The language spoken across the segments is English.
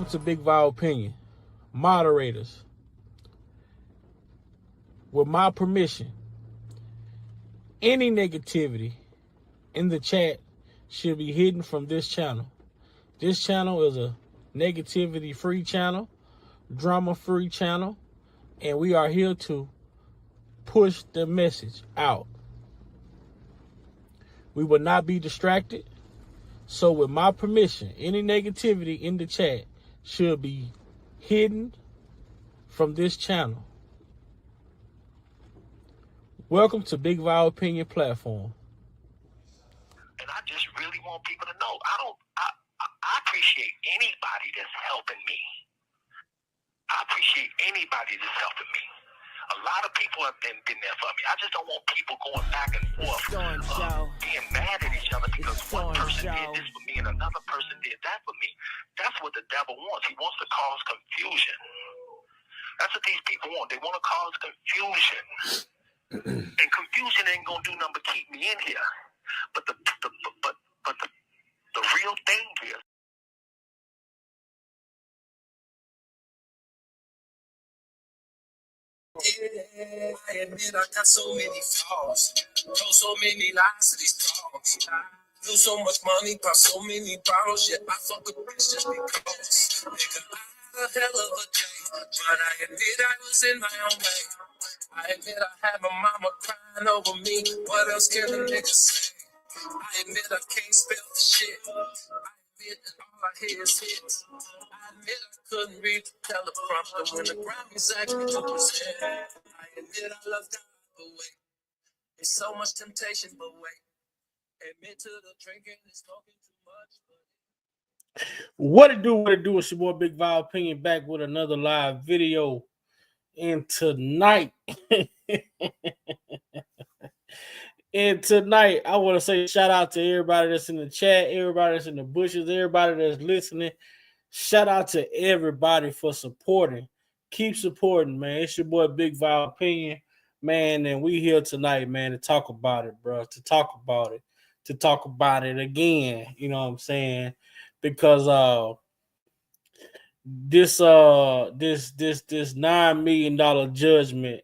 to Big Vile Opinion. Moderators, with my permission, any negativity in the chat should be hidden from this channel. This channel is a negativity-free channel, drama-free channel, and we are here to push the message out. We will not be distracted. So with my permission, any negativity in the chat should be hidden from this channel. Welcome to Big Vile Opinion Platform. And I just really want people to know, I appreciate anybody that's helping me. I appreciate anybody that's helping me. A lot of people have been there for me. I just don't want people going back and forth, being mad at each other because one person did this for me and another person did that for me. That's what the devil wants. He wants to cause confusion. That's what these people want. They want to cause confusion. And confusion ain't gonna do nothing but keep me in here. But the real thing is, yeah, I admit I got so many flaws. Told so many lies to these dogs. Do so much money, pop so many bottles. Yeah, I fuck with bitch just because. Nigga, I had a hell of a day, but I admit I was in my own way. I admit I had my mama crying over me. What else can a nigga say? I admit I can't spell the shit. I admit that all I hear is hits. I admit I couldn't read the teleprompter when the Grammys asked me to present. I admit I love God, but wait. There's so much temptation, but wait. Admit to the drinking and smoking too much. What it do? It's your boy Big Vile Opinion back with another live video. And tonight, I want to say shout out to everybody that's in the chat, everybody that's in the bushes, everybody that's listening. Shout out to everybody for supporting. Keep supporting, man. It's your boy Big Vile Opinion, man, and we here tonight, man, to talk about it, bro. To talk about it again. You know what I'm saying? Because this $9 million judgment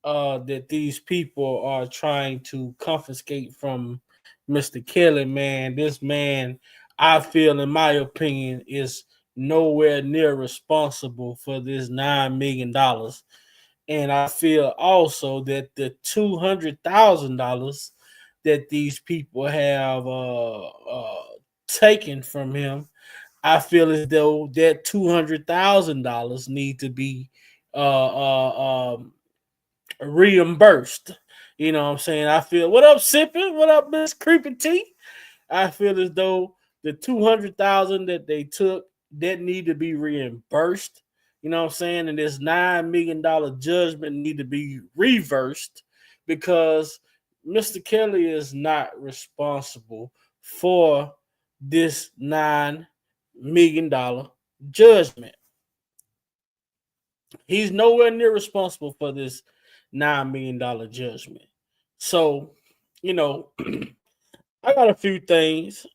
that these people are trying to confiscate from Mr. Kelly, man. This man, I feel, in my opinion, is nowhere near responsible for this $9 million. And I feel also that the $200,000 that these people have taken from him, I feel as though that $200,000 need to be reimbursed. You know what I'm saying? I feel, what up, Sipping? What up, Miss Creepy T? I feel as though the $200,000 that they took, that need to be reimbursed. You know what I'm saying? And this $9 million judgment need to be reversed because Mr. Kelly is not responsible for this $9 million judgment. He's nowhere near responsible for this $9 million judgment. So, you know, I got a few things.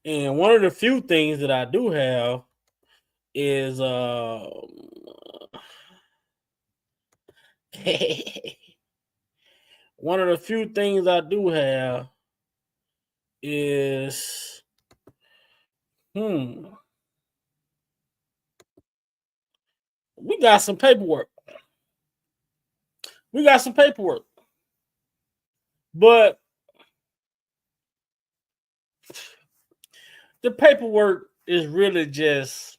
And one of the few things that I do have is one of the few things I do have is we got some paperwork. But the paperwork is really just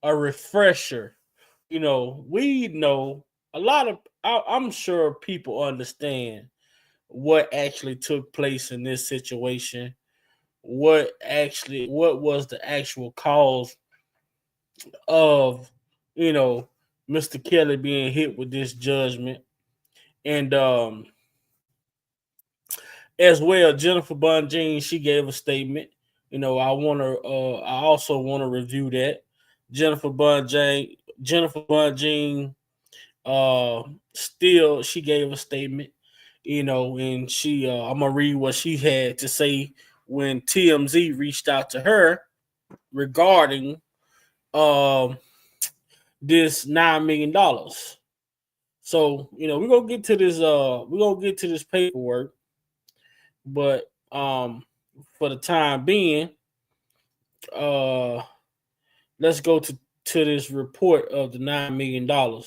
a refresher. You know, we know a lot of, I'm sure people understand what actually took place in this situation. What was the actual cause of, you know, Mr. Kelly being hit with this judgment. And as well, Jennifer Bunjean, she gave a statement. You know, I also want to review that. Jennifer Bunjean, still, she gave a statement, you know, and I'm gonna read what she had to say when TMZ reached out to her. regarding this $9 million. So, we're gonna get to this paperwork, but for the time being, let's go to this report of the $9 million. So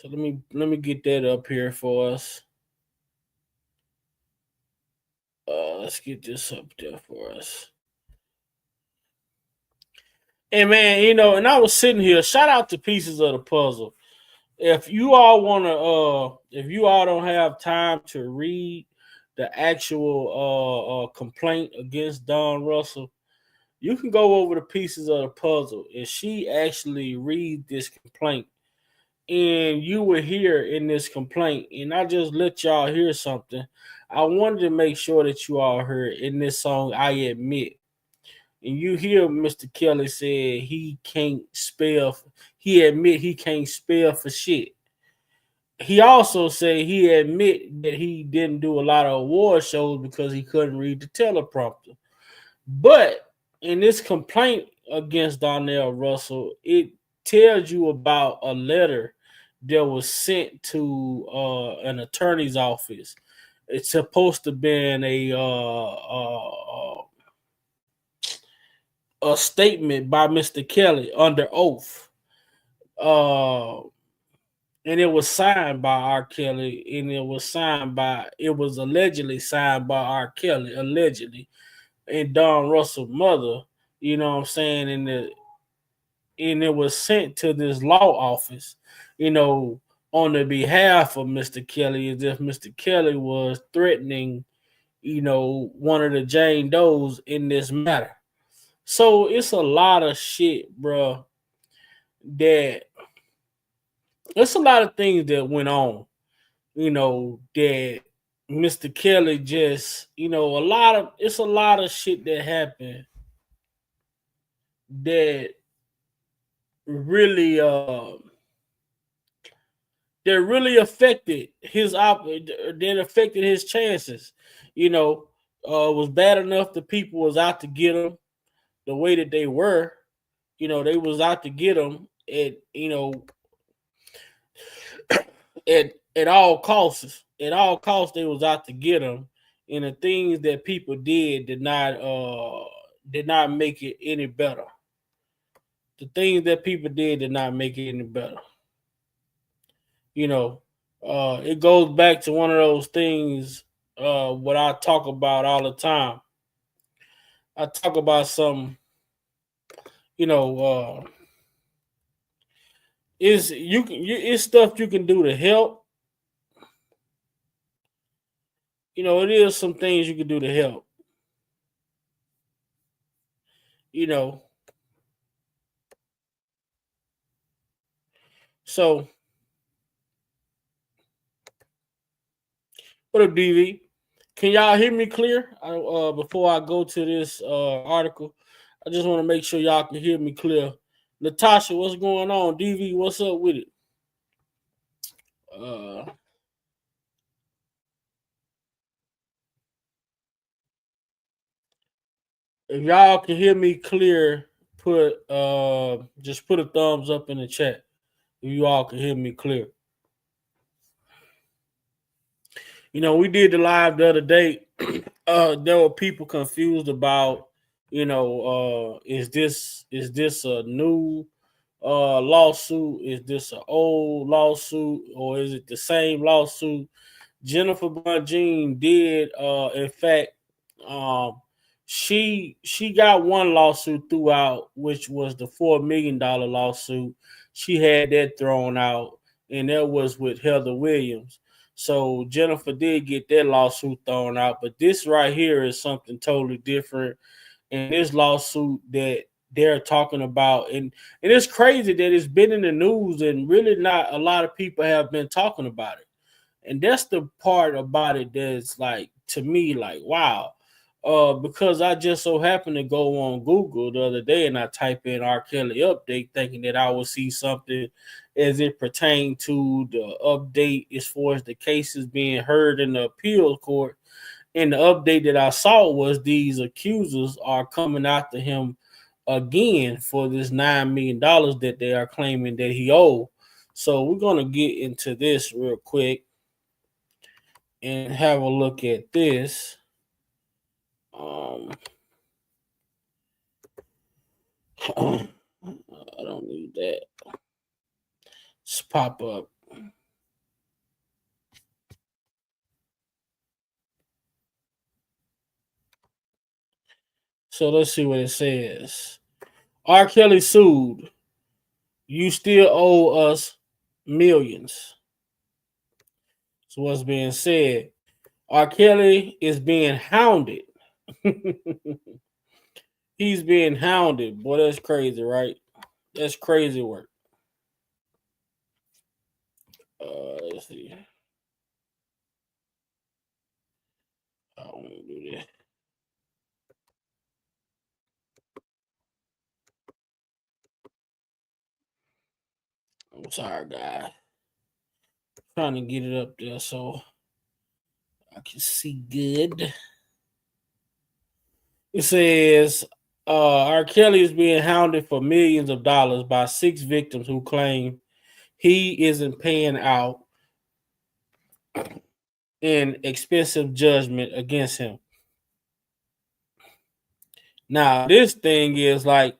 let me get that up here for us. Let's get this up there for us. And man, and I was sitting here. Shout out to Pieces of the Puzzle. If you all if you all don't have time to read the actual complaint against Donell Russell, you can go over to Pieces of the Puzzle, and she actually read this complaint, and you will hear in this complaint. And I just let y'all hear something. I wanted to make sure that you all heard in this song, I Admit. And you hear Mr. Kelly say he can't spell. He admit he can't spell for shit. He also said he admit that he didn't do a lot of award shows because he couldn't read the teleprompter. But in this complaint against Donell Russell, it tells you about a letter that was sent to an attorney's office. It's supposed to be a statement by Mr. Kelly under oath. And it was signed by R. Kelly, and it was allegedly signed by R. Kelly, allegedly, and Don Russell's mother, you know what I'm saying, and it was sent to this law office, on the behalf of Mr. Kelly, as if Mr. Kelly was threatening, one of the Jane Does in this matter. So it's a lot of shit, bro. There's a lot of things that went on, that Mr. Kelly just, it's a lot of shit that happened that really affected his chances. It was bad enough the people was out to get him the way that they were. They was out to get him at all costs. At all costs, they was out to get him, and the things that people did not make it any better. The things that people did not make it any better. It goes back to one of those things what I talk about all the time. I talk about some, it's stuff you can do to help. It is some things you can do to help. So what up, DV? Can y'all hear me clear? Before I go to this article, I just want to make sure y'all can hear me clear. Natasha, what's going on? DV, what's up with it? If y'all can hear me clear, just put a thumbs up in the chat. If you all can hear me clear. We did the live the other day. There were people confused about, is this a new lawsuit? Is this an old lawsuit, or is it the same lawsuit? Jennifer Bunjean did, in fact, she got one lawsuit throughout, which was the $4 million lawsuit. She had that thrown out, and that was with Heather Williams. So Jennifer did get that lawsuit thrown out, but this right here is something totally different. And this lawsuit that they're talking about, and it's crazy that it's been in the news, and really not a lot of people have been talking about it. And that's the part about it that's like, to me, like, wow. Because I just so happened to go on Google the other day and I type in R. Kelly update, thinking that I would see something as it pertained to the update as far as the cases being heard in the appeal court. And the update that I saw was these accusers are coming after him again for this $9 million that they are claiming that he owed. So we're gonna get into this real quick and have a look at this. I don't need that. Just pop up. So let's see what it says. R. Kelly sued. You still owe us millions. So what's being said? R. Kelly is being hounded. He's being hounded. Boy, that's crazy, right? That's crazy work. Let's see. I don't want to do this. I'm sorry, guys. Trying to get it up there so I can see good. It says R. Kelly is being hounded for millions of dollars by 6 victims who claim he isn't paying out in expensive judgment against him. Now, this thing is like,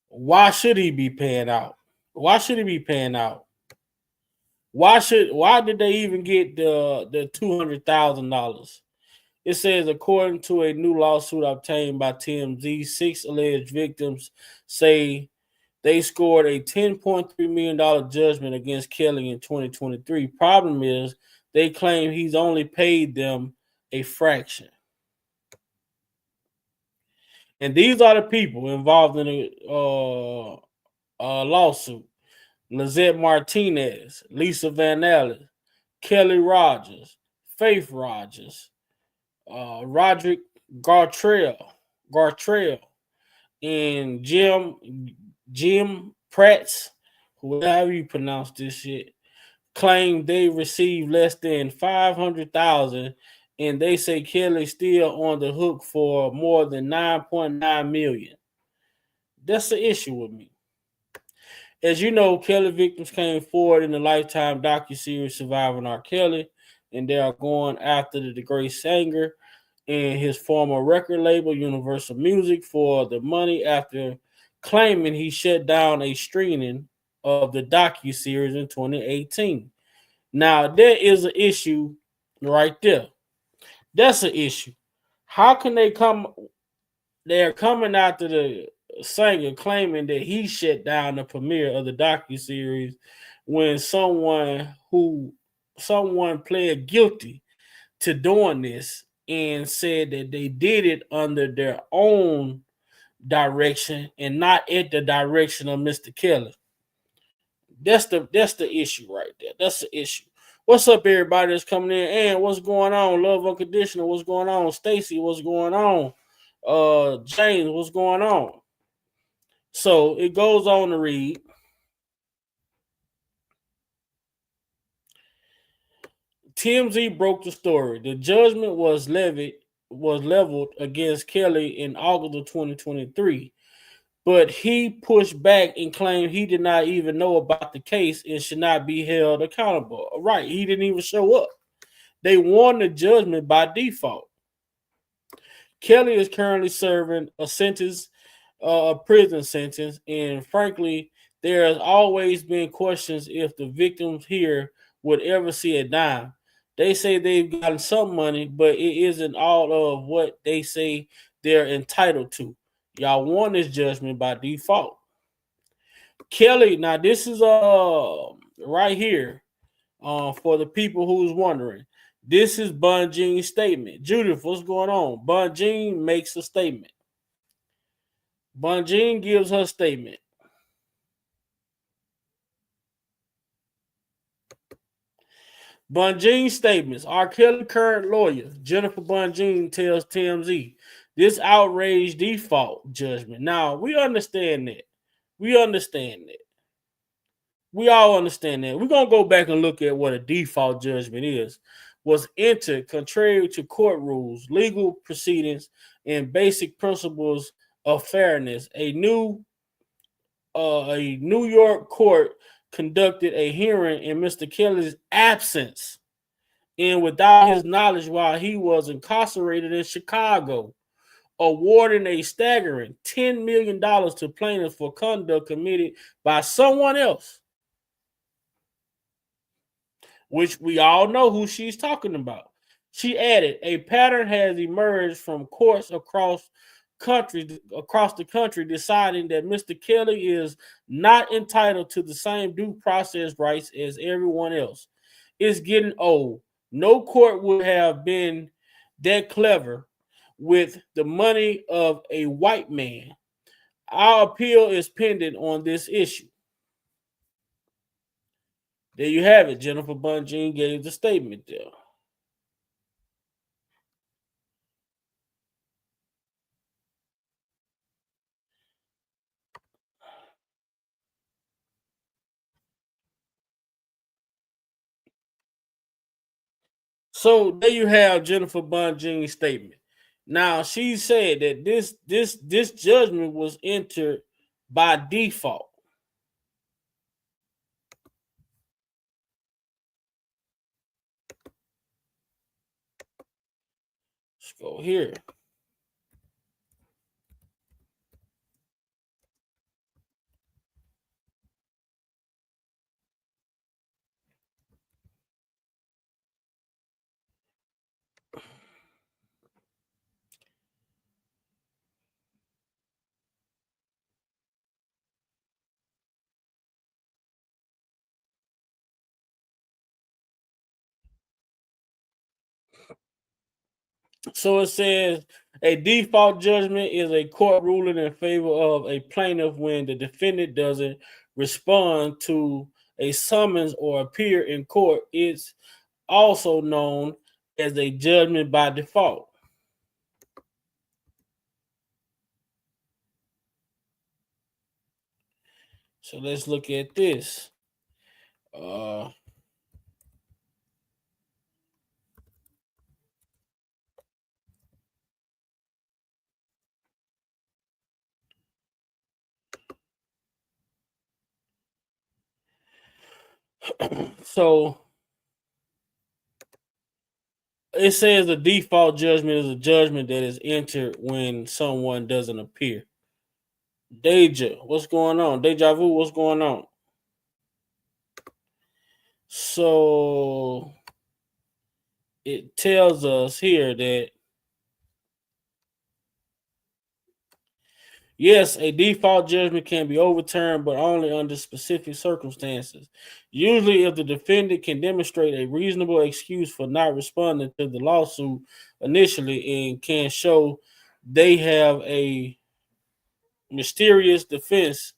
why should he be paying out? Why should he be paying out? Why did they even get the $200,000? It says, according to a new lawsuit obtained by TMZ, 6 alleged victims say they scored a $10.3 million judgment against Kelly in 2023. Problem is, they claim he's only paid them a fraction. And these are the people involved in the lawsuit. Lizette Martinez, Lisa Van Allen, Kelly Rogers, Faith Rogers, Roderick Gartrell, and Jim Pratt's, however you pronounce this shit, claim they received less than $500,000, and they say Kelly's still on the hook for more than $9.9 million. That's the issue with me. As you know, Kelly victims came forward in the Lifetime docuseries Surviving R. Kelly, and they are going after the disgraced singer and his former record label, Universal Music, for the money after claiming he shut down a screening of the docuseries in 2018. Now, there is an issue right there. That's an issue. How can they come? They're coming after the singer claiming that he shut down the premiere of the docuseries when someone pled guilty to doing this and said that they did it under their own direction and not at the direction of Mr. Kelly. That's the issue right there. That's the issue. What's up, everybody that's coming in? And what's going on? Love Unconditional, what's going on? Stacy, what's going on? James, what's going on? So it goes on to read. TMZ broke the story. The judgment was leveled against Kelly in August of 2023, but he pushed back and claimed he did not even know about the case and should not be held accountable. Right, he didn't even show up. They won the judgment by default. Kelly is currently serving a prison sentence, and frankly, there has always been questions if the victims here would ever see a dime. They say they've gotten some money, but it isn't all of what they say they're entitled to. Y'all won this judgment by default. Kelly, now this is right here for the people who's wondering. This is Bunjean's statement. Judith, what's going on? Bunjean makes a statement. Bunjean gives her statement. Bunjean's statements. R. Kelly current lawyer, Jennifer Bunjean, tells TMZ, this outrage default judgment. Now, we understand that. We understand that. We all understand that. We're going to go back and look at what a default judgment is. Was entered contrary to court rules, legal proceedings, and basic principles of fairness. A New York court conducted a hearing in Mr. Kelly's absence and without his knowledge while he was incarcerated in Chicago, awarding a staggering $10 million to plaintiffs for conduct committed by someone else, which we all know who she's talking about. She added, a pattern has emerged from courts across the country deciding that Mr. Kelly is not entitled to the same due process rights as everyone else. It's getting old. No court would have been that clever with the money of a white man. Our appeal is pending on this issue. There you have it. Jennifer Bunjean gave the statement there. So there you have Jennifer Bunjean's statement. Now she said that this judgment was entered by default. Let's go here. So it says a default judgment is a court ruling in favor of a plaintiff when the defendant doesn't respond to a summons or appear in court. It's also known as a judgment by default. So let's look at this. So it says the default judgment is a judgment that is entered when someone doesn't appear. Deja, what's going on? Deja vu, what's going on? So it tells us here that yes, a default judgment can be overturned, but only under specific circumstances. Usually, if the defendant can demonstrate a reasonable excuse for not responding to the lawsuit initially and can show they have a mysterious defense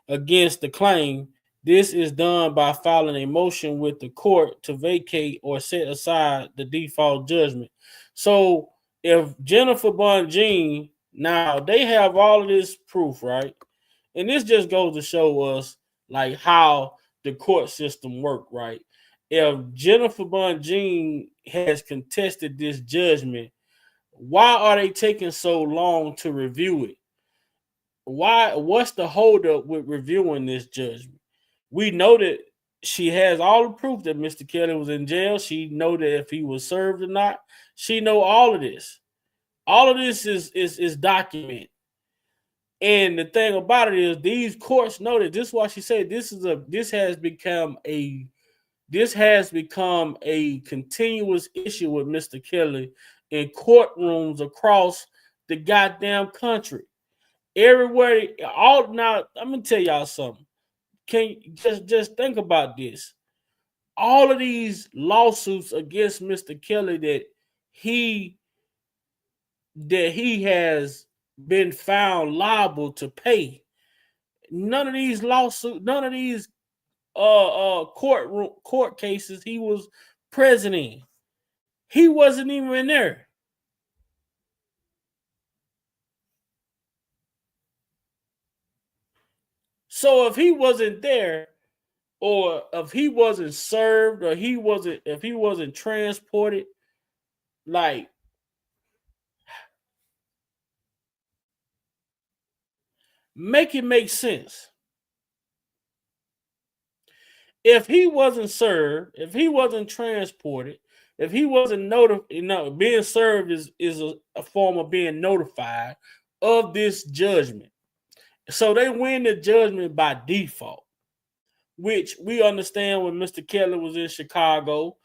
against the claim, this is done by filing a motion with the court to vacate or set aside the default judgment. So if Jennifer Bunjean, now they have all of this proof, right? And this just goes to show us like how the court system work, right? If Jennifer Bunjean has contested this judgment, why are they taking so long to review it? What's the holdup with reviewing this judgment? We know that she has all the proof that Mr. Kelly was in jail. She know that if he was served or not. She know all of this. All of this is documented. And the thing about it is these courts know that. This is why she said this has become a continuous issue with Mr. Kelly in courtrooms across the goddamn country. Everywhere, all now. I'm gonna tell y'all something. Can you just think about this? All of these lawsuits against Mr. Kelly he that he has been found liable to pay. None of these lawsuits, none of these court cases he was present in. He wasn't even in there. So if he wasn't there, or if he wasn't served, or if he wasn't transported, like Make it make sense. If he wasn't served, if he wasn't transported, if he wasn't notified, being served is a form of being notified of this judgment. So they win the judgment by default, which we understand when Mr. Kelly was in Chicago,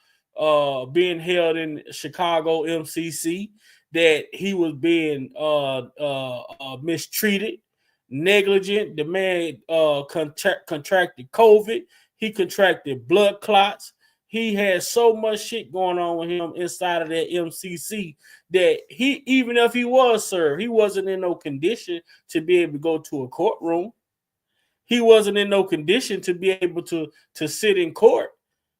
being held in Chicago MCC, that he was being mistreated, negligent. The man contracted COVID. He contracted blood clots. He had so much shit going on with him inside of that MCC that he, even if he was served, he wasn't in no condition to be able to go to a courtroom. He wasn't in no condition to be able to sit in court.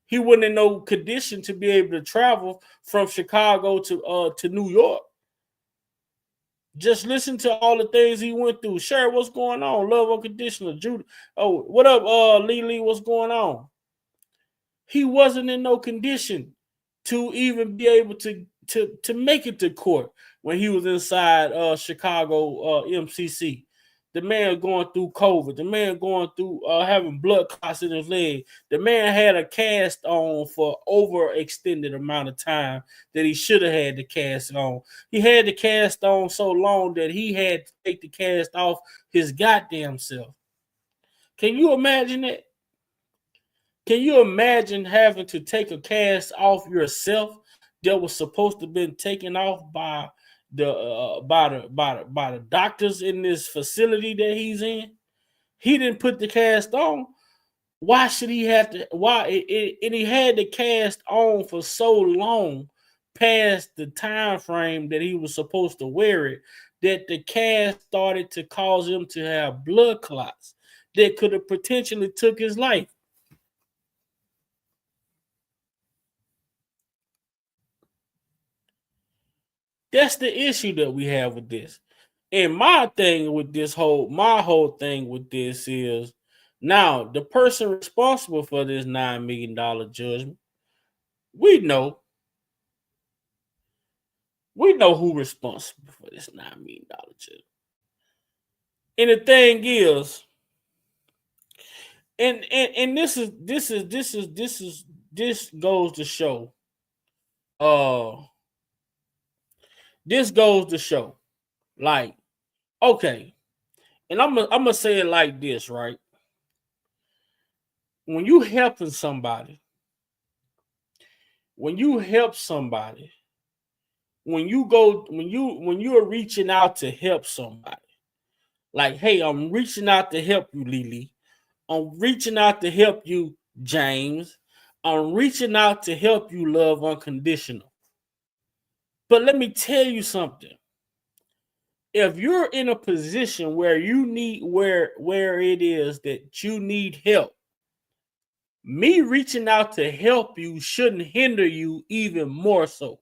He wasn't in no condition to be able to travel from Chicago to New York. Just listen to all the things he went through. Share what's going on. Love unconditional. Judy. Oh, what up, Lee? What's going on? He wasn't in no condition to even be able to make it to court when he was inside Chicago MCC. The man going through COVID. The man going through having blood clots in his leg. The man had a cast on for overextended amount of time that he should have had the cast on. He had the cast on so long that he had to take the cast off his goddamn self. Can you imagine that? Can you imagine having to take a cast off yourself that was supposed to have been taken off by the doctors in this facility that he's in? He didn't put the cast on. Why should he have to? Why? And he had the cast on for so long, past the time frame that he was supposed to wear it, that the cast started to cause him to have blood clots that could have potentially took his life. That's the issue that we have with this. And my whole thing with this is, now the person responsible for this $9 million judgment, we know who's responsible for this $9 million judgment. And the thing is, and this goes to show, this goes to show, like, okay, and I'm gonna say it like this, right? When you helping somebody, when you are reaching out to help somebody, like, hey, I'm reaching out to help you, Lily. I'm reaching out to help you, James. I'm reaching out to help you, Love Unconditional. But let me tell you something. If you're in a position where you need where it is that you need help, me reaching out to help you shouldn't hinder you even more so.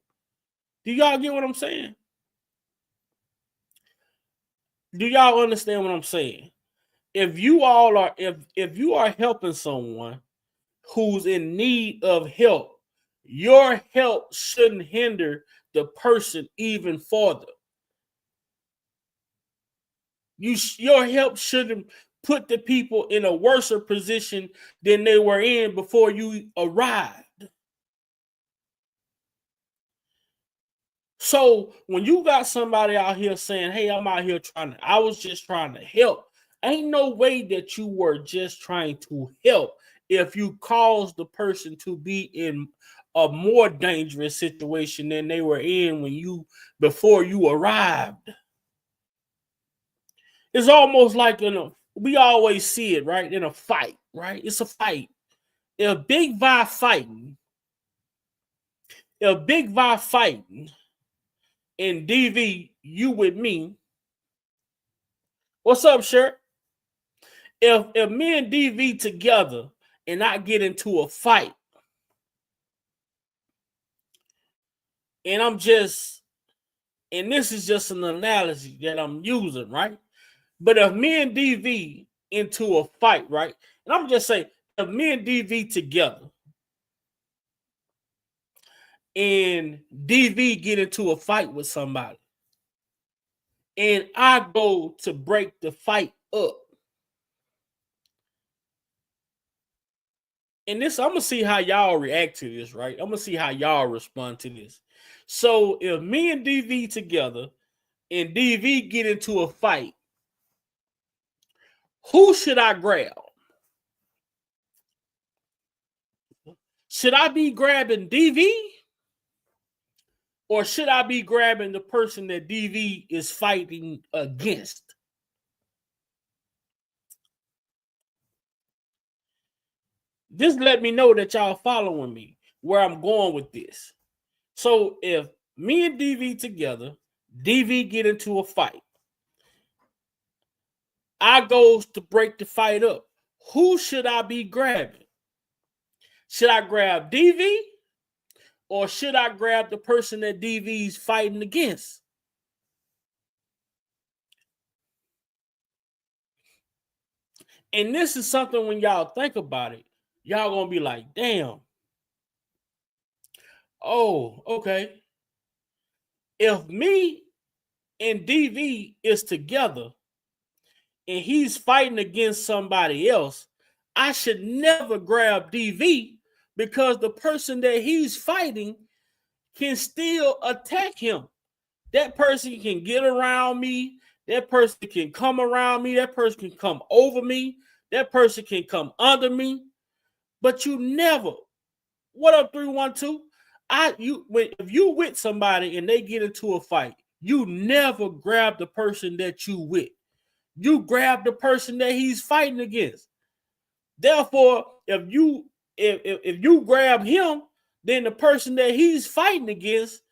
Do y'all get what I'm saying? Do y'all understand what I'm saying? If you are helping someone who's in need of help, your help shouldn't hinder the person even further. Your help shouldn't put the people in a worse position than they were in before you arrived. So when you got somebody out here saying, hey, I was just trying to help, ain't no way that you were just trying to help if you caused the person to be in a more dangerous situation than they were in before you arrived. It's almost like we always see it, right? In a fight, right? It's a fight. A big Vi fighting. And DV, you with me. What's up, Shirt? If me and DV together and I get into a fight, and this is just an analogy that I'm using, right? But if me and DV into a fight, right? And I'm just saying, if me and DV together and DV get into a fight with somebody, and I go to break the fight up. And this, I'm gonna see how y'all react to this, right? I'm gonna see how y'all respond to this. So if me and DV together and DV get into a fight, who should I grab? Should I be grabbing DV? Or should I be grabbing the person that DV is fighting against? Just let me know that y'all following me, where I'm going with this. So if me and DV together, DV get into a fight, I goes to break the fight up. Who should I be grabbing? Should I grab DV? Or should I grab the person that DV's fighting against? And this is something when y'all think about it, y'all gonna be like, damn. Oh, okay. If me and DV is together and he's fighting against somebody else, I should never grab DV because the person that he's fighting can still attack him. That person can get around me. That person can come around me. That person can come over me. That person can come under me. But you never. What up, 312? If you with somebody and they get into a fight, you never grab the person that you with. You grab the person that he's fighting against. Therefore, if you grab him, then the person that he's fighting against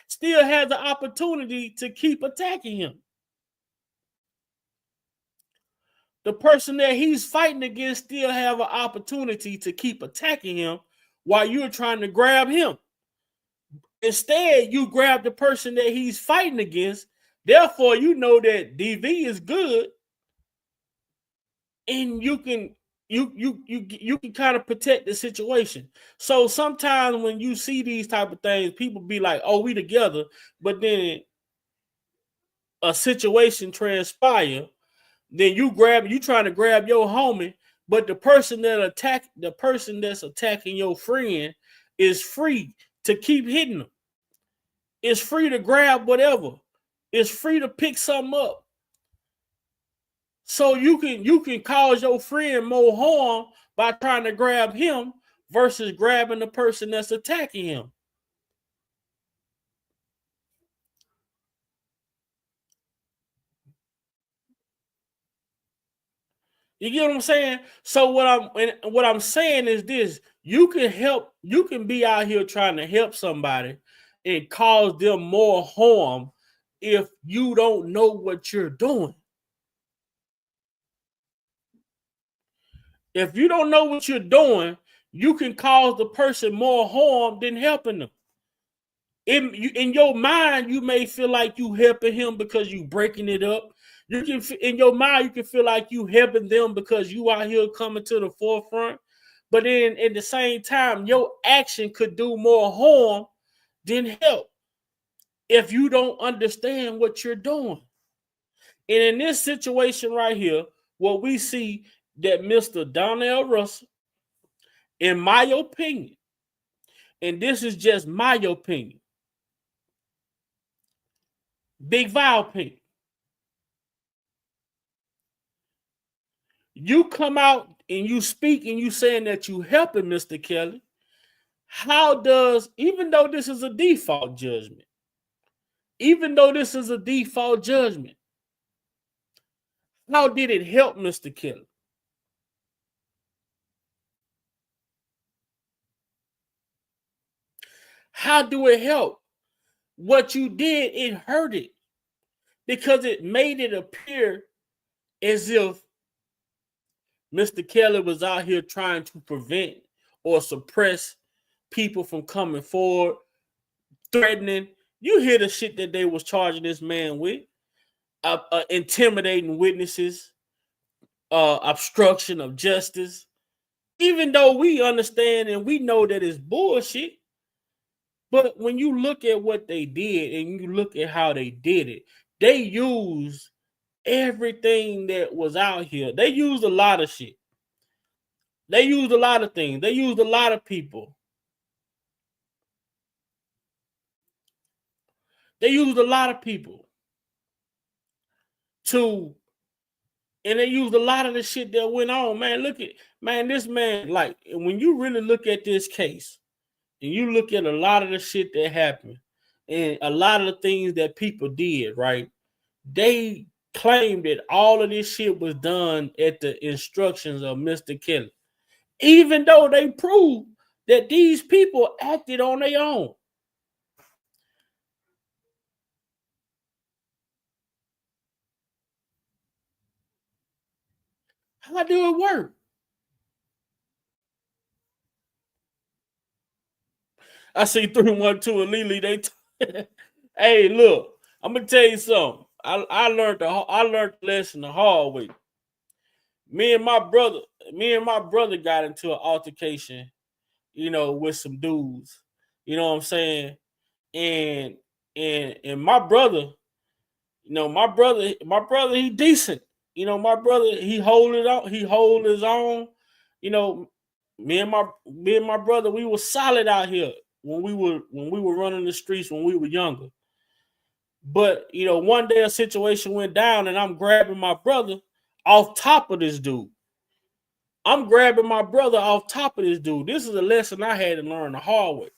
still has the opportunity to keep attacking him. The person that he's fighting against still have an opportunity to keep attacking him while you're trying to grab him. Instead, you grab the person that he's fighting against. Therefore, you know that DV is good, and you can kind of protect the situation. So sometimes when you see these type of things, people be like, "Oh, we together," but then a situation transpire. Then you trying to grab your homie, but the person that's attacking your friend is free to keep hitting them. It's free to grab whatever. It's free to pick something up. So you can cause your friend more harm by trying to grab him versus grabbing the person that's attacking him. You get what I'm saying? So what I'm saying is this: you can be out here trying to help somebody and cause them more harm if you don't know what you're doing. If you don't know what you're doing, you can cause the person more harm than helping them. In your mind, you may feel like you helping him because you breaking it up. You can, in your mind, you can feel like you helping them because you out here coming to the forefront. But then at the same time, your action could do more harm than help if you don't understand what you're doing. And in this situation right here, what we see that Mr. Donell Russell, in my opinion, and this is just my opinion, Big Val opinion, you come out and you speak and you saying that you helping Mr. Kelly. How does, even though this is a default judgment, how did it help Mr. Kelly? How do it help? What you did, it hurt it because it made it appear as if Mr. Kelly was out here trying to prevent or suppress people from coming forward, threatening. You hear the shit that they was charging this man with, intimidating witnesses, obstruction of justice. Even though we understand and we know that it's bullshit, but when you look at what they did and you look at how they did it, they used everything that was out here. They used a lot of shit. They used a lot of things. They used a lot of people. They used a lot of people to, and they used a lot of the shit that went on. Man, look at, man, this man, like, when you really look at this case, and you look at a lot of the shit that happened, and a lot of the things that people did, right? They claimed that all of this shit was done at the instructions of Mr. Kelly, even though they proved that these people acted on their own. How do it work? I see 312 and Lily. Hey, look, I'm gonna tell you something. I learned the lesson the hard way. Me and my brother got into an altercation, with some dudes. You know what I'm saying? And and my brother, he decent. My brother, he hold his own. You know, me and my brother, we were solid out here when we were running the streets when we were younger. But one day a situation went down, and I'm grabbing my brother off top of this dude. I'm grabbing my brother off top of this dude. This is a lesson I had to learn the hard way.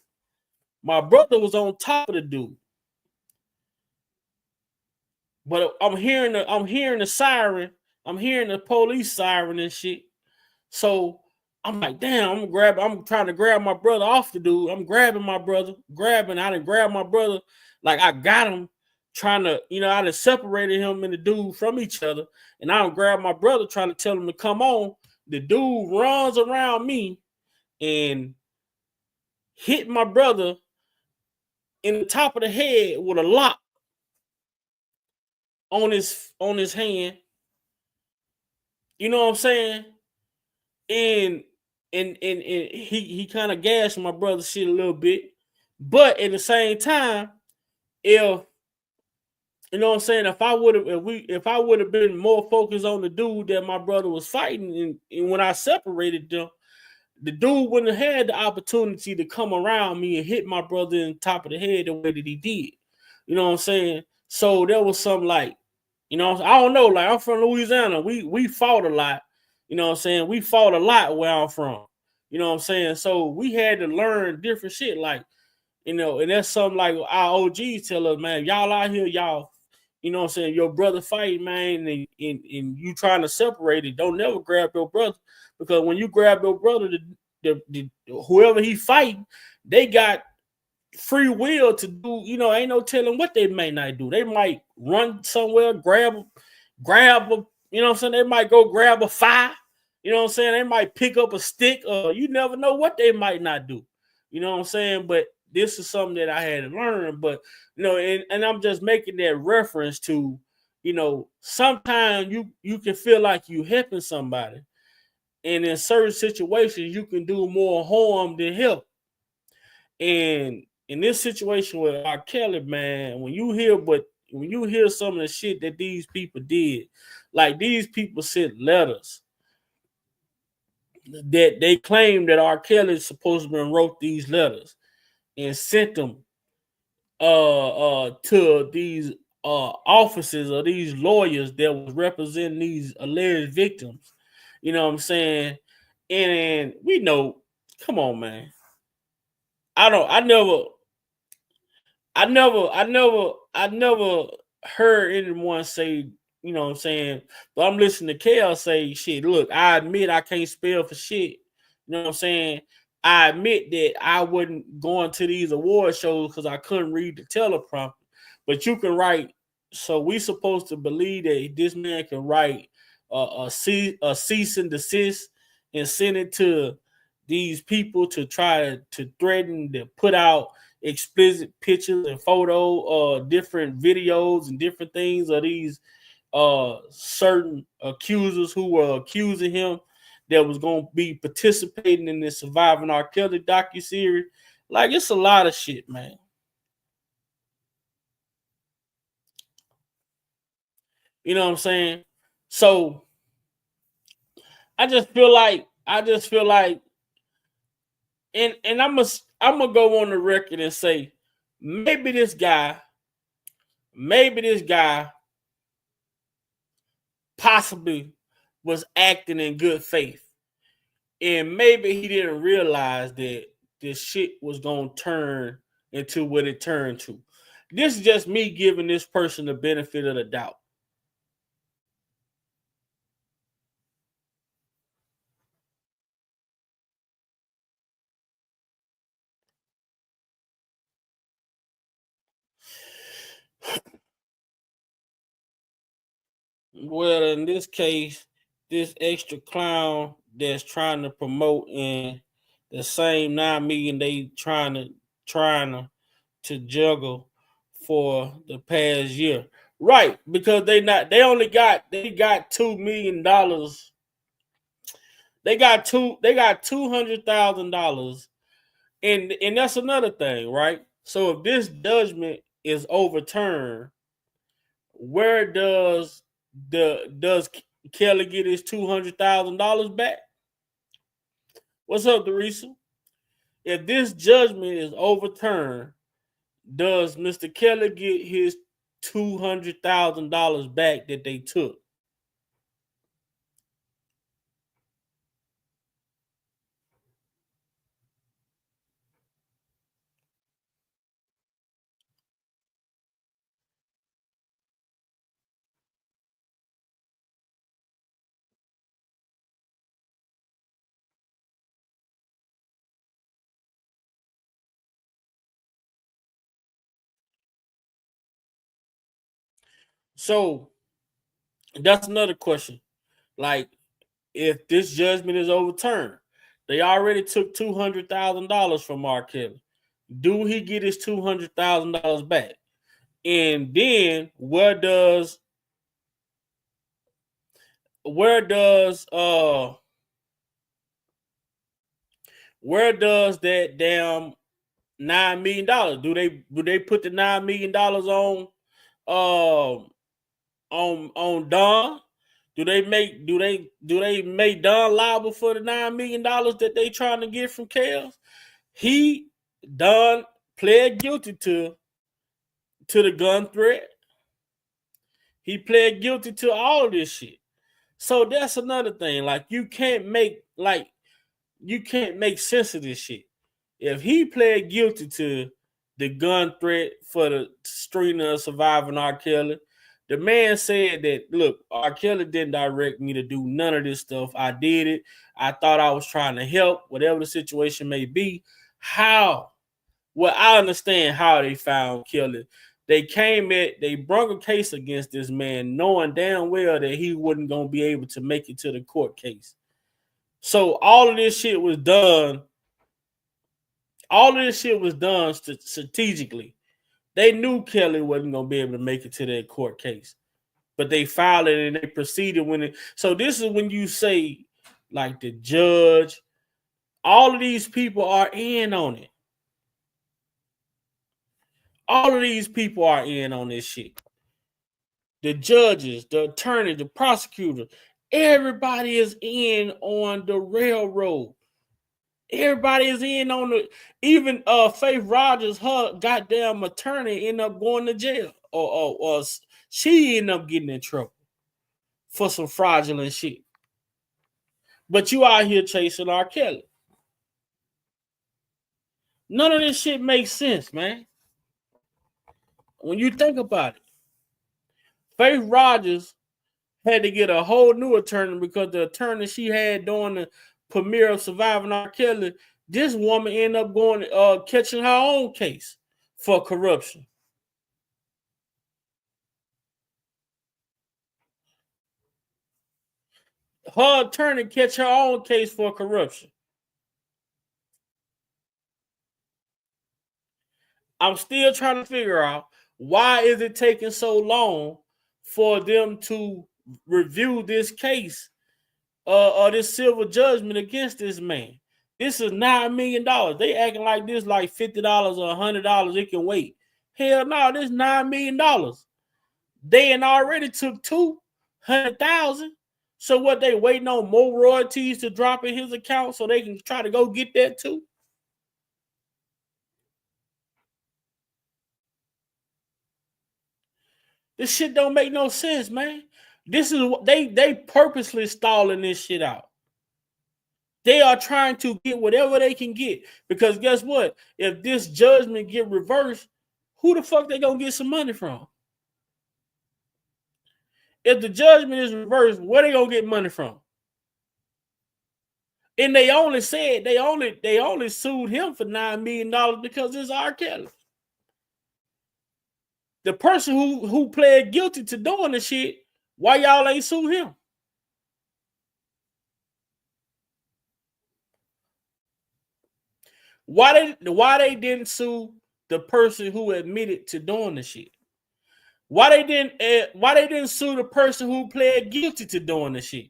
My brother was on top of the dude, but I'm hearing the siren. I'm hearing the police siren and shit. So I'm like, damn, I'm trying to grab my brother off the dude. I'm grabbing my brother, I didn't grab my brother. Like, I got him, trying to, I done separated him and the dude from each other. And I don't grab my brother, trying to tell him to come on. The dude runs around me and hit my brother in the top of the head with a lock on his hand. You know what I'm saying? And he kind of gashed my brother's shit a little bit. But at the same time, if you know what I'm saying, if I would have been more focused on the dude that my brother was fighting, and when I separated them, the dude wouldn't have had the opportunity to come around me and hit my brother in the top of the head the way that he did. You know what I'm saying? So there was some, like, I don't know, like, I'm from Louisiana. We fought a lot. You know what I'm saying? We fought a lot where I'm from. You know what I'm saying? So we had to learn different shit, like, and that's something like our OGs tell us, man, y'all out here, y'all, you know what I'm saying, your brother fight, man, and you trying to separate it, don't never grab your brother, because when you grab your brother, the whoever he fighting, they got free will to do, ain't no telling what they may not do. They might run somewhere, grab a, you know what I'm saying, they might go grab a fire, you know what I'm saying, they might pick up a stick, or you never know what they might not do. You know what I'm saying? But this is something that I had to learn. But and I'm just making that reference to, sometimes you can feel like you helping somebody, and in certain situations you can do more harm than help. And in this situation with R. Kelly, man, when you hear some of the shit that these people did, like, these people sent letters that they claim that R. Kelly supposed to have wrote these letters and sent them to these offices or these lawyers that was representing these alleged victims. You know what I'm saying? And we know, come on, man. I never heard anyone say, you know what I'm saying, but I'm listening to Kel say, shit, look, I admit I can't spell for shit. You know what I'm saying? I admit that I wasn't going to these award shows because I couldn't read the teleprompter. But you can write, so we supposed to believe that this man can write a cease and desist and send it to these people to try to threaten to put out explicit pictures and photo, different videos and different things of these certain accusers who were accusing him that was going to be participating in this Surviving R. Kelly docuseries. Like, it's a lot of shit, man. You know what I'm saying? So I just feel like and I'm gonna go on the record and say maybe this guy possibly was acting in good faith. And maybe he didn't realize that this shit was gonna turn into what it turned to. This is just me giving this person the benefit of the doubt. Well, in this case, this extra clown that's trying to promote in the same 9 million they trying to juggle for the past year. Right, because they got $2 million. They got $200,000. And that's another thing, right? So if this judgment is overturned, where does Kelly get his $200,000 back? What's up, Teresa? If this judgment is overturned, does Mr. Kelly get his $200,000 back that they took? So that's another question. Like, if this judgment is overturned, they already took $200,000 from R. Kelly. Do he get his $200,000 back? And then where does that damn $9 million? Do they put the $9 million on Don? Do they make Don liable for the $9 million that they trying to get from Kels? Don pled guilty to the gun threat. He pled guilty to all of this shit. So that's another thing. Like, you can't make sense of this shit. If he pled guilty to the gun threat for the string of surviving R. Kelly, the man said that, look, R. Kelly didn't direct me to do none of this stuff. I did it. I thought I was trying to help, whatever the situation may be. How? Well, I understand how they found Kelly. They brought a case against this man, knowing damn well that he wasn't going to be able to make it to the court case. So all of this shit was done. Strategically. They knew Kelly wasn't going to be able to make it to that court case, but they filed it and they proceeded when it. So this is when you say, like, the judge, all of these people are in on it. All of these people are in on this shit. The judges, the attorney, the prosecutor, everybody is in on the railroad. Everybody is in on the. Even Faith Rogers, her goddamn attorney, ended up going to jail, or she ended up getting in trouble for some fraudulent shit. But you out here chasing R. Kelly. None of this shit makes sense, man. When you think about it, Faith Rogers had to get a whole new attorney because the attorney she had during the premiere of Surviving R. Kelly, this woman ended up going catching her own case for corruption. Her attorney catch her own case for corruption. I'm still trying to figure out, why is it taking so long for them to review this case or this civil judgment against this man? This is $9 million. They acting like this like $50 or $100. It can wait. Hell no, this $9 million. They had already took 200,000. So what, they waiting on more royalties to drop in his account so they can try to go get that too? This shit don't make no sense, man. This is what they purposely stalling this shit out. They are trying to get whatever they can get, because guess what? If this judgment get reversed, who the fuck they gonna get some money from? If the judgment is reversed, where they gonna get money from? And they only said they only sued him for $9 million because it's R. Kelly. The person who pled guilty to doing the shit, why y'all ain't sue him? Why they didn't sue the person who admitted to doing the shit? Why they didn't sue the person who pled guilty to doing the shit?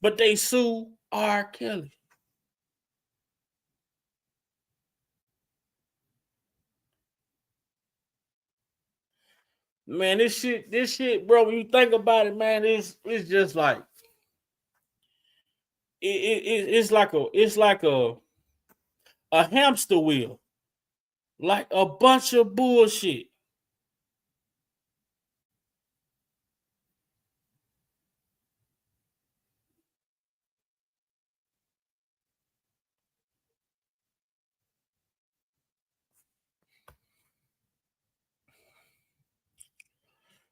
But they sue R. Kelly. Man, this shit, bro. When you think about it, man, it's just like it's like a hamster wheel, like a bunch of bullshit.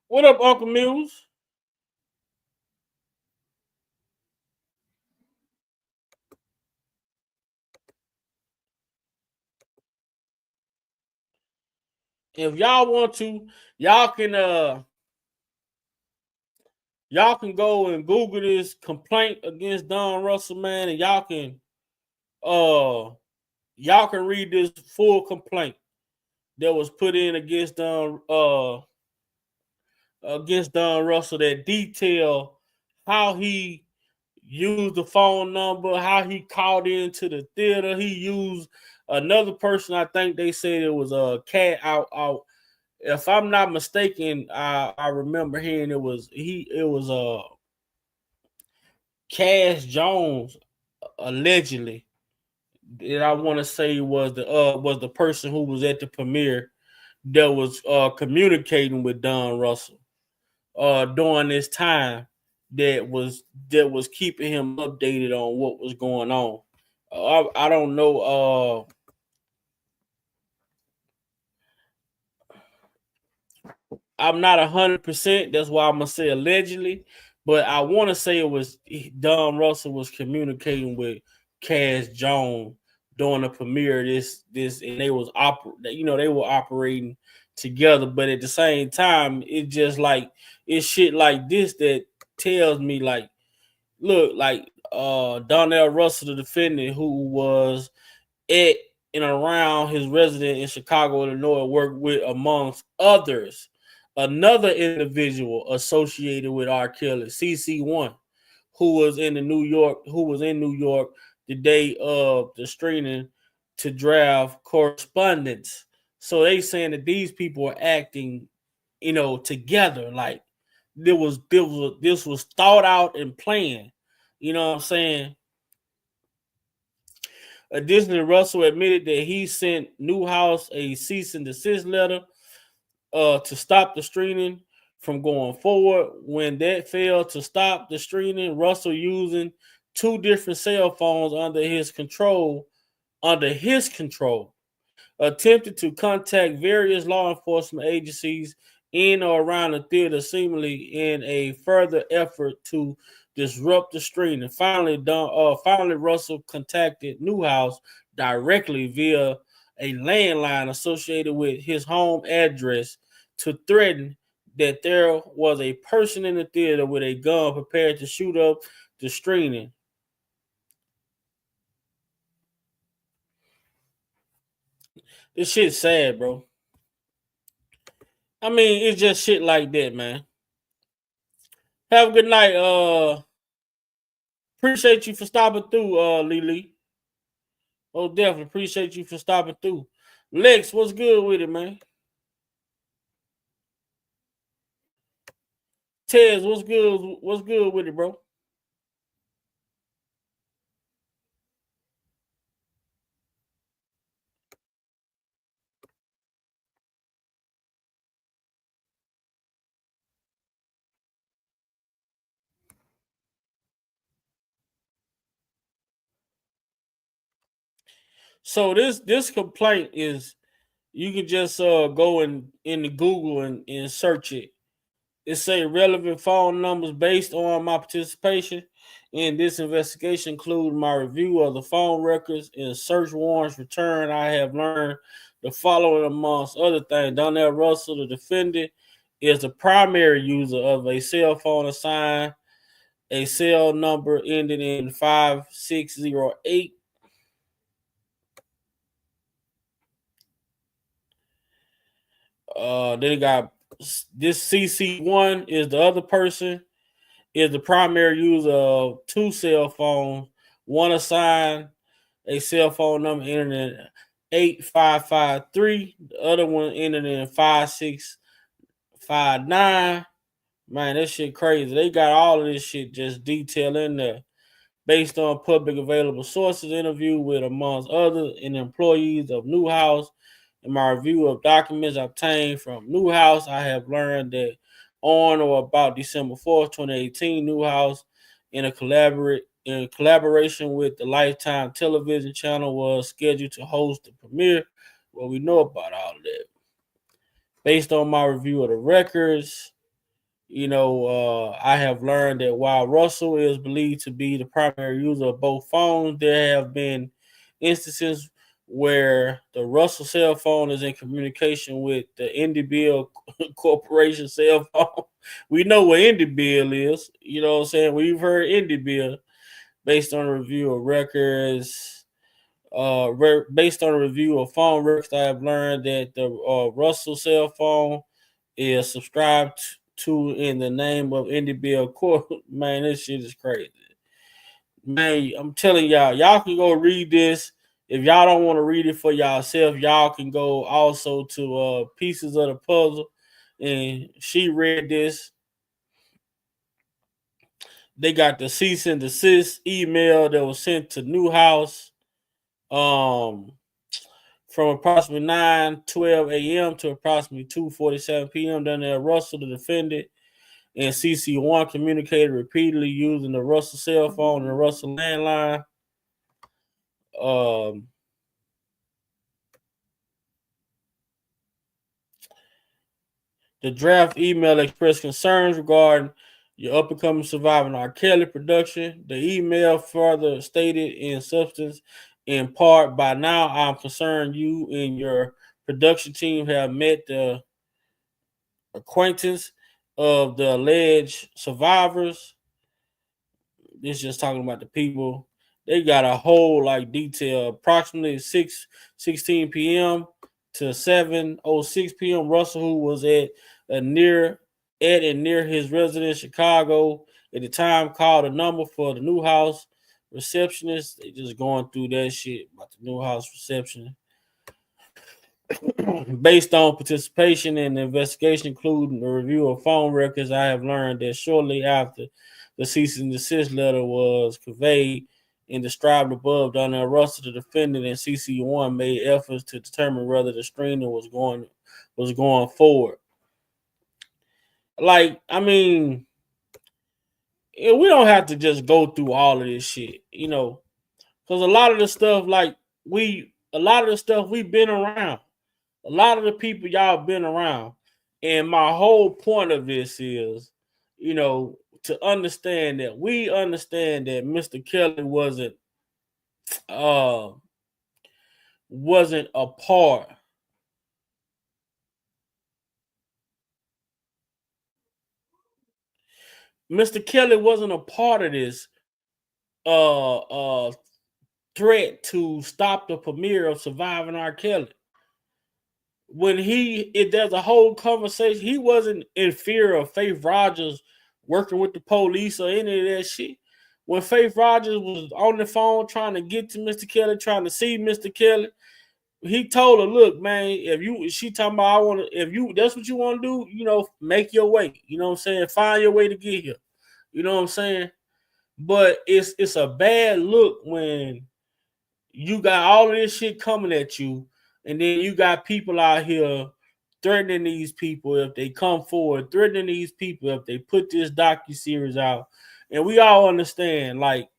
What up, Uncle Muse? If y'all want to, y'all can go and Google this complaint against Donell Russell, man, and y'all can read this full complaint that was put in against Donell Russell, that detail how he used the phone number, how he called into the theater. He used another person. I think they said it was a cat out. If I'm not mistaken, I remember hearing it was Cash Jones, allegedly. And I want to say was the person who was at the premiere that was communicating with Donell Russell during this time, that was keeping him updated on what was going on. I don't know. I'm not 100%. That's why I'm gonna say allegedly, but I want to say it was Donell Russell was communicating with Cash Jones during the premiere of this, and they was they were operating together. But at the same time, it's just like it's shit like this that tells me, like, look, like Donell Russell, the defendant, who was at and around his residence in Chicago, Illinois, worked with, amongst others, another individual associated with R. Kelly, CC1, who was in New York the day of the screening to draft correspondence. So they saying that these people are acting, together, like this was thought out and planned. You know what I'm saying? Additionally, Russell admitted that he sent Newhouse a cease and desist letter to stop the screening from going forward. When that failed to stop the screening, Russell, using two different cell phones under his control, attempted to contact various law enforcement agencies in or around the theater, seemingly in a further effort to disrupt the screening. Finally, Russell contacted Newhouse directly via a landline associated with his home address to threaten that there was a person in the theater with a gun prepared to shoot up the screening. This shit's sad, bro. I mean, it's just shit like that, man. Have a good night. Appreciate you for stopping through, Lily. Oh, definitely appreciate you for stopping through. Lex, what's good with it, man? Tez, what's good? What's good with it, bro? So this complaint is, you can just go in the Google and search it. It say relevant phone numbers based on my participation in this investigation include my review of the phone records and search warrants return. I have learned the following amongst other things. Donell Russell, the defendant, is the primary user of a cell phone assigned a cell number ending in 5608. Then it got this CC1 is the other person, is the primary user of two cell phones, one assigned a cell phone number ending in 8553, the other one ending in 5659. Man, this shit crazy. They got all of this shit just detailed in there. Based on public available sources, interview with, amongst others, and employees of Newhouse. In my review of documents obtained from Newhouse, I have learned that on or about December 4th, 2018, Newhouse, in collaboration with the Lifetime television channel, was scheduled to host the premiere. Well, we know about all of that. Based on my review of the records, I have learned that while Russell is believed to be the primary user of both phones, there have been instances where the Russell cell phone is in communication with the IndieBill Corporation cell phone. We know what IndieBill is. You know what I'm saying? We've heard IndieBill. Based on a review of records, based on a review of phone records, I have learned that the Russell cell phone is subscribed to in the name of IndieBill Corp. Man, this shit is crazy. Man, I'm telling y'all can go read this. If y'all don't want to read it for yourself, y'all can go also to Pieces of the Puzzle. And she read this. They got the cease and desist email that was sent to Newhouse from approximately 9:12 a.m. to approximately 2:47 p.m. Donell Russell, the defendant, and CC1 communicated repeatedly using the Russell cell phone and the Russell landline. The draft email expressed concerns regarding your up and coming surviving R. Kelly production. The email further stated in substance, in part, by now I'm concerned you and your production team have met the acquaintance of the alleged survivors. This is just talking about the people. They got a whole detail. Approximately 6:16 p.m. to 7:06 p.m. Russell, who was at and near his residence Chicago at the time, called a number for the Newhouse receptionist. They just going through that shit about the Newhouse reception. Based on participation in the investigation, including the review of phone records, I have learned that shortly after the cease and desist letter was conveyed and described above, Donell Russell, the defendant, and CC1 made efforts to determine whether the screening was going forward. We don't have to just go through all of this shit, because a lot of the stuff, we've been around. A lot of the people y'all been around. And my whole point of this is, to understand that Mr. Kelly wasn't a part. Mr. Kelly wasn't a part of this threat to stop the premiere of Surviving R. Kelly. When there's a whole conversation, he wasn't in fear of Faith Rogers working with the police or any of that shit. When Faith Rogers was on the phone trying to get to Mr. Kelly, trying to see Mr. Kelly, he told her, "Look, man, if you," she talking about, "I want to," if you, that's what you want to do, make your way. You know what I'm saying? Find your way to get here. You know what I'm saying? But it's a bad look when you got all of this shit coming at you, and then you got people out here threatening these people if they come forward, threatening these people if they put this docu series out, and we all understand, like,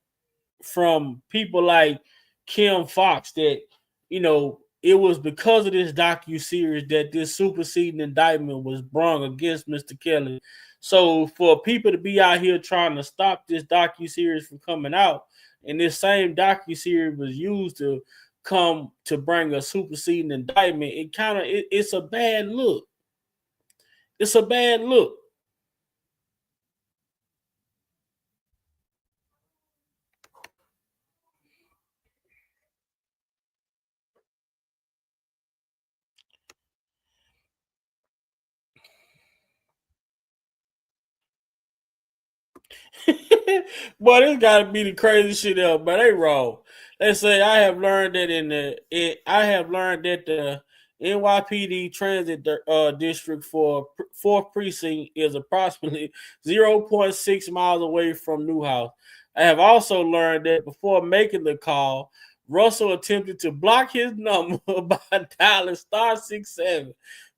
from people like Kim Fox, that it was because of this docu series that this superseding indictment was brung against Mr. Kelly. So for people to be out here trying to stop this docu series from coming out, and this same docu series was used to come to bring a superseding indictment, it's a bad look. It's a bad look. Boy, this gotta be the craziest shit ever, but they wrong. They say I have learned that the NYPD Transit District for Fourth Precinct is approximately 0.6 miles away from Newhouse. I have also learned that before making the call, Russell attempted to block his number by dialing *67.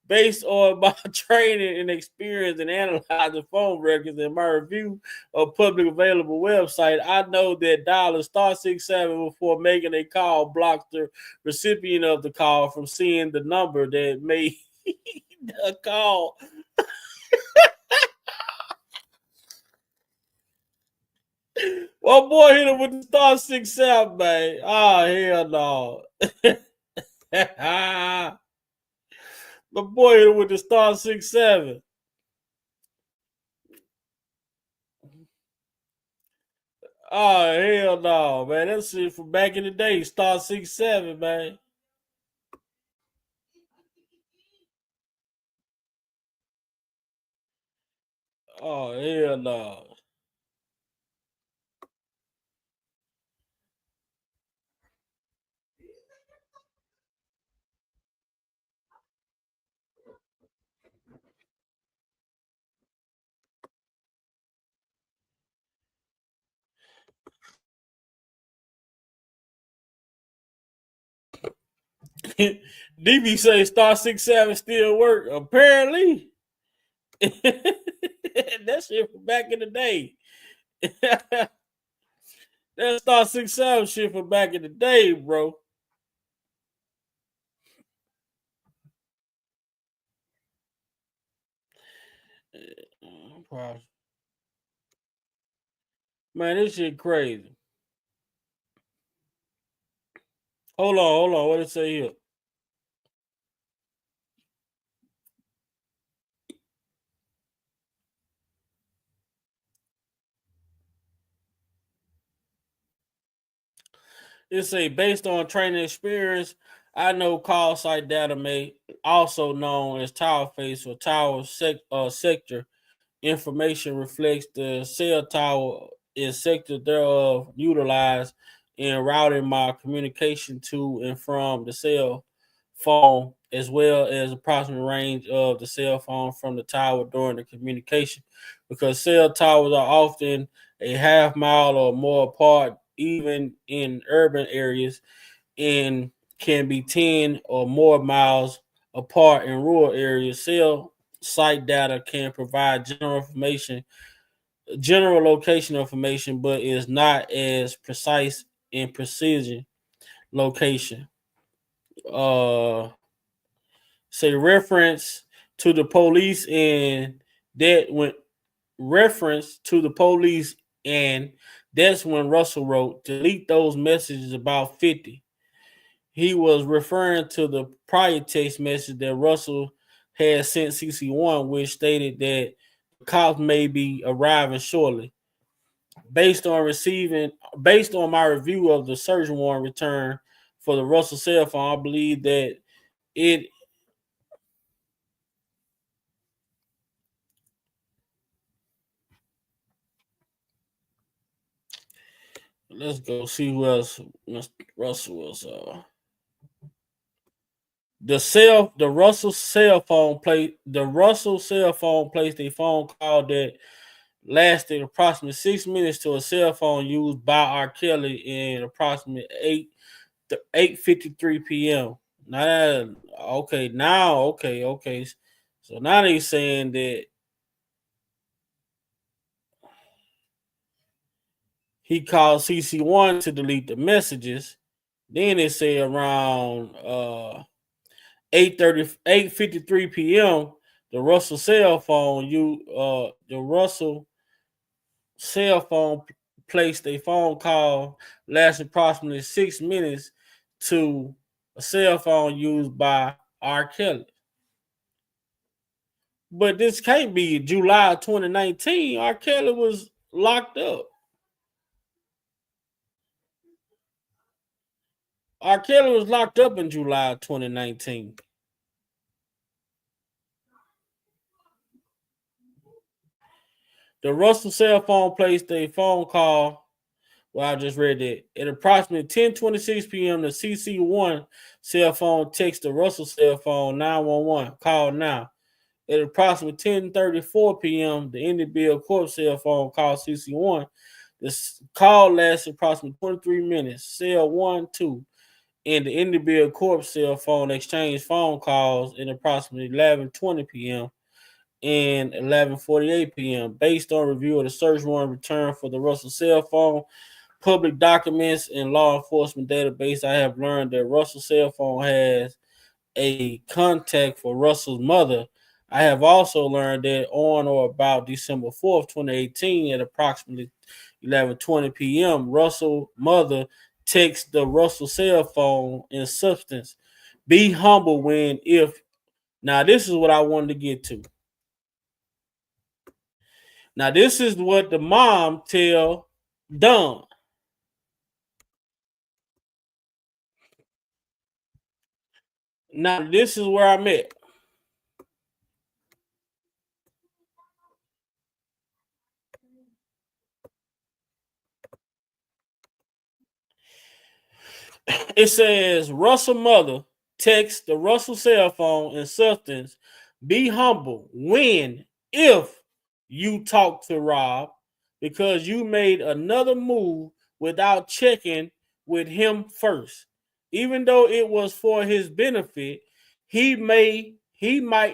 Based on my training and experience in analyzing phone records and my review of public available website, I know that dialing *67 before making a call blocks the recipient of the call from seeing the number that made the call. Well, boy hit him with the *67, man. Oh, hell no. The boy hit him with the *67. Oh, hell no, man. That shit from back in the day. *67, man. Oh, hell no. DB say *67 still work. Apparently. That shit from back in the day. That *67 shit from back in the day, bro. Man, this shit crazy. Hold on. What did it say here? It say based on training experience, I know call site data may also known as tower face or sector information reflects the cell tower and sector thereof utilized in routing my communication to and from the cell phone, as well as approximate range of the cell phone from the tower during the communication, because cell towers are often a half mile or more apart, even in urban areas, and can be 10 or more miles apart in rural areas. Cell site data can provide general location information, but is not as precise in precision location. Uh, say reference to the police and that when reference to the police, and that's when Russell wrote delete those messages about 50. He was referring to the prior text message that Russell had sent CC1, which stated that the cops may be arriving shortly. Based on my review of the search warrant return for the Russell cell phone, I believe that it. Let's go see who else Mr. Russell was. The Russell cell phone placed a phone call that lasted approximately 6 minutes to a cell phone used by R. Kelly in approximately 8:53 p.m. Okay. So now they saying that he called CC1 to delete the messages. Then they say around 8:53 p.m. The Russell cell phone placed a phone call lasting approximately 6 minutes to a cell phone used by R. Kelly. But this can't be July 2019. R. Kelly was locked up. R. Kelly was locked up in July 2019. The Russell cell phone placed a phone call. Well, I just read that. At approximately 10:26 p.m., the CC1 cell phone texted the Russell cell phone 911. Call now. At approximately 10:34 p.m., the Indiana Corp cell phone called CC1. This call lasted approximately 23 minutes. Cell 1, 2, and the Indiana Corp cell phone exchanged phone calls at approximately 11:20 p.m. and 11:48 p.m. Based on review of the search warrant returned for the Russell cell phone, public documents, and law enforcement database, I have learned that Russell's cell phone has a contact for Russell's mother. I have also learned that on or about December 4th, 2018, at approximately 11:20 p.m., Russell's mother texts the Russell cell phone in substance. Be humble when if. Now, this is what I wanted to get to. Now, this is what the mom tell Don. Now, this is where I'm at. It says Russell mother text the Russell cell phone in substance. Be humble when if you talk to Rob because you made another move without checking with him first. Even though it was for his benefit, he might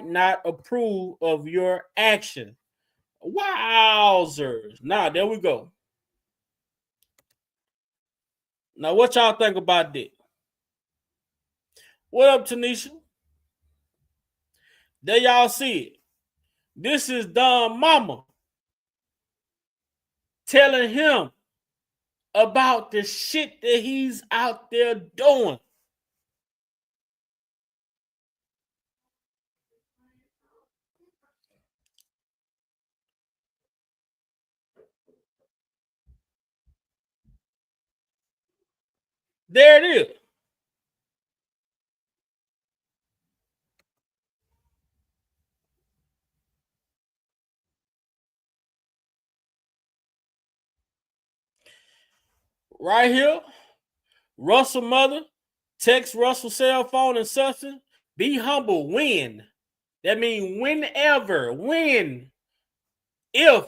not approve of your action. Wowzers. Now there we go. Now what y'all think about that? What up, Tanisha? There y'all see it. This is Don Mama telling him about the shit that he's out there doing. There it is. Right here. Russell mother text Russell cell phone and substance. Be humble when. That means whenever, when, if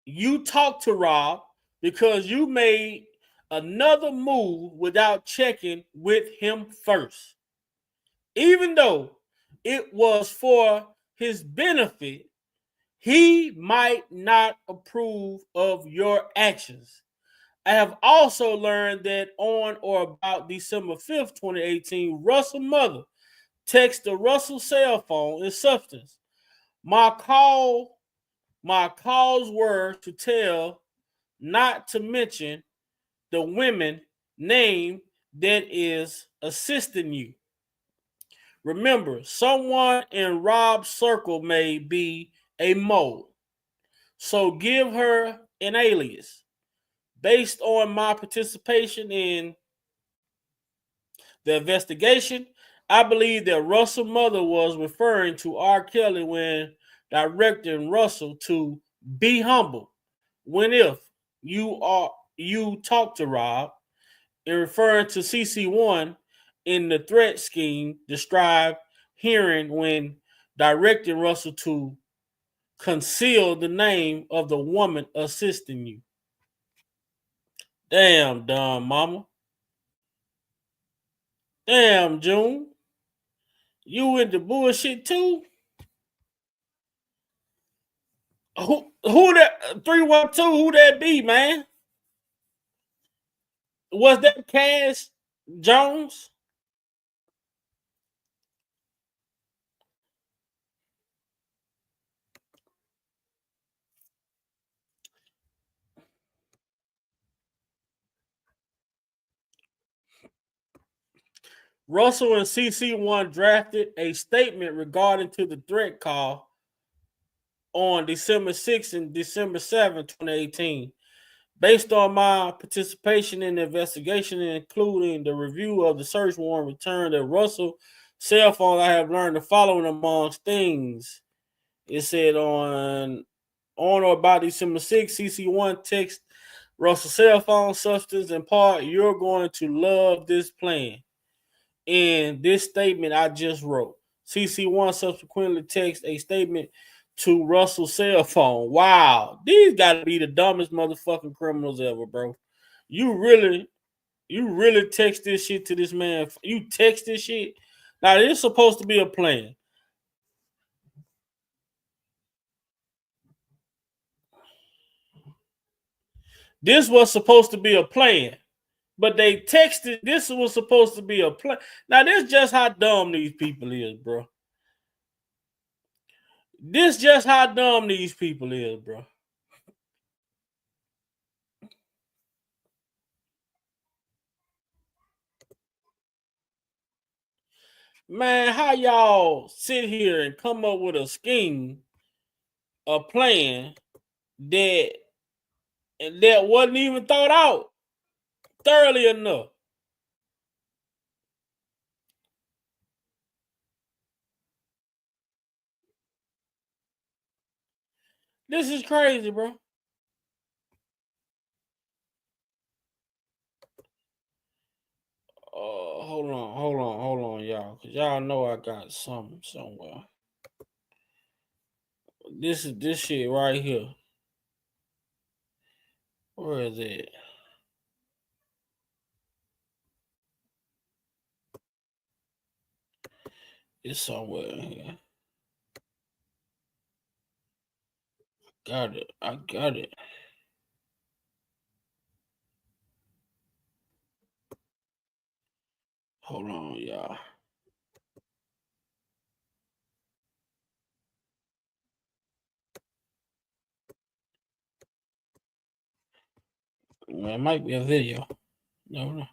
you talk to Rob because you made another move without checking with him first. Even though it was for his benefit, he might not approve of your actions. I have also learned that on or about December 5th, 2018, Russell mother texted the Russell cell phone in substance. My calls were to tell not to mention the women name that is assisting you. Remember, someone in Rob's circle may be a mole. So give her an alias. Based on my participation in the investigation, I believe that Russell's mother was referring to R. Kelly when directing Russell to be humble when if you talk to Rob in referring to CC1 in the threat scheme, described hearing when directing Russell to conceal the name of the woman assisting you. Damn, dumb mama. Damn, June. You into bullshit too? Who that 312? Who that be, man? Was that Cass Jones? Russell and CC1 drafted a statement regarding to the threat call on December 6 and December 7, 2018. Based on my participation in the investigation, including the review of the search warrant returned at Russell's cell phone, I have learned the following amongst things. It said on or about December 6, CC1 text Russell's cell phone substance in part, "You're going to love this plan." In this statement I just wrote, CC1 subsequently texted a statement to Russell's cell phone. Wow, these got to be the dumbest motherfucking criminals ever, bro. You really text this shit to this man. You text this shit. Now, this is supposed to be a plan. This was supposed to be a plan. But they texted, this was supposed to be a plan. Now, this is just how dumb these people is, bro. This just how dumb these people is, bro. Man, how y'all sit here and come up with a scheme, a plan that wasn't even thought out thoroughly enough? This is crazy, bro. Hold on, y'all. Cause y'all know I got something somewhere. This is this shit right here. Where is it? It's somewhere in here. Got it. I got it. Hold on, y'all. It might be a video. No.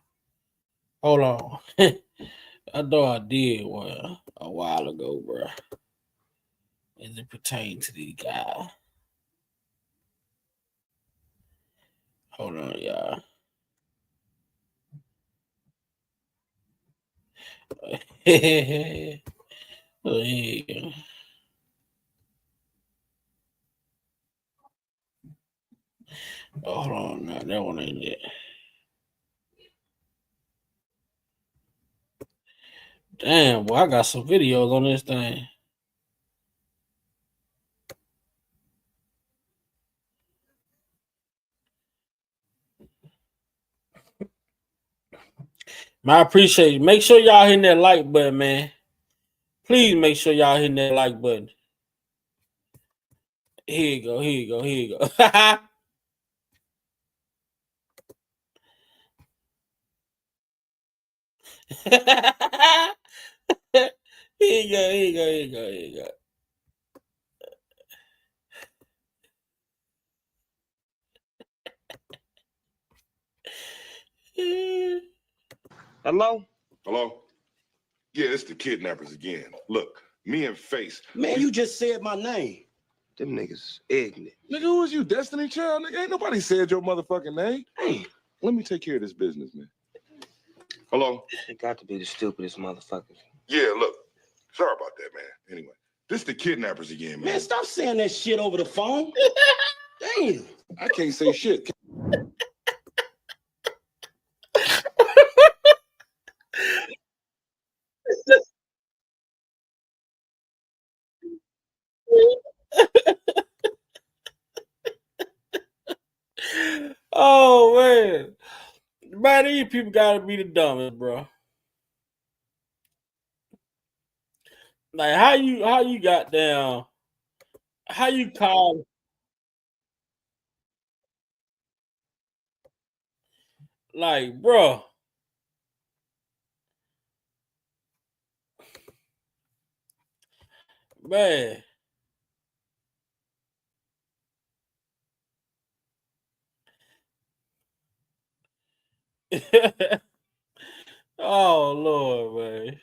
Hold on. I know I did one a while ago, bro. As it pertains to these guys. Hold on, y'all. Yeah. Oh, hold on, now that one ain't it. Damn, boy, I got some videos on this thing. Man, I appreciate you. Make sure y'all hitting that like button, man. Please make sure y'all hitting that like button. Here you go. Here you go. Here you go. Hello? Hello? Yeah, it's the kidnappers again. Look, me and Face. Man, you just said my name. Them niggas ignorant. Nigga, who is you, Destiny Child? Nigga, ain't nobody said your motherfucking name. Hey, let me take care of this business, man. Hello? They got to be the stupidest motherfuckers. Yeah, look. Sorry about that, man. Anyway, this the kidnappers again, man. Man, stop saying that shit over the phone. Damn. I can't say shit. Oh man. Man, these people gotta be the dumbest, bro. Like how you got down, how you call like bro, man. Oh Lord, man.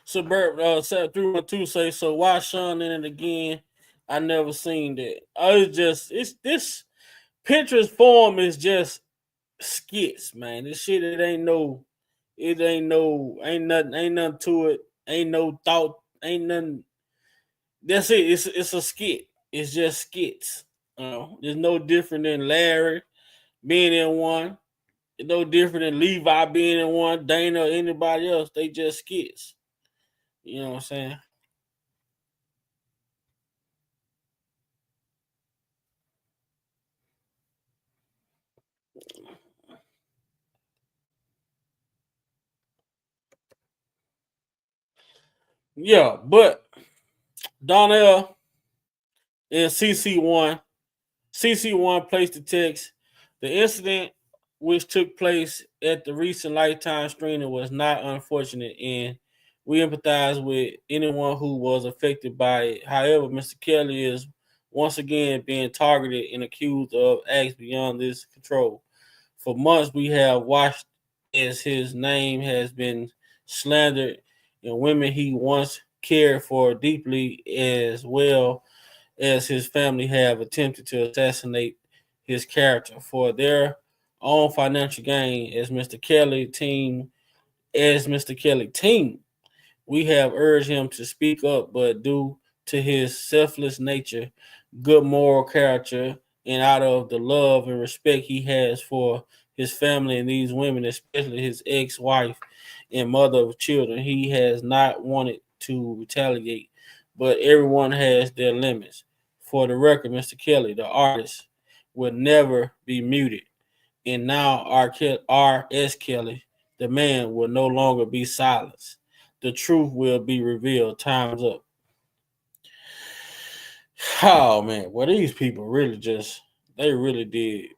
Suburb 7312 say so why Sean in it again? I never seen that. It's this Pinterest form is just skits, man. This shit ain't nothing to it. Ain't no thought, ain't nothing. That's it. It's a skit. It's just skits. There's no different than Larry being in one. It's no different than Levi being in one, Dana or anybody else. They just skits. You know what I'm saying? Yeah, but Donell and CC1 placed the text. The incident which took place at the recent Lifetime screening was not unfortunate, and we empathize with anyone who was affected by it. However, Mr. Kelly is once again being targeted and accused of acts beyond this control. For months, we have watched as his name has been slandered, and women he once cared for deeply, as well as his family, have attempted to assassinate his character for their own financial gain. As Mr. Kelly team, we have urged him to speak up, but due to his selfless nature, good moral character, and out of the love and respect he has for his family and these women, especially his ex-wife and mother of children, he has not wanted to retaliate. But everyone has their limits. For the record, Mr. Kelly, the artist, will never be muted. And now R.S. Kelly, the man, will no longer be silenced. The truth will be revealed. Time's up. Oh man, well these people really just they really did.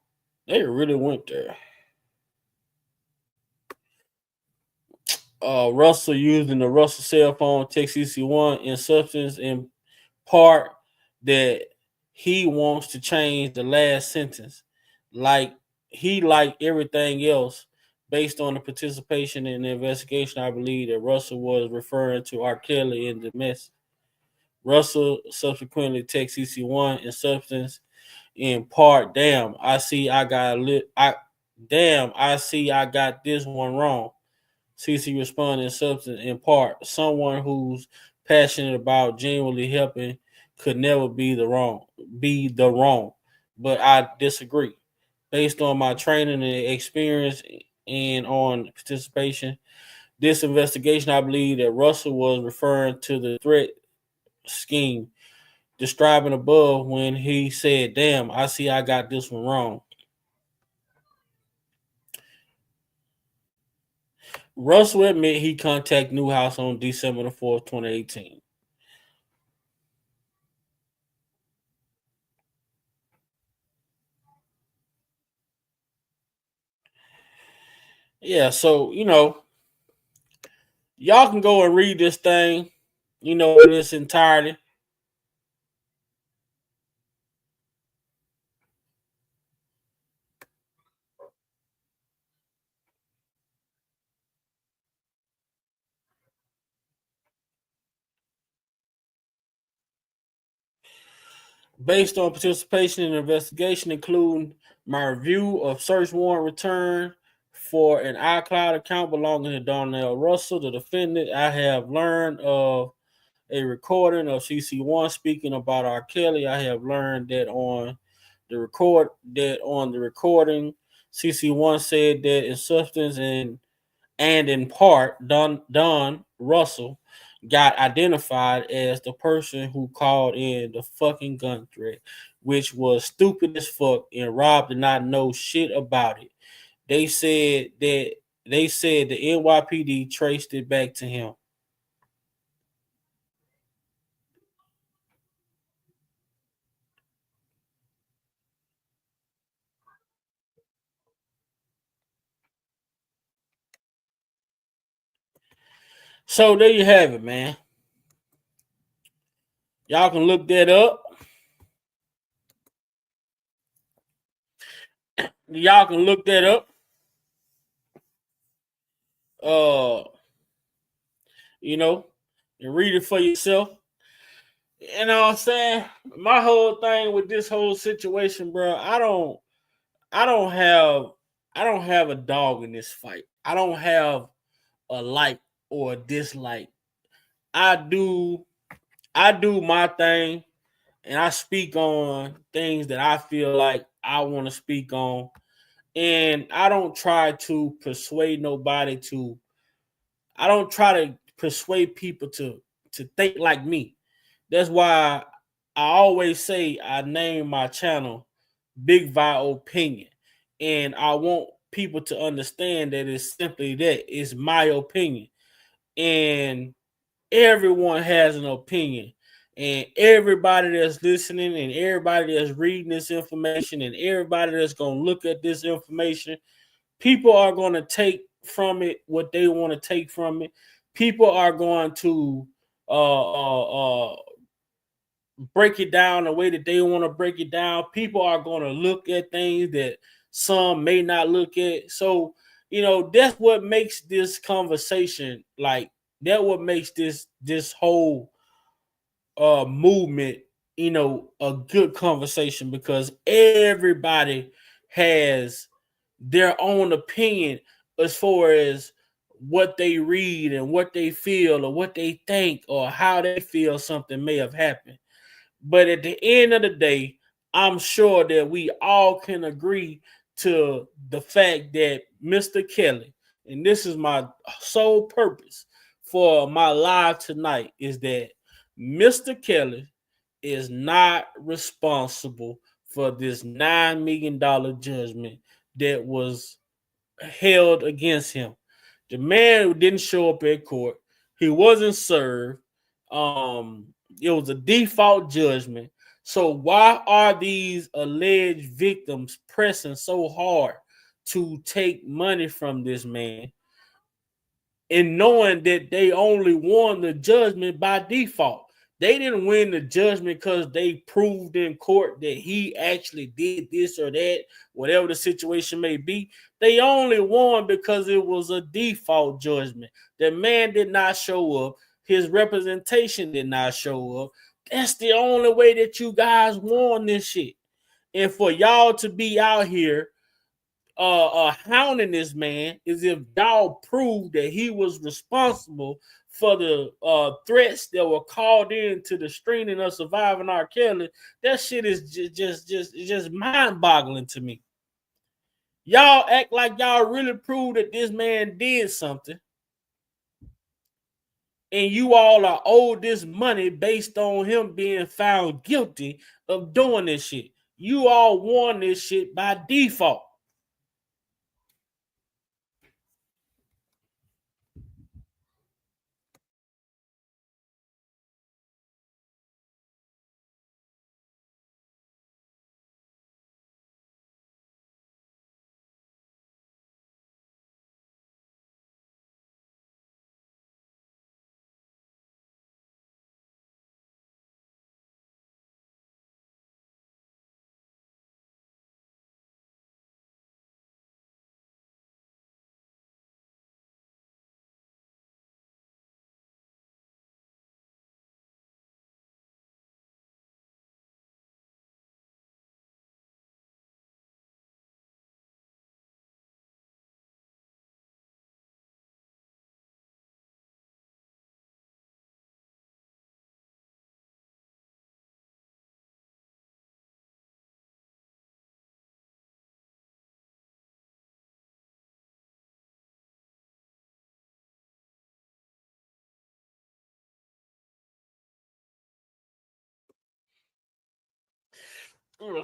They really went there. Russell using the Russell cell phone text CC1 in substance in part that he wants to change the last sentence. Like like everything else, based on the participation in the investigation, I believe that Russell was referring to R. Kelly in the mess. Russell subsequently texts CC1 in substance in part, damn, I see I got this one wrong. CC responded in substance in part, someone who's passionate about genuinely helping could never be the wrong. But I disagree. Based on my training and experience and on participation, this investigation, I believe that Russell was referring to the threat scheme describing above when he said, damn, I see I got this one wrong. Russell admit he contacted Newhouse on December the 4th, 2018. Yeah, so, y'all can go and read this thing, in its entirety. Based on participation in the investigation, including my review of search warrant return for an iCloud account belonging to Donell Russell, the defendant, I have learned of a recording of CC1 speaking about R. Kelly. I have learned that on the recording, CC1 said that in substance and in part, Don Russell got identified as the person who called in the fucking gun threat, which was stupid as fuck, and Rob did not know shit about it. They said that the NYPD traced it back to him. So there you have it, man. Y'all can look that up. Y'all can look that up. Uh, you know, and read it for yourself. You know what I'm saying? My whole thing with this whole situation, bro, I don't have I don't have a dog in this fight. I don't have a like or a dislike. I do I do my thing and I speak on things that I feel like I want to speak on. And I don't try to persuade nobody to I don't try to persuade people to think like me. That's why I always say I name my channel Big Vi Opinion. And I want people to understand that it's simply that. It's my opinion. And everyone has an opinion. And everybody that's listening and everybody that's reading this information and everybody that's going to look at this information, people are going to take from it what they want to take from it. People are going to break it down the way that they want to break it down. People are going to look at things that some may not look at. So, that's what makes this conversation that what makes this whole movement, a good conversation because everybody has their own opinion as far as what they read and what they feel or what they think or how they feel something may have happened. But at the end of the day, I'm sure that we all can agree to the fact that Mr. Kelly, and this is my sole purpose for my live tonight, is that Mr. Kelly is not responsible for this $9 million judgment that was held against him. The man didn't show up at court. He wasn't served. It was a default judgment. So why are these alleged victims pressing so hard to take money from this man and knowing that they only won the judgment by default? They didn't win the judgment because they proved in court that he actually did this or that, whatever the situation may be. They only won because it was a default judgment. The man did not show up. His representation did not show up. That's the only way that you guys won this shit. And for y'all to be out here hounding this man is if y'all prove that he was responsible for the threats that were called in to the screening of Surviving R. Kelly. That shit is just mind-boggling to me. Y'all act like y'all really proved that this man did something, and you all are owed this money based on him being found guilty of doing this shit. You all won this shit by default.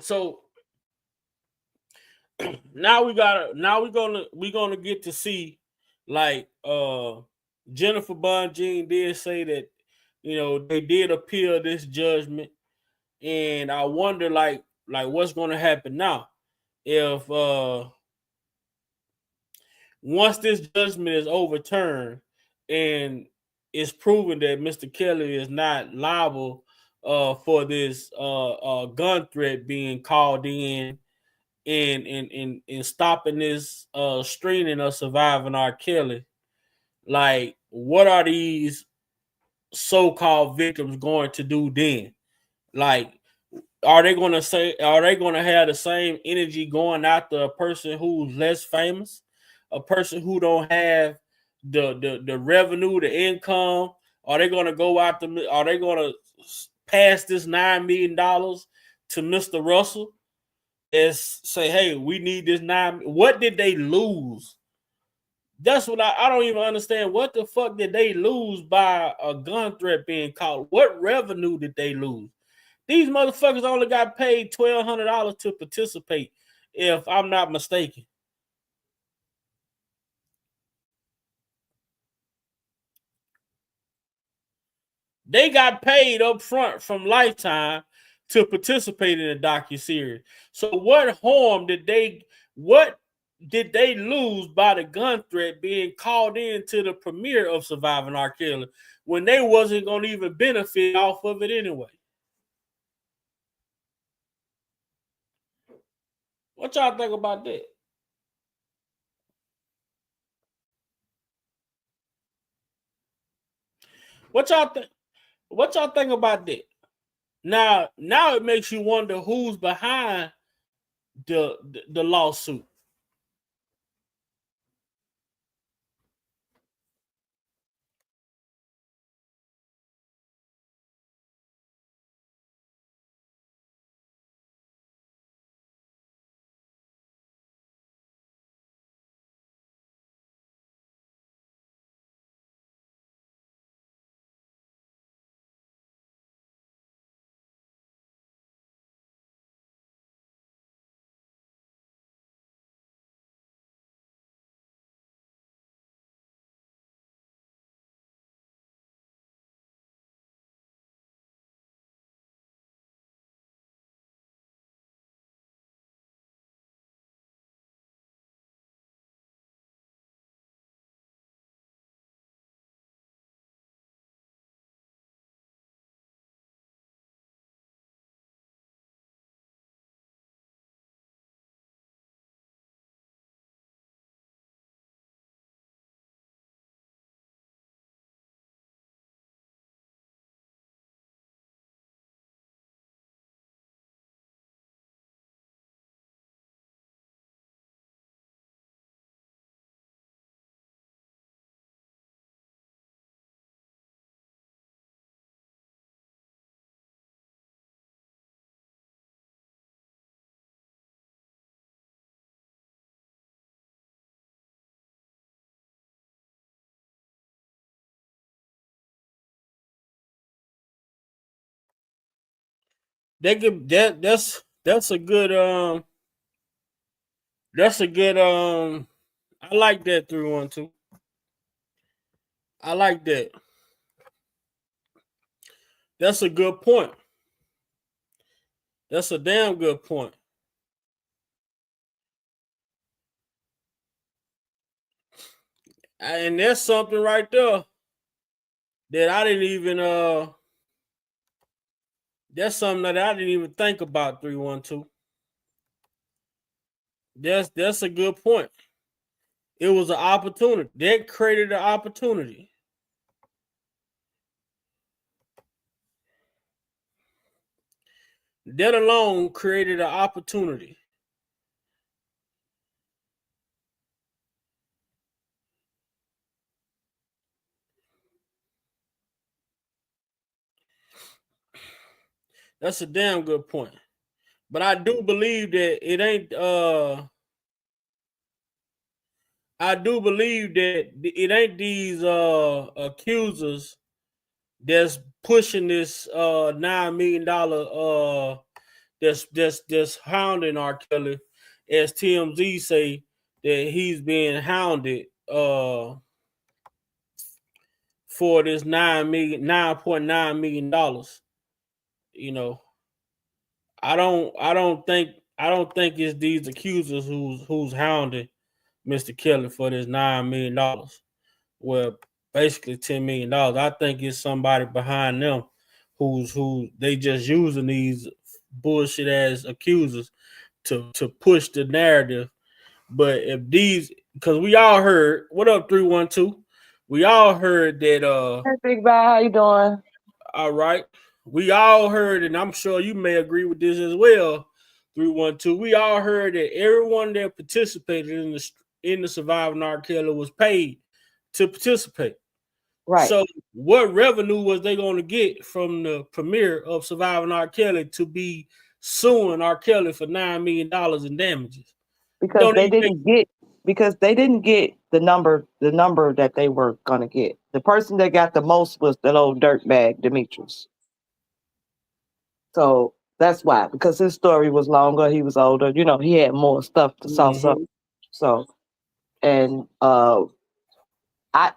So now we're gonna get to see, like, Jennifer Bonjean did say that, they did appeal this judgment, and I wonder, like what's gonna happen now if once this judgment is overturned and it's proven that Mr. Kelly is not liable for this gun threat being called in and stopping this screening of Surviving R. Kelly. Like, what are these so-called victims going to do then? Like, are they going to have the same energy going after a person who's less famous, a person who don't have the revenue, the income? Are they going to go after? Are they going to pass this $9 million to Mr. Russell and say, "Hey, we need this 9"? What did they lose? That's what I don't even understand. What the fuck did they lose by a gun threat being caught? What revenue did they lose? These motherfuckers only got paid $1,200 to participate, if I'm not mistaken. They got paid up front from Lifetime to participate in the docuseries. So what did they lose by the gun threat being called in to the premiere of Surviving R. Kelly when they wasn't going to even benefit off of it anyway? What y'all think about that? What y'all think about that? Now it makes you wonder who's behind the lawsuit. They could that's a good I like that 312. I like that. That's a good point. That's a damn good point. And that's something right there that I didn't even that's something that I didn't even think about. 312. That's a good point. It was an opportunity. That created an opportunity. That alone created an opportunity. That's a damn good point. But I do believe that it ain't I do believe that it ain't these accusers that's pushing this $9 million that's hounding R. Kelly, as TMZ say that he's being hounded for this $9.9 million. You know, I don't think it's these accusers who's hounding Mr. Kelly for this $9 million. Well, basically $10 million. I think it's somebody behind them who they just using these bullshit ass accusers to push the narrative. But if these, because we all heard, what up 312? We all heard that Hey, Big Bad, how you doing? all right. We all heard, and I'm sure you may agree with this as well, 312. We all heard that everyone that participated in the Surviving R. Kelly was paid to participate. Right. So what revenue was they going to get from the premiere of Surviving R. Kelly to be suing R. Kelly for $9 million in damages? Because they didn't get the number that they were gonna get. The person that got the most was that old dirtbag Demetrius. So that's why, because his story was longer, he was older, you know, he had more stuff to sauce up. So, and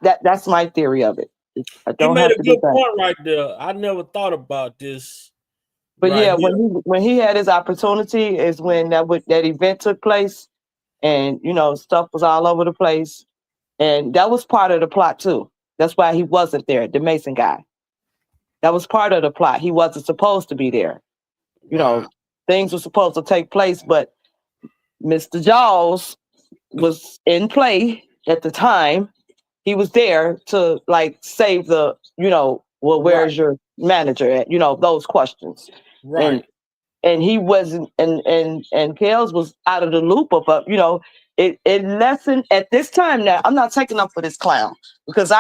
that's my theory of it. I don't You made have a to good do that. point right there. I never thought about this. But right yeah, here. when he had his opportunity is when that event took place, and you know, stuff was all over the place. And that was part of the plot too. That's why he wasn't there, the Mason guy. That was part of the plot. He wasn't supposed to be there. You know, things were supposed to take place, but Mr. Jaws was in play at the time. He was there to like save the, you know, well, where's your manager at? You know, those questions. Right. And he wasn't, and Kels was out of the loop of, you know, it lessened at this time. Now I'm not taking up for this clown because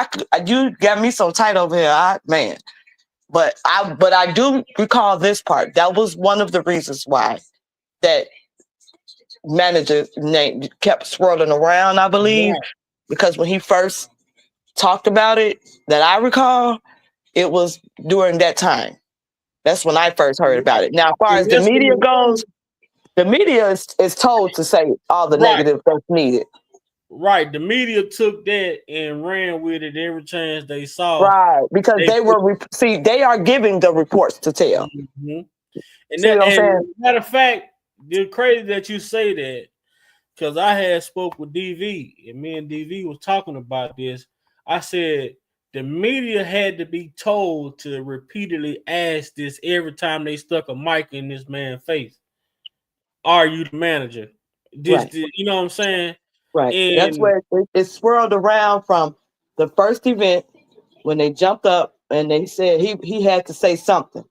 you got me so tight over here, man. But I do recall this part. That was one of the reasons why that manager's name kept swirling around, I believe, because when he first talked about it, that I recall, it was during that time. That's when I first heard about it. Now, as far as the media goes, the media is told to say all the negative that's needed. Right. The media took that and ran with it every chance they saw. Right. Because they are giving the reports to tell. Mm-hmm. And, see what I'm saying? Matter of fact, it's crazy that you say that, because I had spoke with DV and me and DV was talking about this. I said the media had to be told to repeatedly ask this every time they stuck a mic in this man's face. Are you the manager? You know what I'm saying? Right. And that's where it swirled around from the first event when they jumped up and they said he had to say something.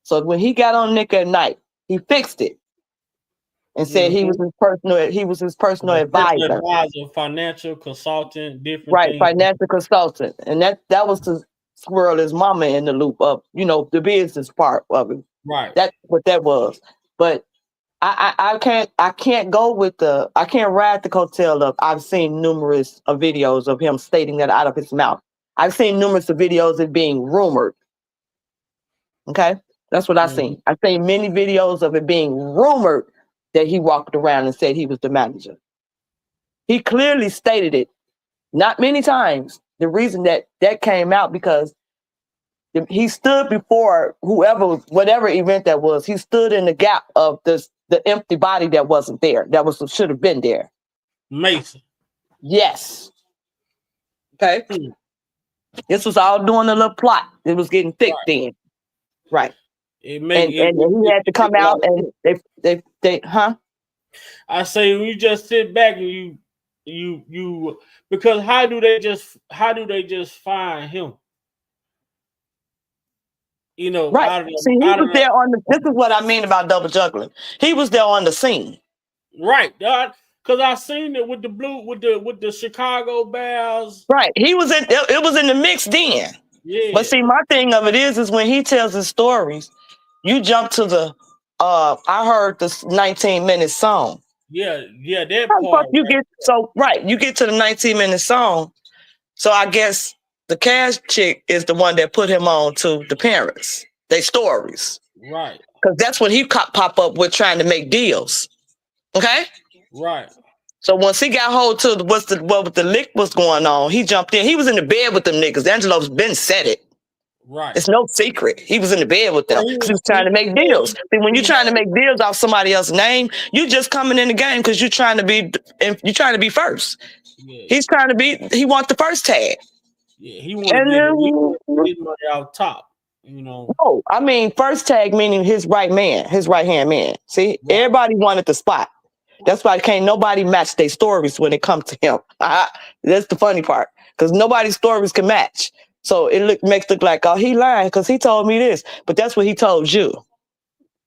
So when he got on Nick at night, he fixed it and said he was his personal advisor. Financial consultant, different right, things. Financial consultant. And that was to swirl his mama in the loop of, you know, the business part of it. Right. That's what that was. But I can't go with I can't ride the coattail of, I've seen numerous videos of him stating that out of his mouth. I've seen numerous of videos of it being rumored. Okay? That's what I've seen. I've seen many videos of it being rumored that he walked around and said he was the manager. He clearly stated it, not many times. The reason that came out because he stood before whatever event that was, he stood in the gap of the empty body that wasn't there, should have been there. Mason. Yes. Okay. This was all doing a little plot. It was getting thick then. Right. And he had to come out and they I say when you just sit back and you because how do they just find him? You know, right. See, he was there on this is what I mean about double juggling. He was there on the scene. Right. Because I seen it with the Chicago Bears. Right. He was it was in the mix then. Yeah. But see, my thing of it is when he tells his stories, you jump to the I heard this 19-minute song. Yeah, that part. You get to the 19-minute song. So I guess the cash chick is the one that put him on to the parents, their stories. Right. Because that's when he pop up with trying to make deals. Okay? Right. So once he got hold to what the lick was going on, he jumped in. He was in the bed with them niggas. Angelo's been said it. Right. It's no secret. He was in the bed with them because he was trying to make he deals. See, when you're trying to make deals off somebody else's name, you just coming in the game because you're trying to be first. Yeah. He's trying to be. He wants the first tag. Yeah, he want to get his money out top. You know. No, I mean first tag meaning his right hand man. See, Right. everybody wanted the spot. That's why can't nobody match their stories when it comes to him. That's the funny part because nobody's stories can match. So it makes it look like, oh, he lying because he told me this, but that's what he told you.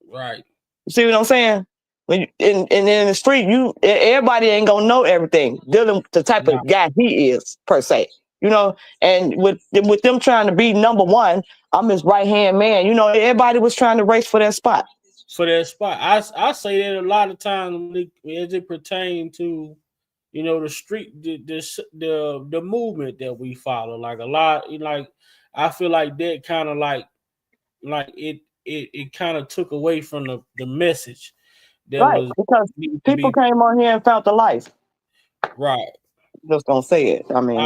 Right. You see what I'm saying? When in the street, everybody ain't gonna know everything. Dealing with the type of guy he is per se, you know. And with them trying to be number one, I'm his right hand man. You know, everybody was trying to race for that spot. I say that a lot of times as it pertains to, you know, the street, the movement that we follow. Like a lot, like I feel like that kind of like it kind of took away from the message that Right, was because people came on here and felt the life. Right. Just don't say it. I mean,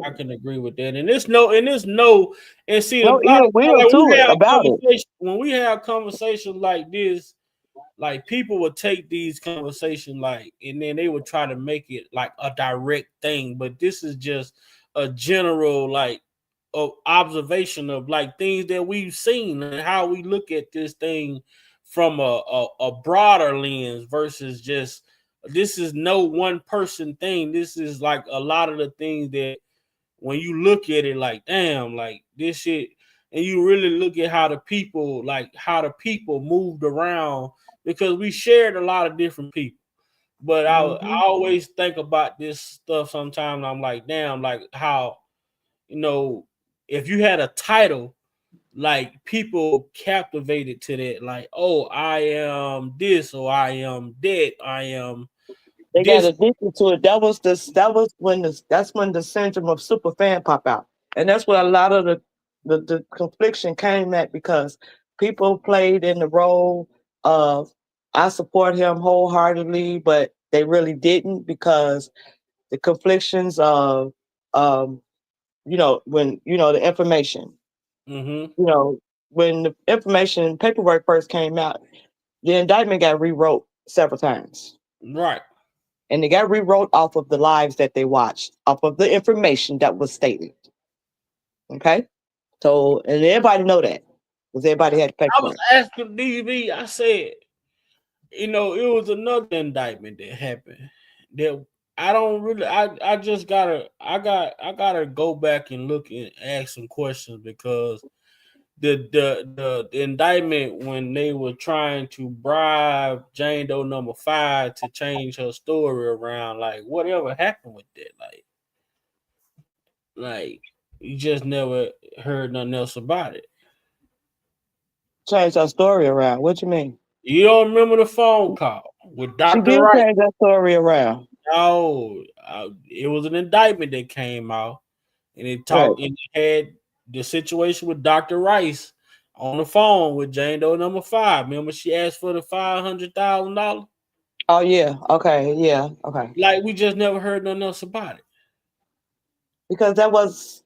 I can agree with that. And there's no and see no a lot ill of will like to it about it. When we have conversations like this, like people would take these conversations like and then they would try to make it like a direct thing. But this is just a general like of observation of like things that we've seen and how we look at this thing from a broader lens versus just this is no one person thing. This is like a lot of the things that when you look at it like damn, like this shit, and you really look at how the people moved around because we shared a lot of different people. But I always think about this stuff sometimes. I'm like, damn, like how, you know, if you had a title, like people captivated to that, like, oh, I am this or I am that, I am They got this. addicted to it. That's when the syndrome of super fan pop out. And that's what a lot of the confliction came at because people played in the role of I support him wholeheartedly, but they really didn't because the conflictions of when the information. Mm-hmm. You know, when the information paperwork first came out, the indictment got rewrote several times. Right. And they got rewrote off of the lives that they watched, off of the information that was stated. Okay? So, and everybody know that. Because everybody had paperwork. I was asking DV, I said, you know, it was another indictment that happened that I don't really I just gotta go back and look and ask some questions because the indictment when they were trying to bribe Jane Doe number 5 to change her story around, like whatever happened with that, like you just never heard nothing else about it. Change her story around. What you mean? You don't remember the phone call with She Dr. did Wright? change that story around. No, it was an indictment that came out, and it talked and it had the situation with Dr. Rice on the phone with Jane Doe number 5. Remember, she asked for the $500,000. Oh yeah. Okay. Yeah. Okay. Like we just never heard nothing else about it. Because that was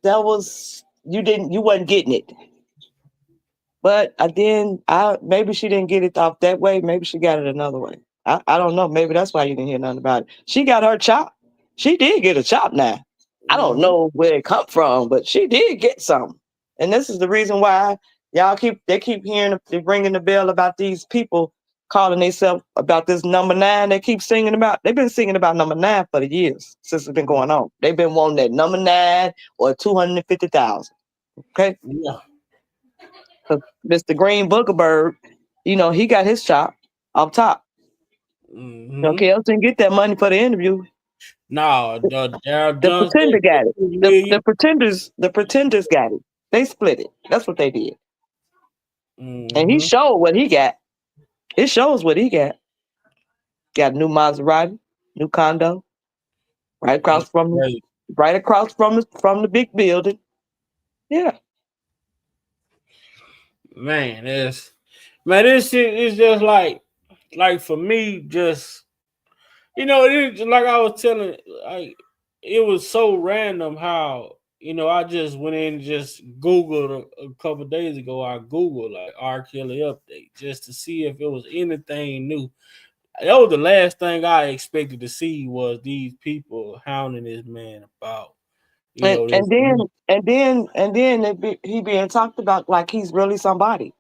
you wasn't getting it. But maybe she didn't get it off that way. Maybe she got it another way. I don't know. Maybe that's why you didn't hear nothing about it. She got her chop. She did get a chop now. I don't know where it come from, but she did get some. And this is the reason why they keep hearing, they're ringing the bell about these people calling themselves about this number 9 they keep singing about. They've been singing about number 9 for the years since it's been going on. They've been wanting that number 9 or 250,000. Okay? Yeah. Mr. Green Bookerbird, he got his chop up top. Okay, else didn't get that money for the interview. No, the pretender got it. The pretenders got it. They split it. That's what they did. And he showed what he got. It shows what he got. Got a new Maserati, new condo, right across from the big building. Yeah. Man, Man, this shit is just like for me, just it is like I was telling, like it was so random how I just went in and just Googled a couple days ago. I Googled like R. Kelly update just to see if it was anything new. That was the last thing I expected to see was these people hounding this man about And this. he being talked about like he's really somebody.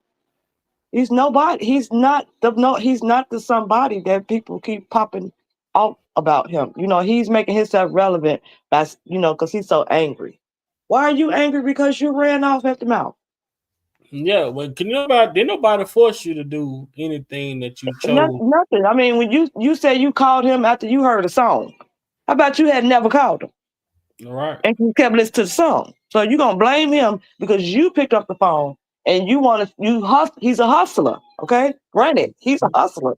He's nobody. He's not the no. He's not the somebody that people keep popping out about him. He's making himself relevant. That's because he's so angry. Why are you angry? Because you ran off at the mouth. Yeah, well, did nobody force you to do anything that you chose? Nothing. I mean, when you say you called him after you heard a song, how about you had never called him All right. and you kept listening to the song? So you're gonna blame him because you picked up the phone and he's a hustler, okay? Granted, he's a hustler.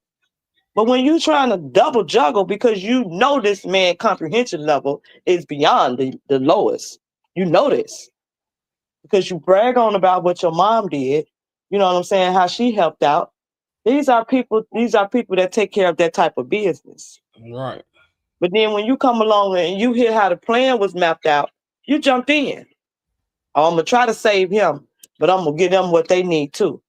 But when you're trying to double juggle because this man comprehension level is beyond the lowest. You know this. Because you brag on about what your mom did, you know what I'm saying, how she helped out. These are people that take care of that type of business. Right. But then when you come along and you hear how the plan was mapped out, you jumped in. Oh, I'm gonna try to save him, but I'm gonna give them what they need too.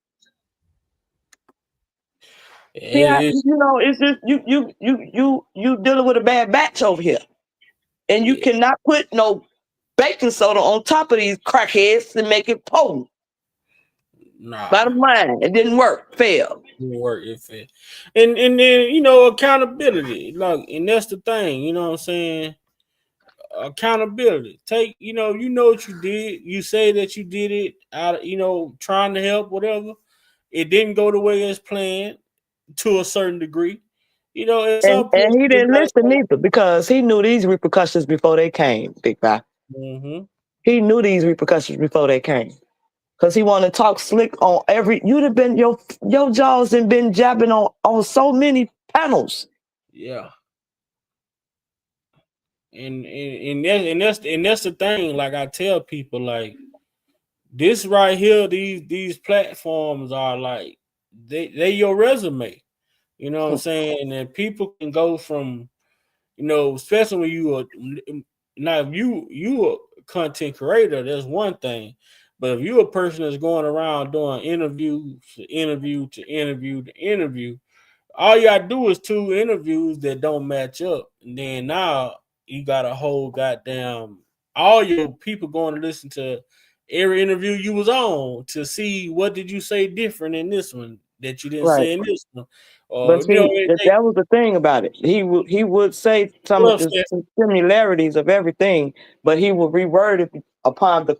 Yeah, It's it's just you dealing with a bad batch over here. And you cannot put no baking soda on top of these crackheads to make it potent. nah. Bottom line, it didn't work. Failed. Didn't work if it. And then accountability. Like, and that's the thing, you know what I'm saying? Accountability. Take, you know what you did. You say that you did it out of, trying to help, whatever. It didn't go the way it's planned to a certain degree. At And some point he you just didn't gotta listen say, either because he knew these repercussions before they came, Big Guy. mm-hmm. He knew these repercussions before they came. Because he wanted to talk slick on you'd have been, your jaws have been jabbing on so many panels. Yeah. And that's the thing. Like I tell people, like this right here, these platforms are like they your resume. You know what I'm saying? And people can go from, especially when you are now if you a content creator, that's one thing. But if you a person that's going around doing interview to interview to interview to interview, all you gotta do is 2 interviews that don't match up, and then now you got a whole goddamn all your people going to listen to every interview you was on to see what did you say different in this one that you didn't Right. say in this one, or But see, that was the thing about it. He would say some of the similarities of everything, but he would reword it upon the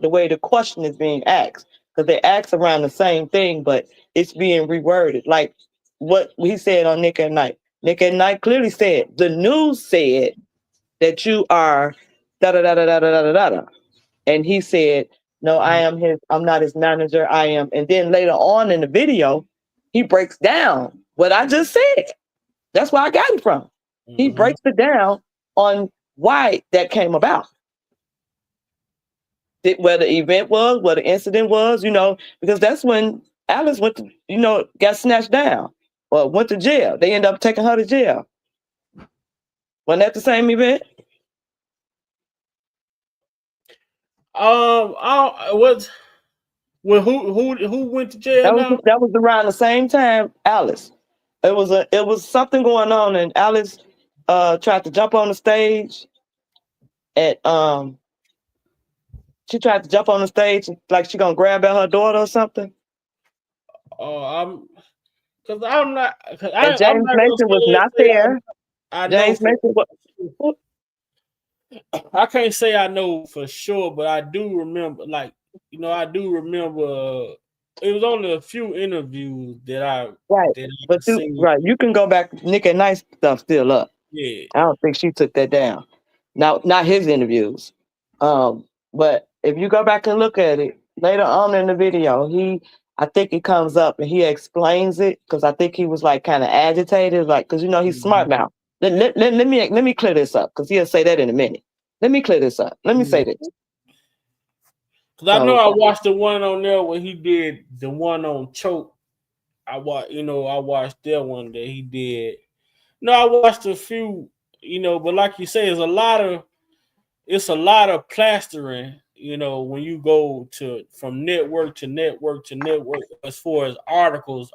way the question is being asked. Because they ask around the same thing, but it's being reworded. Like what he said on Nick at Night. Nick at Night clearly said, the news said that you are da da da da da da da da da. And he said, no, I'm not his manager. I am. And then later on in the video, he breaks down what I just said. That's where I got it from. He breaks it down on why that came about. Where the event was, where the incident was, because that's when Alice went to, got snatched down or went to jail. They ended up taking her to jail. Wasn't that the same event? Well, who went to jail now? That was around the same time, Alice. It was something going on, and Alice tried to jump on the stage. She tried to jump on the stage like she gonna grab at her daughter or something. Because I'm not. And James Mason was not there. James Mason was. I can't say I know for sure, but I do remember. I do remember. It was only a few interviews that I you can go back. Nick at Night stuff still up. Yeah, I don't think she took that down. Now, not his interviews. But if you go back and look at it later on in the video, I think it comes up and he explains it because I think he was like kind of agitated, like because he's smart now. Let me clear this up because he'll say that in a minute. Let me clear this up. Let me say this. Because I know I watched the one on there where he did the one on choke. I watched that one that he did. No, I watched a few, but like you say, it's a lot of plastering, when you go to from network to network to network as far as articles.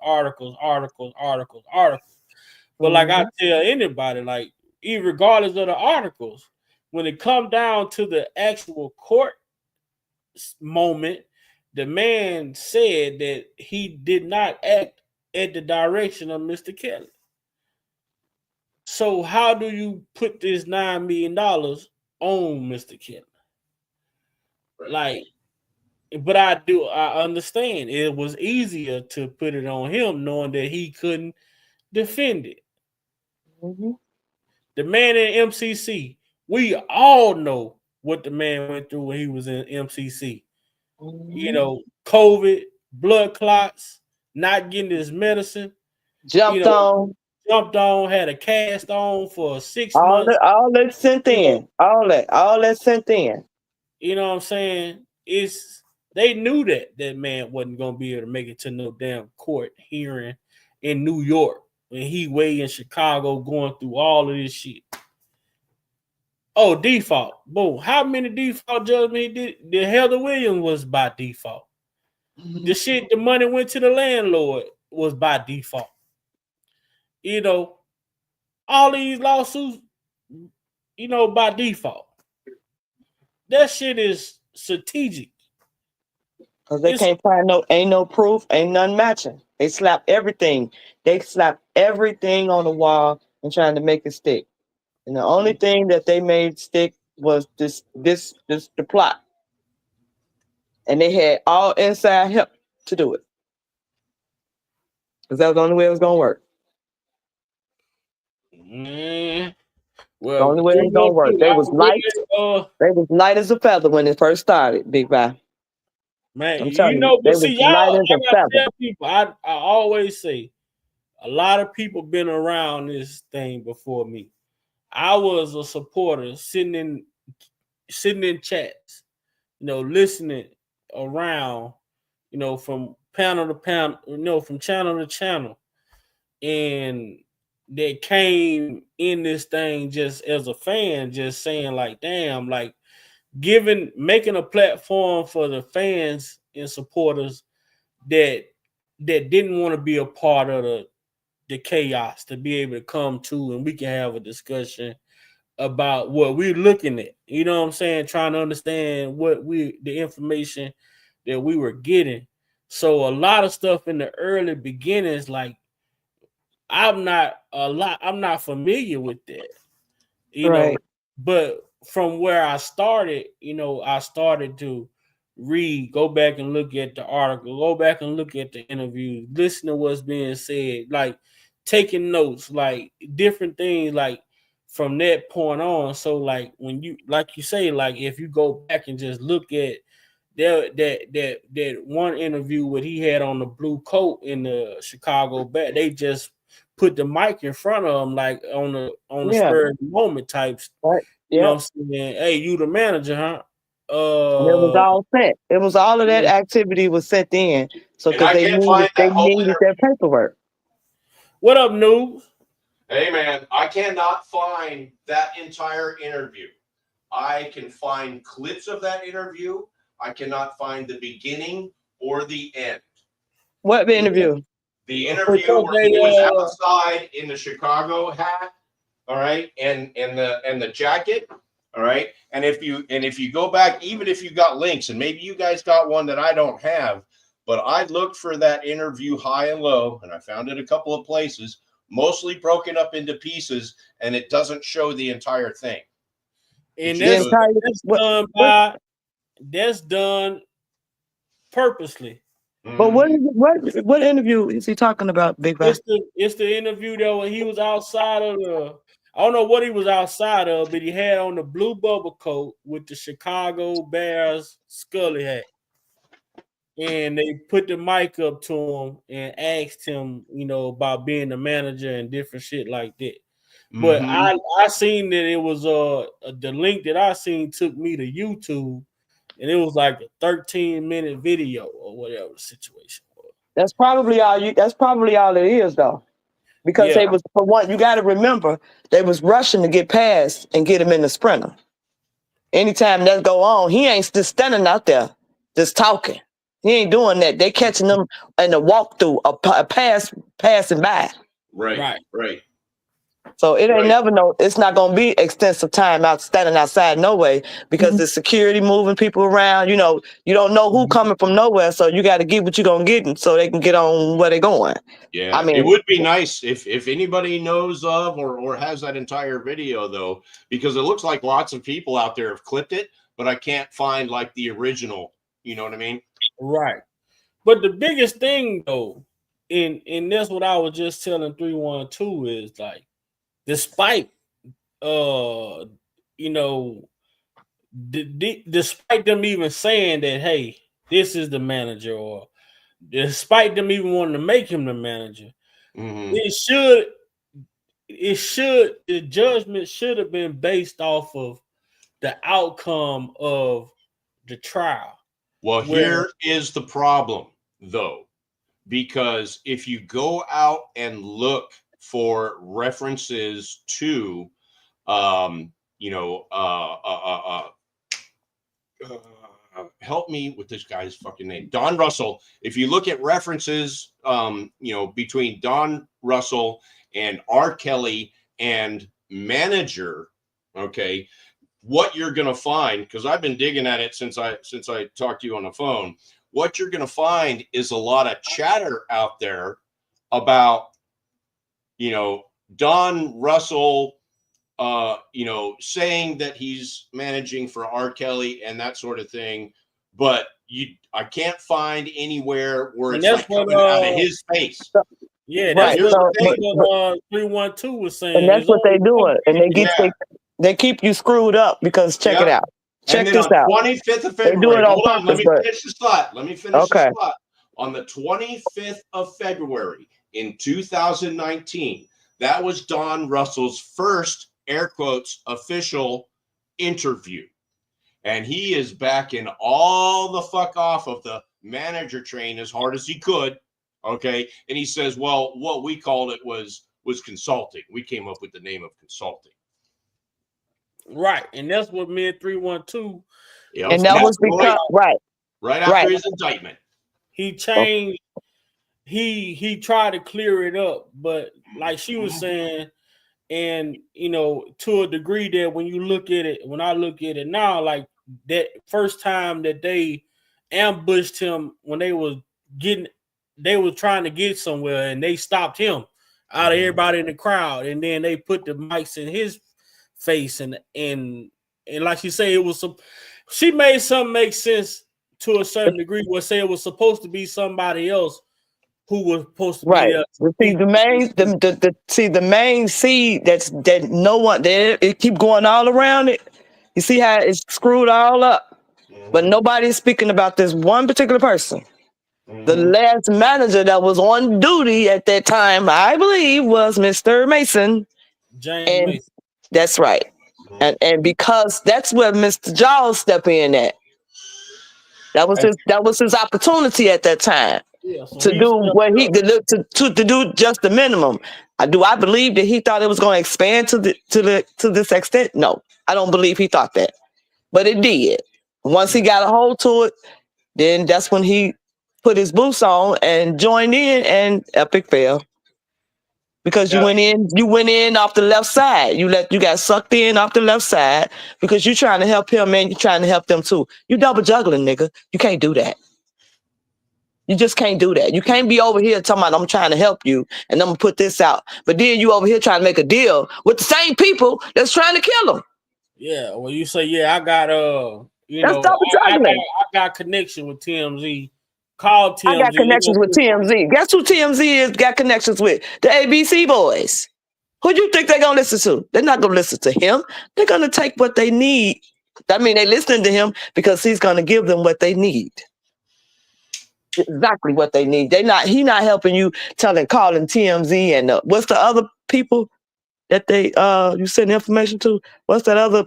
But like I tell anybody, like regardless of the articles, when it come down to the actual court moment, the man said that he did not act at the direction of Mr. Kelly. So how do you put this $9 million on Mr. Kelly? Like, but I understand it was easier to put it on him knowing that he couldn't defend it. Mm-hmm. The man in MCC, we all know what the man went through when he was in MCC. Mm-hmm. COVID, blood clots, not getting his medicine, Jumped on. jumped on, had a cast on for 6 months. All that sent in. All that sent in. You know what I'm saying? They knew that man wasn't gonna be able to make it to no damn court hearing in New York when he way in Chicago going through all of this shit. Oh, default. Boom. How many default judgments he did? The Heather Williams was by default. The money went to the landlord was by default. All these lawsuits, by default. That shit is strategic. Because they can't find ain't no proof, ain't none matching. They slap everything. They slap everything on the wall and trying to make it stick. And the only thing that they made stick was this the plot. And they had all inside help to do it. Because that was the only way it was gonna work. Well, the only way it was gonna work. They was light. They was light as a feather when it first started, Big Bang. Man, but see, y'all, tell people, I always say, a lot of people been around this thing before me. I was a supporter sitting in chats, listening around, from panel to panel, from channel to channel. And they came in this thing just as a fan, just saying like, damn, like making a platform for the fans and supporters that didn't want to be a part of the chaos to be able to come to, and we can have a discussion about what we're looking at. You know what I'm saying? Trying to understand the information that we were getting. So a lot of stuff in the early beginnings, like I'm not familiar with that. But from where I started, I started to read, go back and look at the article, go back and look at the interviews, listen to what's being said, like taking notes, like different things, like from that point on. So like when you, like you say, like if you go back and just look at that one interview what he had on the blue coat in the Chicago Bears, they just put the mic in front of him like on the spur of the moment types. Right. You know what I'm saying? Hey, you the manager, huh? It was all set. It was all of that activity was set in. So because they needed their paperwork. What up, Noob? Hey man, I cannot find that entire interview. I can find clips of that interview. I cannot find the beginning or the end. What interview? The interview where he was outside in the Chicago hat, all right, and the jacket, all right. And if you go back, even if you got links, and maybe you guys got one that I don't have, but I looked for that interview high and low, and I found it a couple of places, mostly broken up into pieces, and it doesn't show the entire thing. And that's done purposely. But what interview is he talking about, Big Bang? It's the interview though when he was outside of I don't know what he was outside of, but he had on the blue bubble coat with the Chicago Bears Scully hat. And they put the mic up to him and asked him, about being the manager and different shit like that. But I seen that it was the link that I seen took me to YouTube, and it was like a 13-minute video or whatever the situation was. That's probably all it is, though. Because Yeah, they was, for one, you got to remember, they was rushing to get past and get him in the sprinter. Anytime that go on, he ain't just standing out there just talking. He ain't doing that. They catching them in the walkthrough, a passing by. Right. So it ain't Right. never it's not gonna be extensive time out standing outside no way, because the security moving people around. You know, you don't know who coming from nowhere, so you got to get what you gonna get, so they can get on where they going. Yeah, I mean, it would be nice if anybody knows of or has that entire video, though, because it looks like lots of people out there have clipped it, but I can't find like the original. You know what I mean? right. But the biggest thing though, in this, what I was just telling 312 is like, despite you know, despite them even saying that, hey, this is the manager, or despite them even wanting to make him the manager, the judgment should have been based off of the outcome of the trial. Well, here is the problem, though, because if you go out and look for references to, help me with this guy's fucking name, Don Russell. If you look at references, between Don Russell and R. Kelly and manager, okay, what you're going to find, because I've been digging at it since I talked to you on the phone, what you're going to find is a lot of chatter out there about, Don Russell, saying that he's managing for R. Kelly and that sort of thing, but I can't find anywhere where it's like coming out of his face. Yeah, that's what 312 was saying. And that's what they doing, and they keep you screwed up, because check it out. Check this out. 25th of February. Hold on, let me finish this thought. On the 25th of February in 2019, that was Don Russell's first, air quotes, official interview. And he is backing all the fuck off of the manager train as hard as he could. Okay. And he says, well, what we called it was consulting. We came up with the name of consulting. Right. And that's what me and 312. And that was because right after his indictment. He changed. He tried to clear it up, but like she was saying, and to a degree that when I look at it now, like that first time that they ambushed him when they were trying to get somewhere, and they stopped him out of everybody in the crowd, and then they put the mics in his face, and like she said, she made something make sense to a certain degree. Where say it was supposed to be somebody else who was supposed to be there. See the main seed that no one, it keep going all around it. You see how it's screwed all up, but nobody's speaking about this one particular person. The last manager that was on duty at that time, I believe, was Mr. Mason. James Mason. That's right. And because that's where Mr. Jaws stepped in at. That was his opportunity at that time. Yeah, so to do what he did, to do just the minimum. I believe that he thought it was going to expand to this extent? No, I don't believe he thought that, but it did. Once he got a hold to it, then that's when he put his boots on and joined in, and epic fail. Because you went in off the left side. You got sucked in off the left side because you're trying to help him and you're trying to help them too. You double juggling, nigga. You can't do that. You just can't do that. You can't be over here talking about I'm trying to help you and I'm gonna put this out, but then you over here trying to make a deal with the same people that's trying to kill him. Yeah, well, you say, I got I got connection with TMZ. Call TMZ. I got connections with TMZ. Guess who TMZ is got connections with? The ABC boys. Who do you think they're gonna listen to? They're not gonna listen to him. They're gonna take what they need. I mean, they're listening to him because he's gonna give them what they need. Exactly what they need. He not helping you calling TMZ and what's the other people that they you send information to? What's that other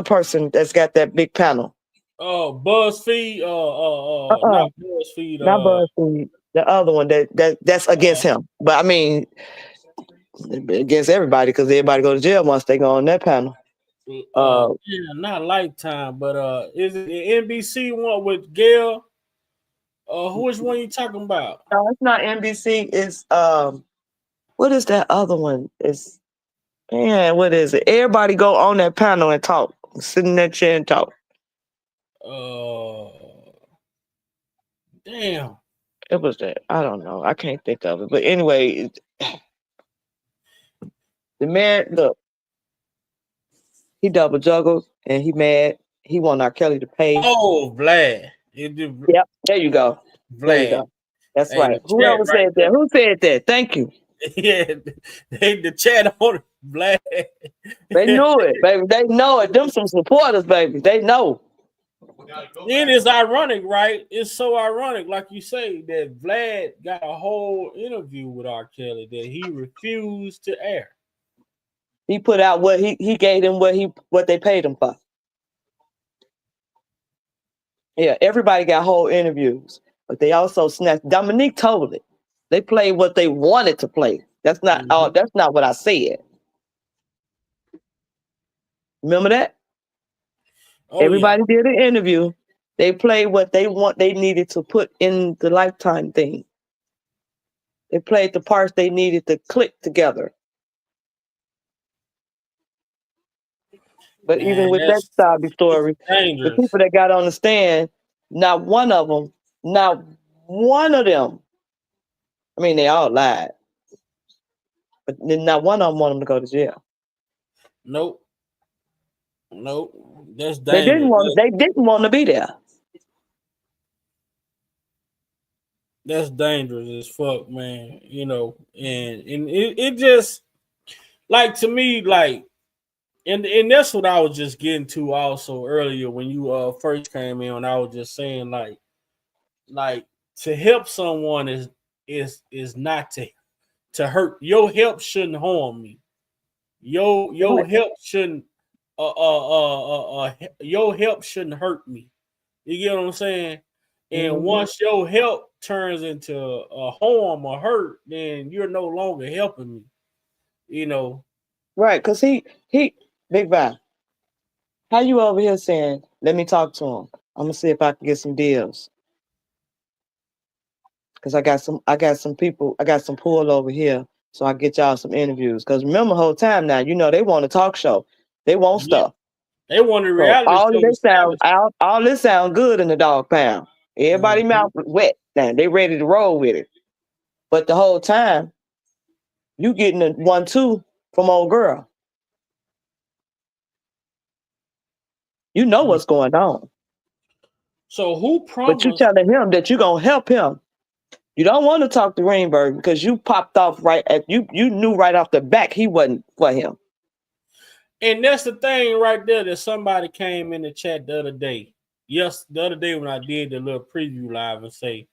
person that's got that big panel? BuzzFeed, not BuzzFeed, Not BuzzFeed. The other one that's against him. But I mean, against everybody because everybody go to jail once they go on that panel. yeah, not Lifetime, but is it the NBC one with Gail? Which one you talking about? No, it's not NBC. It's what is that other one? It's what is it? Everybody go on that panel and talk, sit in that chair and talk. Damn. It was that. I don't know. I can't think of it. But anyway, the man, look, he double juggled and he mad. He want R. Kelly to pay. Oh, Vlad. Yep, there you go. Vlad. There you go. That's Hey, right. Whoever said that? Who said that? Thank you. Yeah, the chat on it, Vlad. They knew it, baby. They know it. Them some supporters, baby. They know. It is ironic, right? It's so ironic, like you say, that Vlad got a whole interview with R. Kelly that he refused to air. He put out what he gave them what they paid him for. Yeah, everybody got whole interviews, but they also snatched. Dominique told it. They played what they wanted to play. That's not that's not what I said. Remember that? Oh, everybody did an interview. They played what they needed to put in the Lifetime thing. They played the parts they needed to click together. But even with that Sabi story, the people that got on the stand, not one of them, I mean, they all lied. But then not one of them want them to go to jail. Nope. That's dangerous. They didn't want to be there. That's dangerous as fuck, man. You know, and it just, like, to me, like, and that's what I was just getting to also earlier when you first came in. I was just saying, like to help someone is not to hurt. Your help shouldn't harm me. Your help shouldn't your help shouldn't hurt me. You get what I'm saying? And once your help turns into a harm or hurt, then you're no longer helping me. You know, right? Because he Big Bang. How you over here saying, "Let me talk to him. I'm gonna see if I can get some deals." Because I got some people, I got some pull over here, so I get y'all some interviews. Because remember, the whole time now, you know they want a talk show, they want stuff. They want a reality show. All this sound good in the dog pound. Everybody mouth wet now. They ready to roll with it. But the whole time, you getting a 1-2 from old girl. You know what's going on. So who promised? But you telling him that you're gonna help him. You don't want to talk to Greenberg because you popped off right at you knew right off the back he wasn't for him. And that's the thing right there that somebody came in the chat the other day. Yes, the other day when I did the little preview live and say,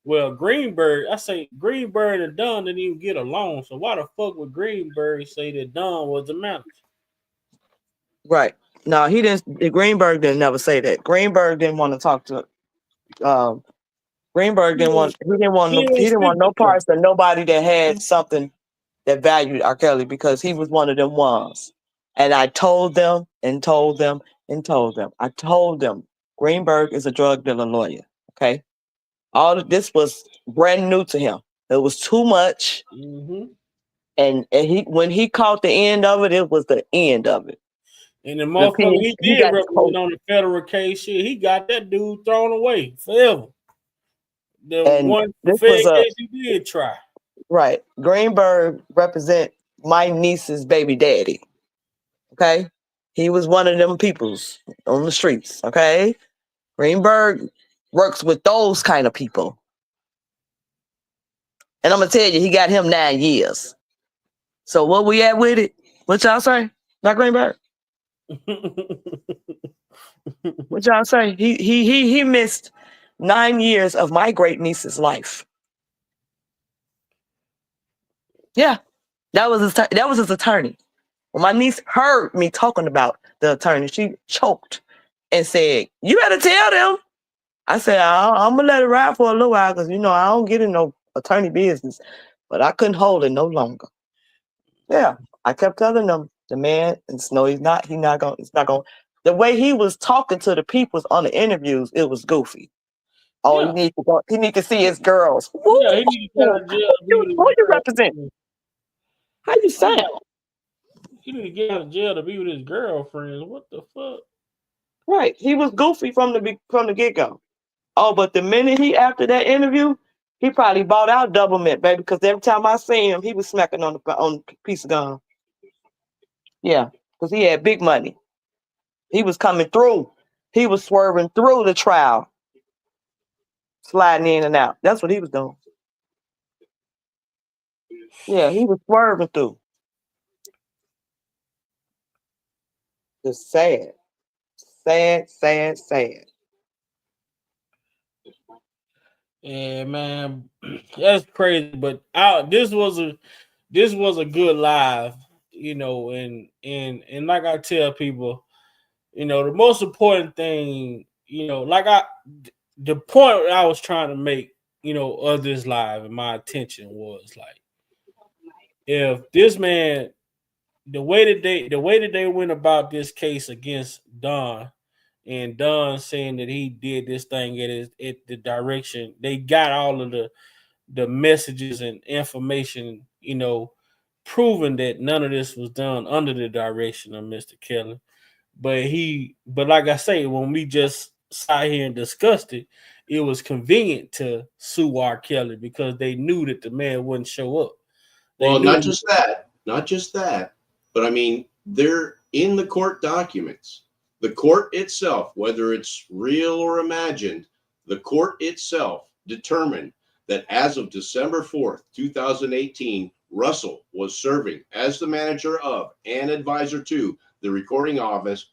well, Greenberg and Dunn didn't even get along. So why the fuck would Greenberg say that Dunn was the manager? Right. No, he didn't. Greenberg didn't never say that. Greenberg didn't want to talk to Greenberg didn't want no parts of nobody that had something that valued R. Kelly because he was one of them ones. And I told them and told them and told them. I told them Greenberg is a drug dealer lawyer. Okay. All of this was brand new to him. It was too much. And when he caught the end of it was the end of it. And the motherfucker he did represent on the federal case shit, he got that dude thrown away forever. The one fed case he did try. Right. Greenberg represent my niece's baby daddy. Okay. He was one of them peoples on the streets. Okay. Greenberg works with those kind of people. And I'm going to tell you, he got him 9 years. So what we at with it? What y'all say? Not Greenberg? What y'all say? He missed 9 years of my great niece's life. Yeah, that was his attorney. When my niece heard me talking about the attorney, she choked and said, "You better tell them." I said, I'm gonna let it ride for a little while because I don't get in no attorney business, but I couldn't hold it no longer. Yeah, I kept telling them the man, and no, he's not gonna. The way he was talking to the people on the interviews, it was goofy. Oh, Yeah. he needs to go. He needs to see his girls. Yeah, he need to get out of jail. Who you represent? How you sound? He need to get out of jail to be with his girlfriends. What the fuck? Right, he was goofy from the get go. Oh, but the minute after that interview, he probably bought out Double Mint, baby, because every time I seen him, he was smacking on the piece of gum. Yeah, because he had big money. He was coming through. He was swerving through the trial, sliding in and out. That's what he was doing. Yeah, he was swerving through. Just sad. Sad, sad, sad. Yeah, man, that's crazy. But this was a good live, and like I tell people, the most important thing, the point I was trying to make, of this live, and my attention was like, if this man, the way that they went about this case against Don, and Don saying that he did this thing at the direction, they got all of the messages and information, proving that none of this was done under the direction of Mr. Kelly. But like I say, when we just sat here and discussed it, it was convenient to sue R. Kelly because they knew that the man wouldn't show up. Well, not just that, but I mean, they're in the court documents. The court itself, whether it's real or imagined, the court itself determined that as of December 4th, 2018, Russell was serving as the manager of and advisor to the recording artist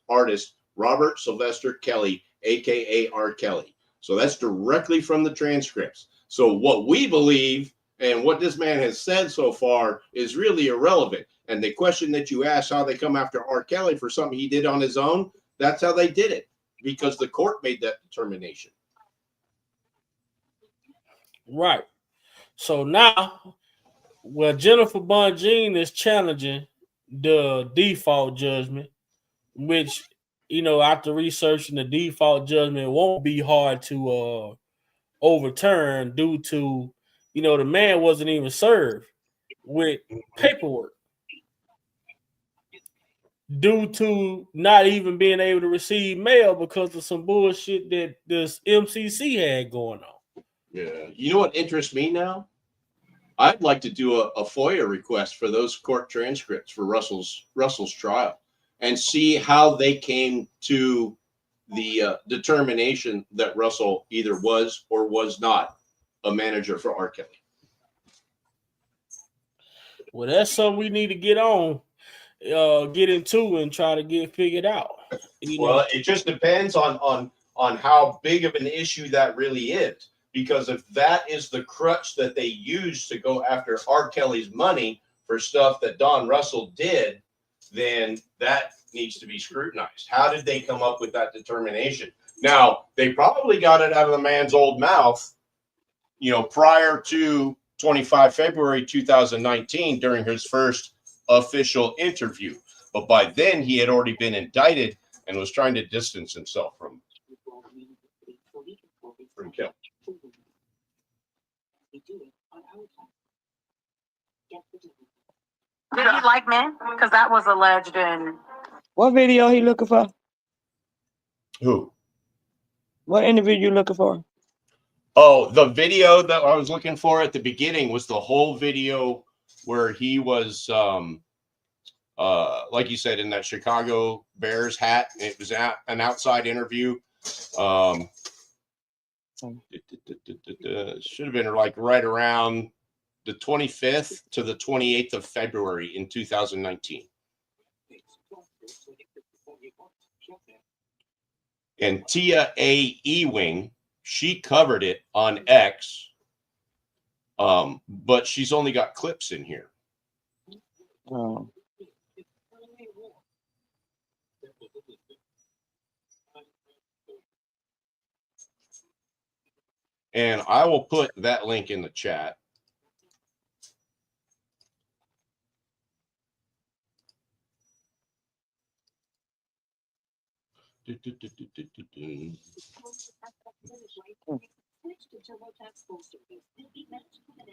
Robert Sylvester Kelly, aka R. Kelly. So that's directly from the transcripts. So what we believe and what this man has said so far is really irrelevant. And the question that you asked, how they come after R. Kelly for something he did on his own, that's how they did it, because the court made that determination. Right. So now, Jennifer Bonjean is challenging the default judgment, which, after researching, the default judgment won't be hard to overturn due to, the man wasn't even served with paperwork due to not even being able to receive mail because of some bullshit that this MCC had going on. Yeah. You know what interests me now? I'd like to do a FOIA request for those court transcripts for Russell's trial and see how they came to the determination that Russell either was or was not a manager for R. Kelly. Well, that's something we need to get into and try to get figured out. Well, it just depends on how big of an issue that really is. Because if that is the crutch that they use to go after R. Kelly's money for stuff that Don Russell did, then that needs to be scrutinized. How did they come up with that determination? Now, they probably got it out of the man's old mouth, prior to 25 February 2019 during his first official interview. But by then, he had already been indicted and was trying to distance himself from Kelly. Did he like men? Because that was alleged in. What video he looking for? Who? What interview you looking for? Oh, the video that I was looking for at the beginning was the whole video where he was, like you said, in that Chicago Bears hat. It was an outside interview. It should have been like right around the 25th to the 28th of February in 2019. And Tia A. Ewing, she covered it on X, but she's only got clips in here. Oh. And I will put that link in the chat.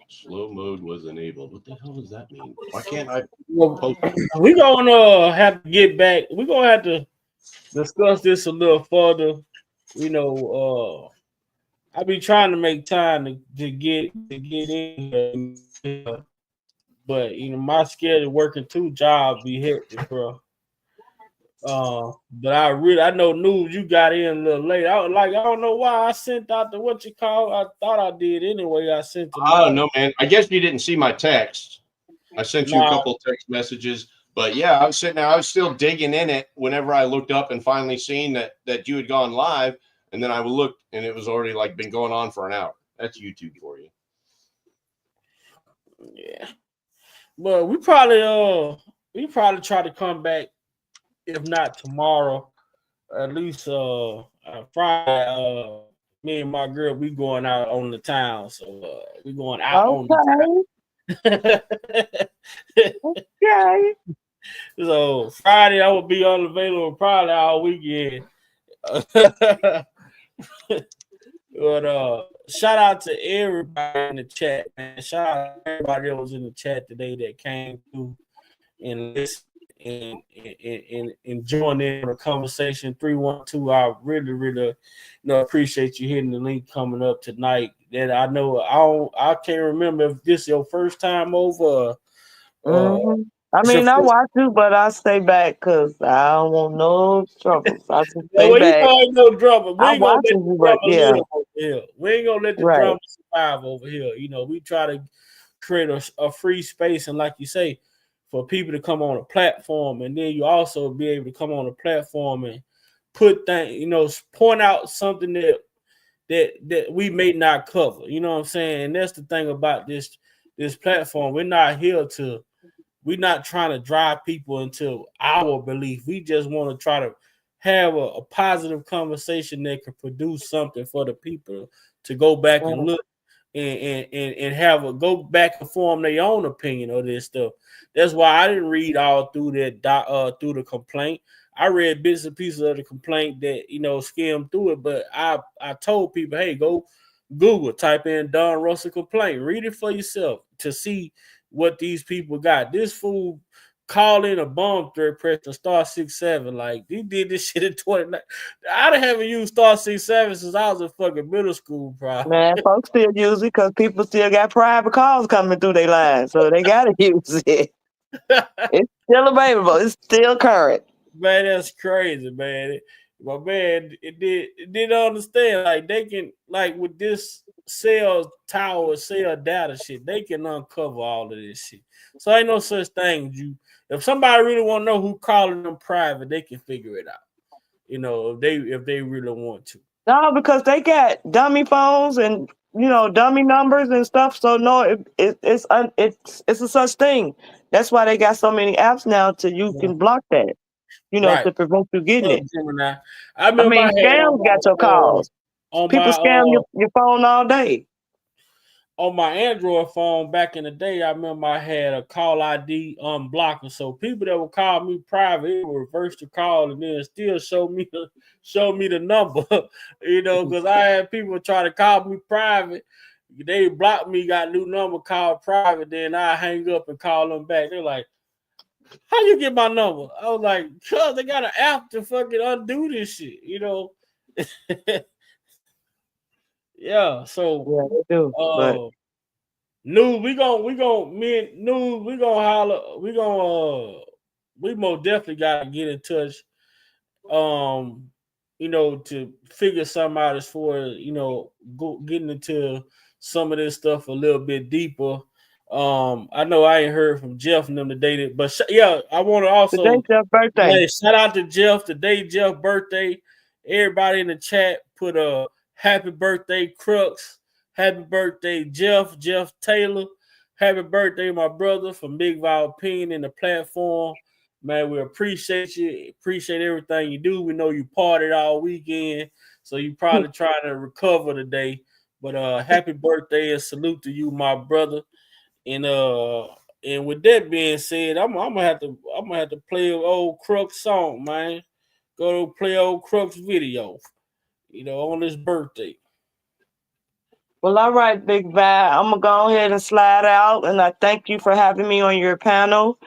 Slow mode was enabled. What the hell does that mean? Why can't I post? We're gonna have to get back. We're gonna have to discuss this a little further. You know, I be trying to make time to get in here, but you know, my schedule working 2 jobs be hectic, bro. But I know news you got in a little late. I don't know why I sent out the what you call. I thought I did anyway. I sent the I don't know, man. I guess you didn't see my text. I sent you a couple text messages, but yeah, I was sitting there. I was still digging in it whenever I looked up and finally seen that you had gone live, and then I looked and it was already like been going on for an hour. That's YouTube for you. Yeah, but we probably try to come back. If not tomorrow, at least Friday. Me and my girl, we going out on the town, so we going out on the town. Okay. So Friday I will be unavailable probably all weekend. But shout out to everybody in the chat, man. Shout out to everybody that was in the chat today that came through and listened and join in the conversation. 312. I really appreciate you hitting the link coming up tonight. That I know I can't remember if this is your first time over. I mean, I watch you, but I stay back because I don't want no trouble. I just stay well, back. You know, ain't no drama. We ain't gonna let watching you, but yeah. over here. We ain't gonna let the drama survive over here. You know, we try to create a free space, and like you say, for people to come on a platform, and then you also be able to come on a platform and put things, you know, point out something that we may not cover. You know what I'm saying? And that's the thing about this platform. We're not trying to drive people into our belief. We just want to try to have a positive conversation that can produce something for the people to go back and look and have a go back and form their own opinion of this stuff. That's why I didn't read all through through the complaint. I read bits and pieces of the complaint that, you know, skimmed through it, but I told people, hey, go Google, type in Donell Russell complaint, read it for yourself to see what these people got. This fool called in a bomb threat, pressed star 67. Like, he did this shit in 29. I haven't used star 67 since I was in fucking middle school, probably. Man, folks still use it because people still got private calls coming through their line, so they gotta use it. It's still available. It's still current. Man, that's crazy, man. But man, it didn't understand. Like, they can, like, with this cell data shit, they can uncover all of this shit. So ain't no such thing. If somebody really want to know who calling them private, they can figure it out. You know, if they really want to. No, because they got dummy phones and, you know, dummy numbers and stuff. So no, it's a such thing. That's why they got so many apps now you can block that. You know, to prevent you getting it. I mean, scams got your calls. People scam your phone all day. On my Android phone back in the day, I remember I had a call ID unblocker. So people that would call me private, it would reverse the call and then still show me the number. You know, because I had people try to call me private. They blocked me, got a new number called private. Then I hang up and call them back. They're like, how you get my number? I was like, cuz they got an app to fucking undo this shit, you know. Yeah, so they do. News, we most definitely gotta get in touch. You know, to figure something out as far as, you know, getting into some of this stuff a little bit deeper. I know I ain't heard from Jeff and them today, but yeah, I want to also today's Jeff's birthday. Shout out to Jeff. Today, Jeff's birthday. Everybody in the chat put a happy birthday, Crooks. Happy birthday, Jeff Taylor. Happy birthday, my brother, from Big Val Opinion in the platform. Man, we appreciate you. Appreciate everything you do. We know you partied all weekend, so you probably trying to recover today. But happy birthday and salute to you, my brother. And with that being said, I'm gonna have to play an old Crux song, man. Go to play old Crux video, on his birthday. Well, all right, Big Bad. I'm gonna go ahead and slide out, and I thank you for having me on your panel.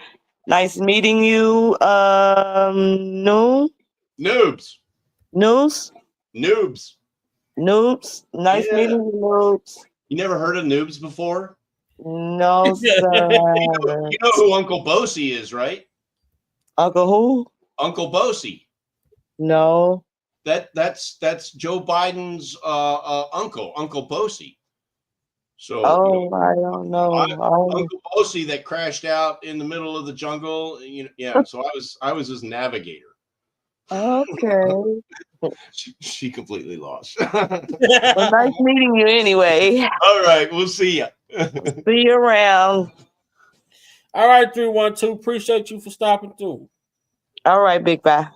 Nice meeting you, Noobs. Noobs. Nice Yeah. meeting you, Noobs. You never heard of Noobs before? No, sir. You know who Uncle Bosie is, right? Uncle who? Uncle Bosie. No. That's Joe Biden's uncle, Uncle Bosie. So I don't know. Uncle Bosie that crashed out in the middle of the jungle. So I was his navigator. Okay. She completely lost. Well, nice meeting you anyway. All right, we'll see you. See you around. All right, 312. Appreciate you for stopping through. All right, Big Bye.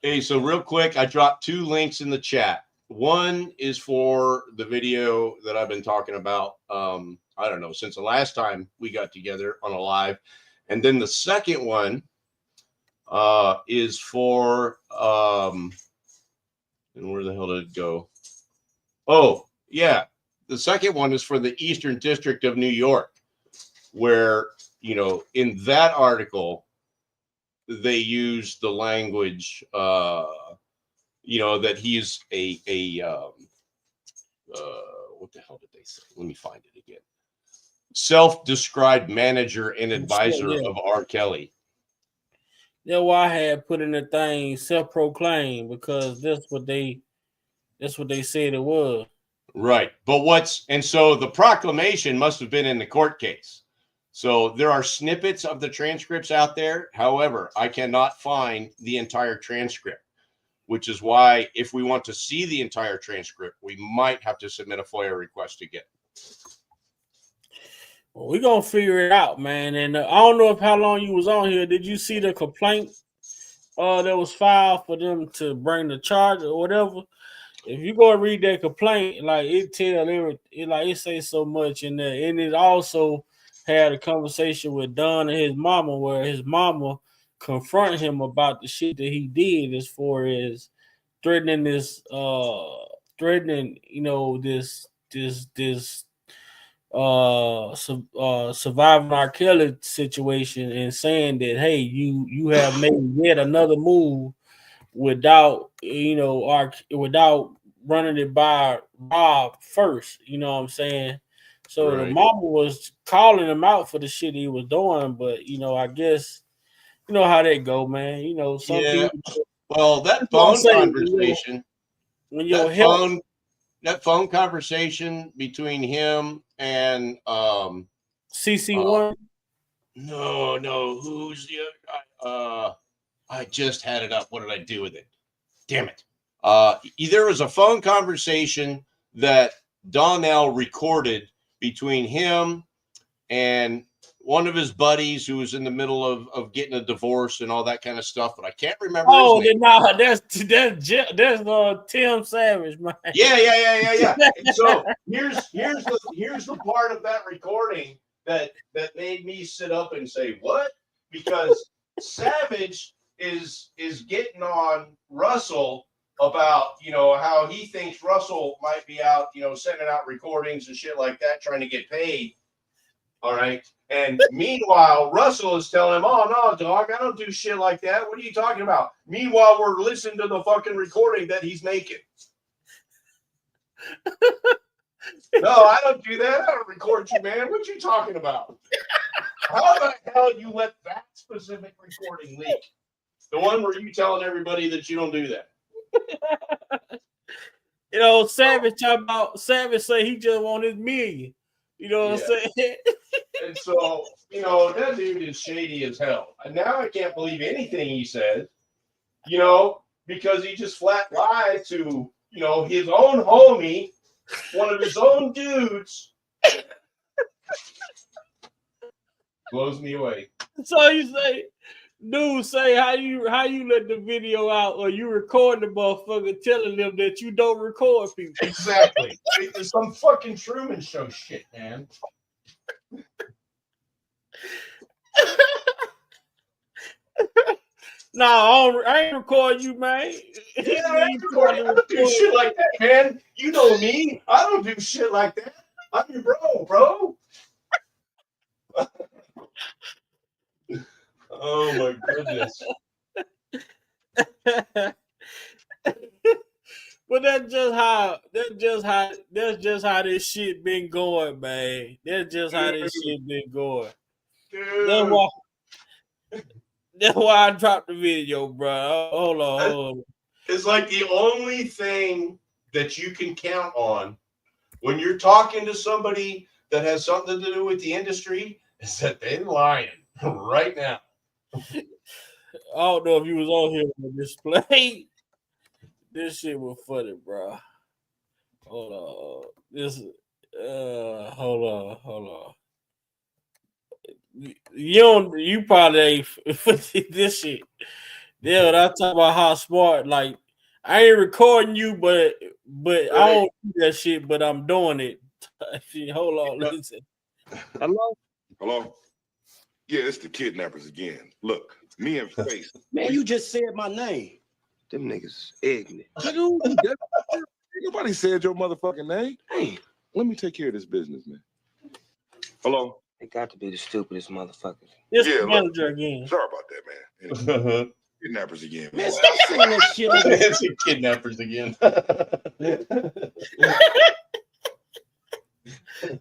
Hey, so real quick, I dropped 2 links in the chat. One is for the video that I've been talking about, I don't know, since the last time we got together on a live. And then the second one is for, and where the hell did it go? Oh, yeah. The second one is for the Eastern District of New York, where, in that article, they use the language, that he's what the hell did they say? Let me find it again. Self-described manager and advisor of R. Kelly. That's why I had put in the thing self-proclaimed, because that's what they said it was. Right. But so the proclamation must have been in the court case. So there are snippets of the transcripts out there. However, I cannot find the entire transcript, which is why if we want to see the entire transcript, we might have to submit a FOIA request again. Well, we're going to figure it out, man. And I don't know how long you was on here. Did you see the complaint that was filed for them to bring the charge or whatever? If you go and read that complaint, like it says so much in there. And it also had a conversation with Don and his mama, where his mama confronted him about the shit that he did, as far as threatening this surviving R. Kelly situation, and saying that, hey, you have made yet another move without without running it by Rob first. You know what I'm saying? So Right. The mama was calling him out for the shit he was doing, but I guess you know how that go, man. Some people. Well, that phone conversation, that phone conversation between him and CC1. No, who's the other guy? I just had it up. What did I do with it? Damn it. There was a phone conversation that Donell recorded between him and one of his buddies who was in the middle of getting a divorce and all that kind of stuff, but I can't remember his name. No, that's Tim Savage, man. Yeah. And so here's the part of that recording that made me sit up and say, what? Because Savage is getting on Russell about, how he thinks Russell might be out, sending out recordings and shit like that, trying to get paid. All right. And meanwhile, Russell is telling him, oh, no, dog, I don't do shit like that. What are you talking about? Meanwhile, we're listening to the fucking recording that he's making. No, I don't do that. I don't record you, man. What you talking about? How the hell you let that specific recording leak? The one where you telling everybody that you don't do that. Savage say he just want his million. You know what I'm saying? And so, that dude is shady as hell. And now I can't believe anything he says, because he just flat lied to, his own homie, one of his own dudes. Blows me away. So you say Dude, say how you let the video out, or you record the motherfucker telling them that you don't record people. Exactly. It's some fucking Truman Show shit, man. No, I ain't recording you, man. Yeah, I don't do shit like that, man. You know me. I don't do shit like that. I'm your bro. Oh my goodness. But that's just how this shit been going, man. That's just how this shit been going. Dude. That's why I dropped the video, bro. Hold on. It's like the only thing that you can count on when you're talking to somebody that has something to do with the industry is that they're lying right now. I don't know if you was on here on the display. This shit was funny, bro. Hold on. Hold on. You probably ain't this shit. Yeah, when I talk about how smart, like I ain't recording you, but right. I don't do that shit, but I'm doing it. Hold on, listen. Hello? Yeah, it's the kidnappers again. Look, me and Face. Man, you just said my name. Them niggas ignorant. Nobody said your motherfucking name. Hey, let me take care of this business, man. Hello? They got to be the stupidest motherfuckers. It's the manager again. Sorry about that, man. Anyway, kidnappers again. Man, stop saying that shit. It's the kidnappers again.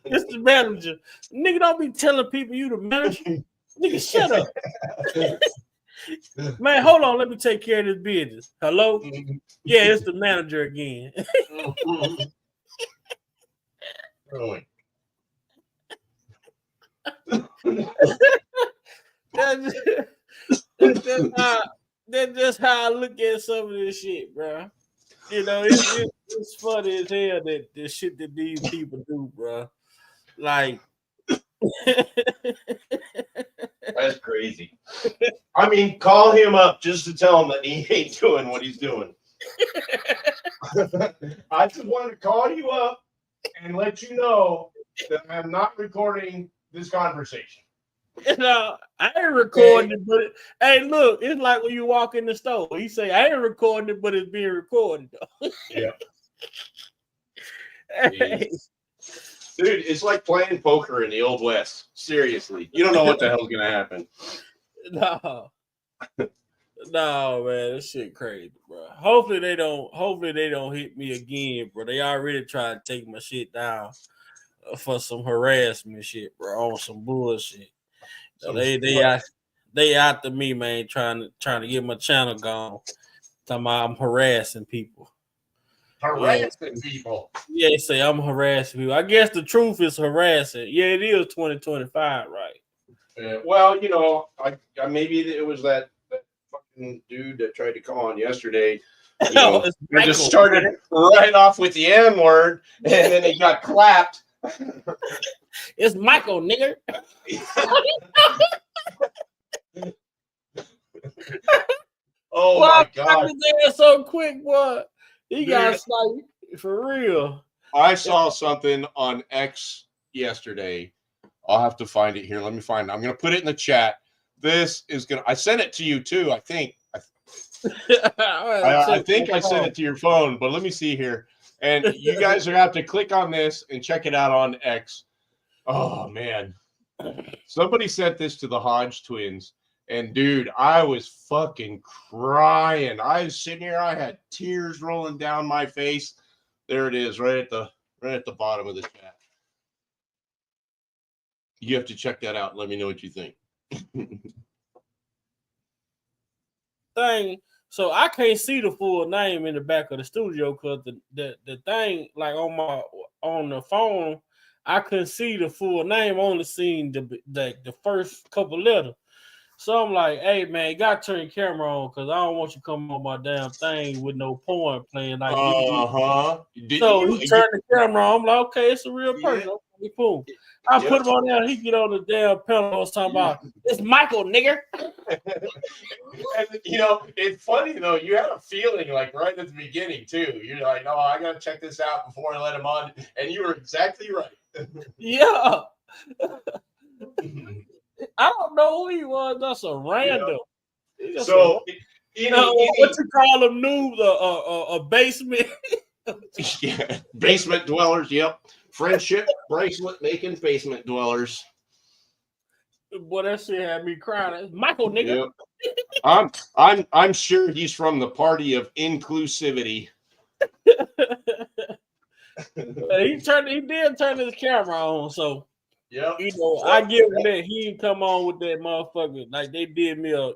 It's the manager. Nigga, don't be telling people you the manager. Nigga, shut up. Man, hold on. Let me take care of this business. Hello? Yeah, it's the manager again. That's just how I look at some of this shit, bro. You know, it's funny as hell that the shit that these people do, bro. Like, that's crazy. I mean, call him up just to tell him that he ain't doing what he's doing. I just wanted to call you up and let you know that I'm not recording this conversation. You know, I ain't recording it, but hey, look, it's like when you walk in the store. He say, I ain't recording it, but it's being recorded, though. Yeah. Hey. Dude, it's like playing poker in the Old West. Seriously. You don't know what the hell's going to happen. No, man, this shit crazy, bro. Hopefully they don't hit me again, bro. They already tried to take my shit down for some harassment shit, bro, on some bullshit. They after me, man, trying to get my channel gone. Talking about I'm harassing people. Harassing people. Yeah, they say I'm harassing people. I guess the truth is harassing. Yeah, it is 2025, right? Yeah, well, you know, I maybe it was that fucking dude that tried to call on yesterday. You know, I just started right off with the N word, and then he got clapped. It's Michael, nigger. Oh my God! His so quick, boy. He got sniped for real. I saw something on X yesterday. I'll have to find it here. Let me find it. I'm gonna put it in the chat. This is gonna. I sent it to you too. I think. I think I sent it to your phone, but let me see here. And you guys are gonna have to click on this and check it out on X. Oh man, somebody sent this to the Hodge twins, and dude, I was fucking crying. I was sitting here, I had tears rolling down my face. There it is, right at the bottom of the chat. You have to check that out. Let me know what you think. Thing. So I can't see the full name in the back of the studio because the thing, like on the phone, I couldn't see the full name. Only seen the first couple letters. So I'm like, hey man, you gotta turn your camera on because I don't want you coming on my damn thing with no porn playing. Like, So he turned the camera on. I'm like, okay, it's a real person. Boom. I Yep. put him on there. He get on the damn panel. I was talking about it's Michael, nigger. And, you know, it's funny though. You had a feeling like right at the beginning too. You're like, "No, I gotta check this out before I let him on," and you were exactly right. Yeah. I don't know who he was. That's a random. Yeah. So, what you call them noobs? A basement. yeah, basement dwellers. Yep, friendship bracelet making basement dwellers. Boy, that shit had me crying. It's Michael, nigga. Yep. I'm sure he's from the party of inclusivity. He did turn his camera on, so yeah, you know, I give him that. He didn't come on with that motherfucker like they did me a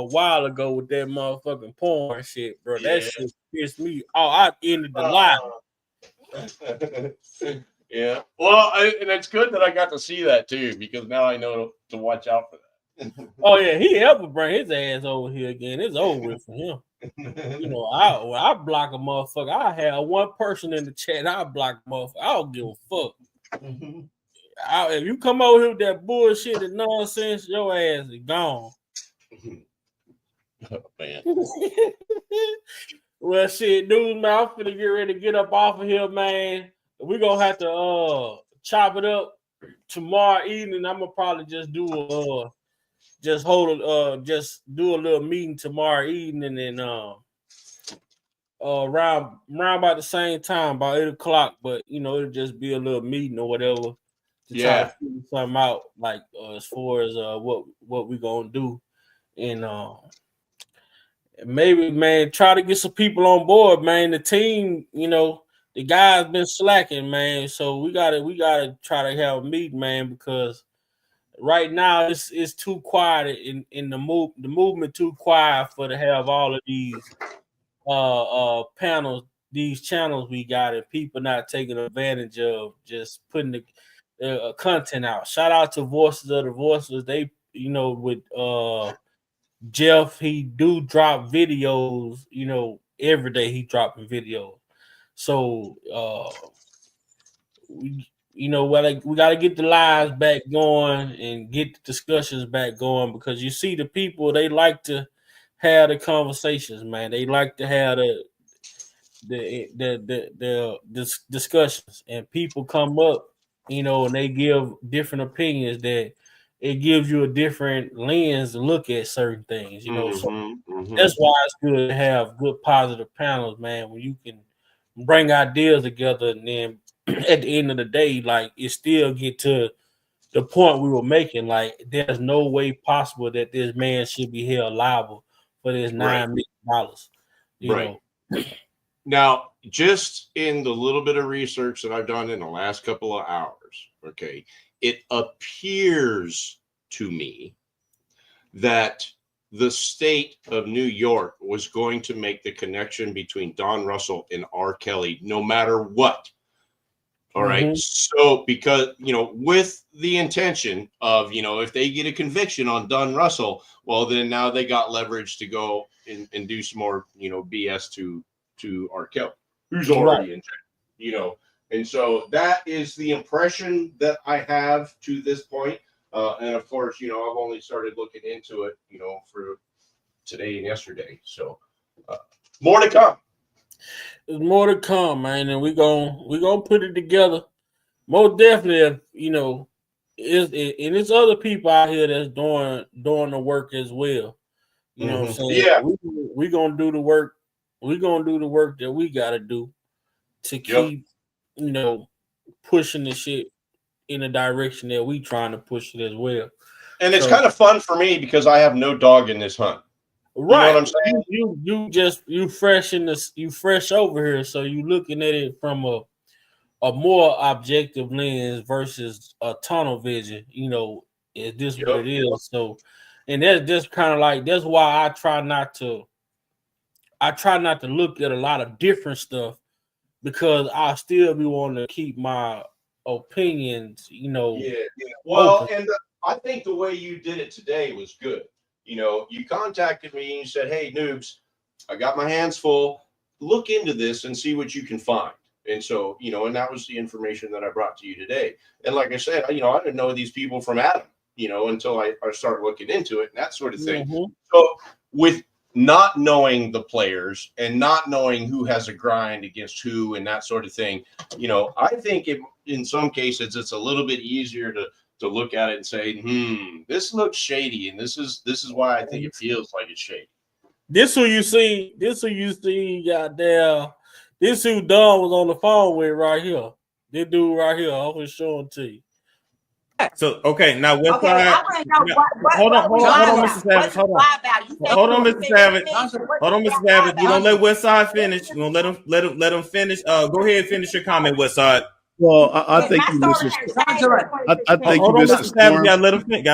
while ago with that motherfucking porn shit, bro. That shit pissed me. Oh, I ended the live. Yeah. Well, and it's good that I got to see that too, because now I know to watch out for that. Oh yeah, he ever bring his ass over here again. It's over with for him. You know, I block a motherfucker. I have one person in the chat. I block a motherfucker. I don't give a fuck. If you come over here with that bullshit and nonsense, your ass is gone. Oh, man. Well, shit, dude, man, I'm finna get ready to get up off of here, man. We're gonna have to chop it up tomorrow evening. I'm gonna probably just do just do a little meeting tomorrow evening and around about the same time, about 8 o'clock. But you know, it'll just be a little meeting or whatever to try to figure something out, like as far as what we gonna do, and maybe, man, try to get some people on board, man. The team, you know, the guys been slacking, man. So we gotta try to have a meeting, man, because right now it's too quiet in the movement too quiet for to have all of these panels, these channels we got, and people not taking advantage of just putting the content out. Shout out to Voices of the Voiceless. They, you know, with Jeff, he do drop videos, you know, every day he dropping videos. So we got to get the lives back going and get the discussions back going, because you see the people, they like to have the conversations, man. They like to have the discussions, and people come up, you know, and they give different opinions that it gives you a different lens to look at certain things, you know. So that's why it's good to have good positive panels, man, when you can bring ideas together, and then at the end of the day, like, it still get to the point we were making. Like, there's no way possible that this man should be held liable for this $9 million. You know. Now, just in the little bit of research that I've done in the last couple of hours, okay, it appears to me that the state of New York was going to make the connection between Don Russell and R. Kelly no matter what. All right. So, because, you know, with the intention of, you know, if they get a conviction on Don Russell, well, then now they got leverage to go and do some more, you know, BS to R. Kelly, who's already in jail, you know. And so that is the impression that I have to this point. And of course, you know, I've only started looking into it, you know, for today and yesterday. So more to come. There's more to come, man, and we're gonna put it together. Most definitely, you know, and it's other people out here that's doing the work as well. You know what I'm saying? Yeah. We gonna do the work. We're gonna do the work that we gotta do to keep, you know, pushing the shit in the direction that we trying to push it as well. And it's kind of fun for me because I have no dog in this hunt. Right. You know what I'm saying? You fresh over here, so you looking at it from a more objective lens versus a tunnel vision. You know, is this what it is? So, and that's just kind of like, that's why I try not to look at a lot of different stuff, because I still be wanting to keep my opinions, you know. Yeah. Well, open. And I think the way you did it today was good. You know, you contacted me and you said, "Hey, noobs, I got my hands full. Look into this and see what you can find." And so, and that was the information that I brought to you today. And like I said, I didn't know these people from Adam, until I started looking into it and that sort of thing. Mm-hmm. So with not knowing the players and not knowing who has a grind against who and that sort of thing, I think in some cases it's a little bit easier to look at it and say, this looks shady, and this is why I think it feels like it's shady. This who you see, goddamn. This who Don was on the phone with right here. This dude right here, I'm gonna show him to you. So okay, now what side? Hold on, Mr. Savage. Hold on, Mr. Savage. Hold on, Mr. Savage. You don't let Westside finish. You gonna let him finish. Go ahead and finish your comment, Westside. Well, I think you, Mr. I thank you, Mr. Storm. Gotta let him finish.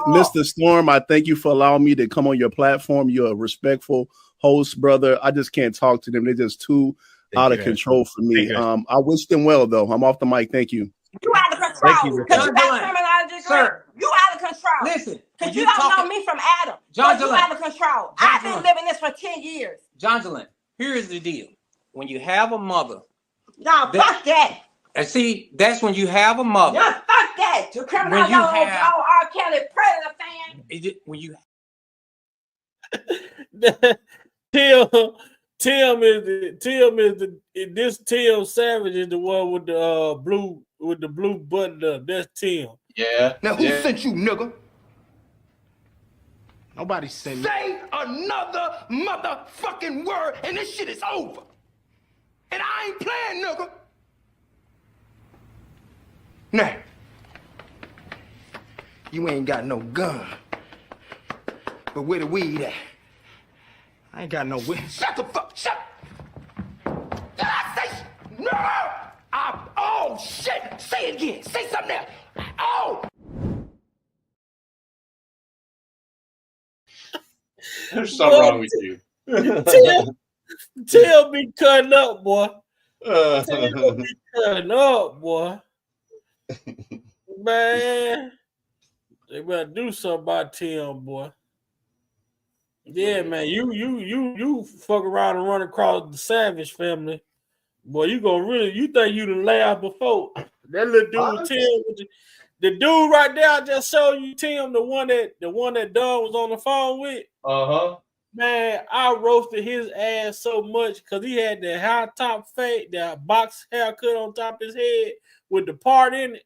Mr. Storm, I thank you for allowing me to come on your platform. You're a respectful host, brother. I just can't talk to them. They're just too out of control for me. I wish them well, though. I'm off the mic. Thank you. You out of control because you got criminology, sir. You out of control. Listen, because you don't know me from Adam. John, you out of control. I've been living this for 10 years. John Jalen, here is the deal. When you have a mother, fuck that. And see, that's when you have a mother. No, fuck that. The criminal R. Kelly predator fan. When you Tim Savage is the one with the blue button up. That's Tim. Yeah. Now who sent you, nigga? Nobody sent me. Say another motherfucking word and this shit is over. And I ain't playing, nigga. Now, you ain't got no gun. But where the weed at? I ain't got no weed. Shut the fuck, shut. Did I say, no? Oh, shit. Say it again. Say something else. Oh. There's something wrong with you. Tim be cutting up, boy. Tim be cutting up, boy. Man, they better do something about Tim, boy. Yeah, man, you fuck around and run across the Savage family, boy. You think you done laugh before? That little dude, Tim, the dude right there, I just showed you, Tim, the one that Don was on the phone with. Man, I roasted his ass so much because he had that high top fade, that box haircut on top of his head with the part in it.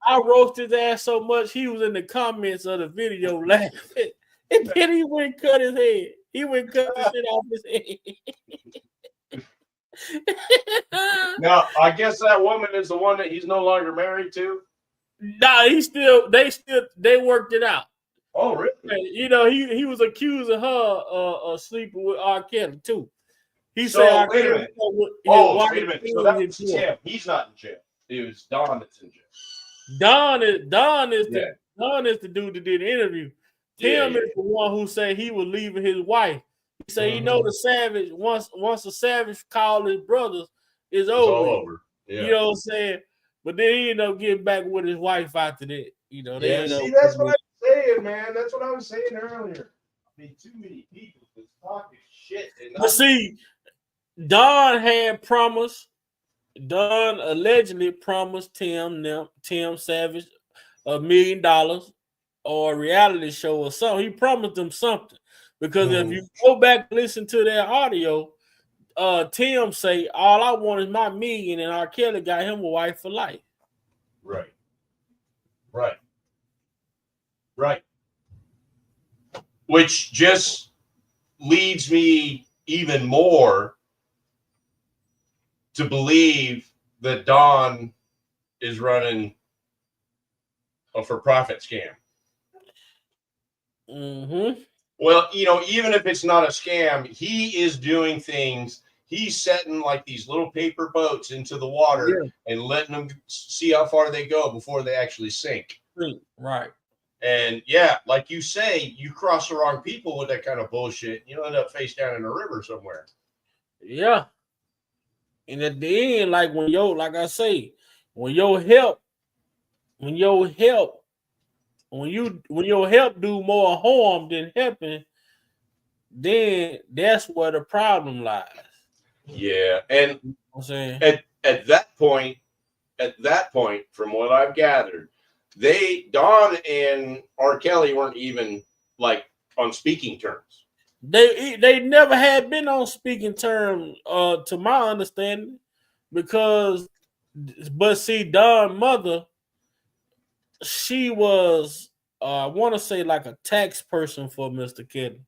I roasted his ass so much he was in the comments of the video laughing. And then he went and cut his head. He went and cut the shit off his head. Now, I guess that woman is the one that he's no longer married to. Nah, they worked it out. Oh, really? He was accusing her of sleeping with R. Kelly too. He So, said, wait a minute. Wait a minute. So that's Tim. He's not in jail. It was Don that's in jail. Don is the dude that did the interview. Tim is the one who said he was leaving his wife. He said, the Savage, once a Savage called his brothers, it's all over. Yeah. You know what I'm saying? But then he ended up getting back with his wife after that. See, that's what I'm saying, man. That's what I was saying earlier. I mean, too many people just talking shit. But see, Don allegedly promised Tim Savage $1 million or a reality show or something. He promised them something. Because if you go back and listen to that audio, Tim say, all I want is my $1 million, and R. Kelly got him a wife for life. Right. Which just leads me even more to believe that Don is running a for-profit scam. Well, even if it's not a scam, he is doing things. He's setting like these little paper boats into the water and letting them see how far they go before they actually sink. Right. And like you say, you cross the wrong people with that kind of bullshit, you end up face down in a river somewhere. Yeah. And at the end, like when your help do more harm than helping, then that's where the problem lies. Yeah, and I'm saying at that point, from what I've gathered, Don and R. Kelly weren't even like on speaking terms. They never had been on speaking terms, to my understanding, because but see, Don's mother, she was I want to say like a tax person for Mr. Kelly.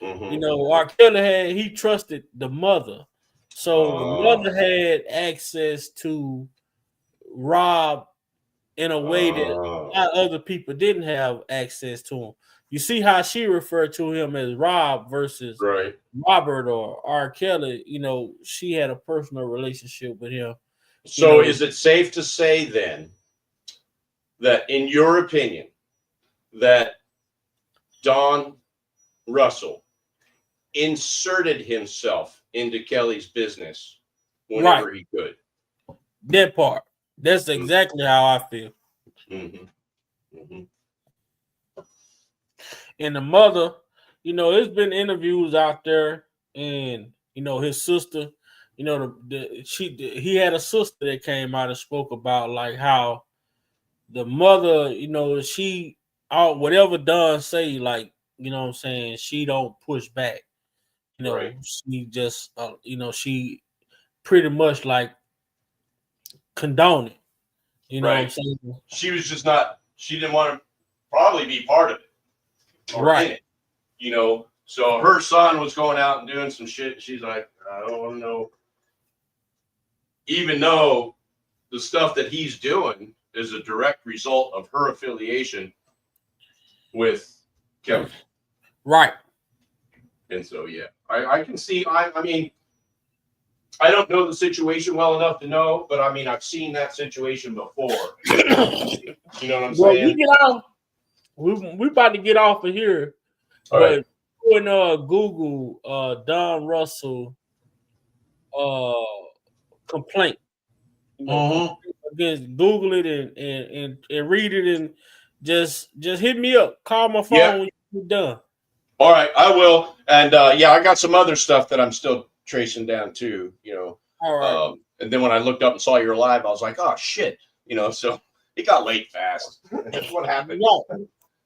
Mm-hmm. You know, R. Kelly he trusted the mother, so the mother had access to Rob in a way that other people didn't have access to him. You see how she referred to him as Rob versus Robert or R. Kelly. You know, she had a personal relationship with him. So is it safe to say then that, in your opinion, that Don Russell inserted himself into Kelly's business whenever he could? That part. That's exactly how I feel. Mm-hmm. Mm-hmm. And the mother, you know, there's been interviews out there, and you know, his sister, you know, he had a sister that came out and spoke about like how the mother, you know, she whatever Don say, like, you know what I'm saying, she don't push back. You know, she just you know, she pretty much like condone it. You know what I'm saying? She was just not, she didn't want to probably be part of it or in it, you know. So her son was going out and doing some shit. She's like, I don't want to know. Even though the stuff that he's doing is a direct result of her affiliation with Kevin. Right. And so, yeah, I can see, I mean, I don't know the situation well enough to know, but I mean, I've seen that situation before. You know what I'm saying? We get off. We about to get off of here. All but when Google Don Russell complaint. You know, again, Google it and read it, and just hit me up. Call my phone when you're done. All right, I will. And yeah, I got some other stuff that I'm still tracing down too, you know. All right. And then when I looked up and saw you're live, I was like, oh shit, you know, so it got late fast. That's what happened. Yeah.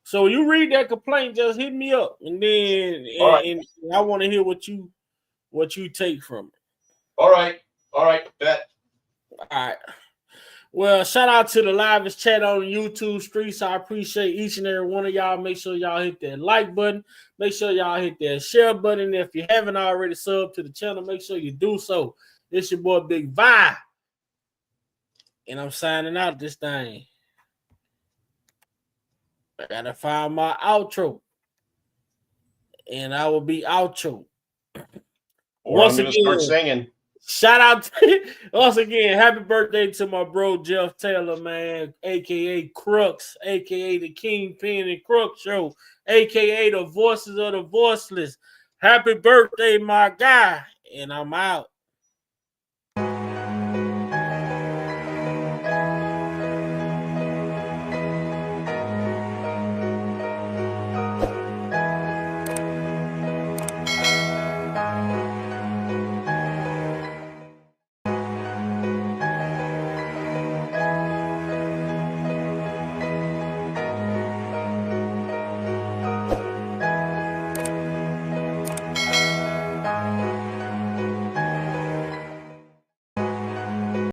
So you read that complaint, just hit me up, and then and I want to hear what you take from it. All right, bet. All right. Well, shout out to the livest chat on YouTube streets. I appreciate each and every one of y'all. Make sure y'all hit that like button. Make sure y'all hit that share button. If you haven't already subbed to the channel, make sure you do so. It's your boy Big Vi, and I'm signing out this thing. I gotta find my outro, and I will be outro. Once again, start singing. Shout out once again. Happy birthday to my bro Jeff Taylor, man, aka Crux, aka the Kingpin and Crux Show, aka the Voices of the Voiceless. Happy birthday, my guy, and I'm out.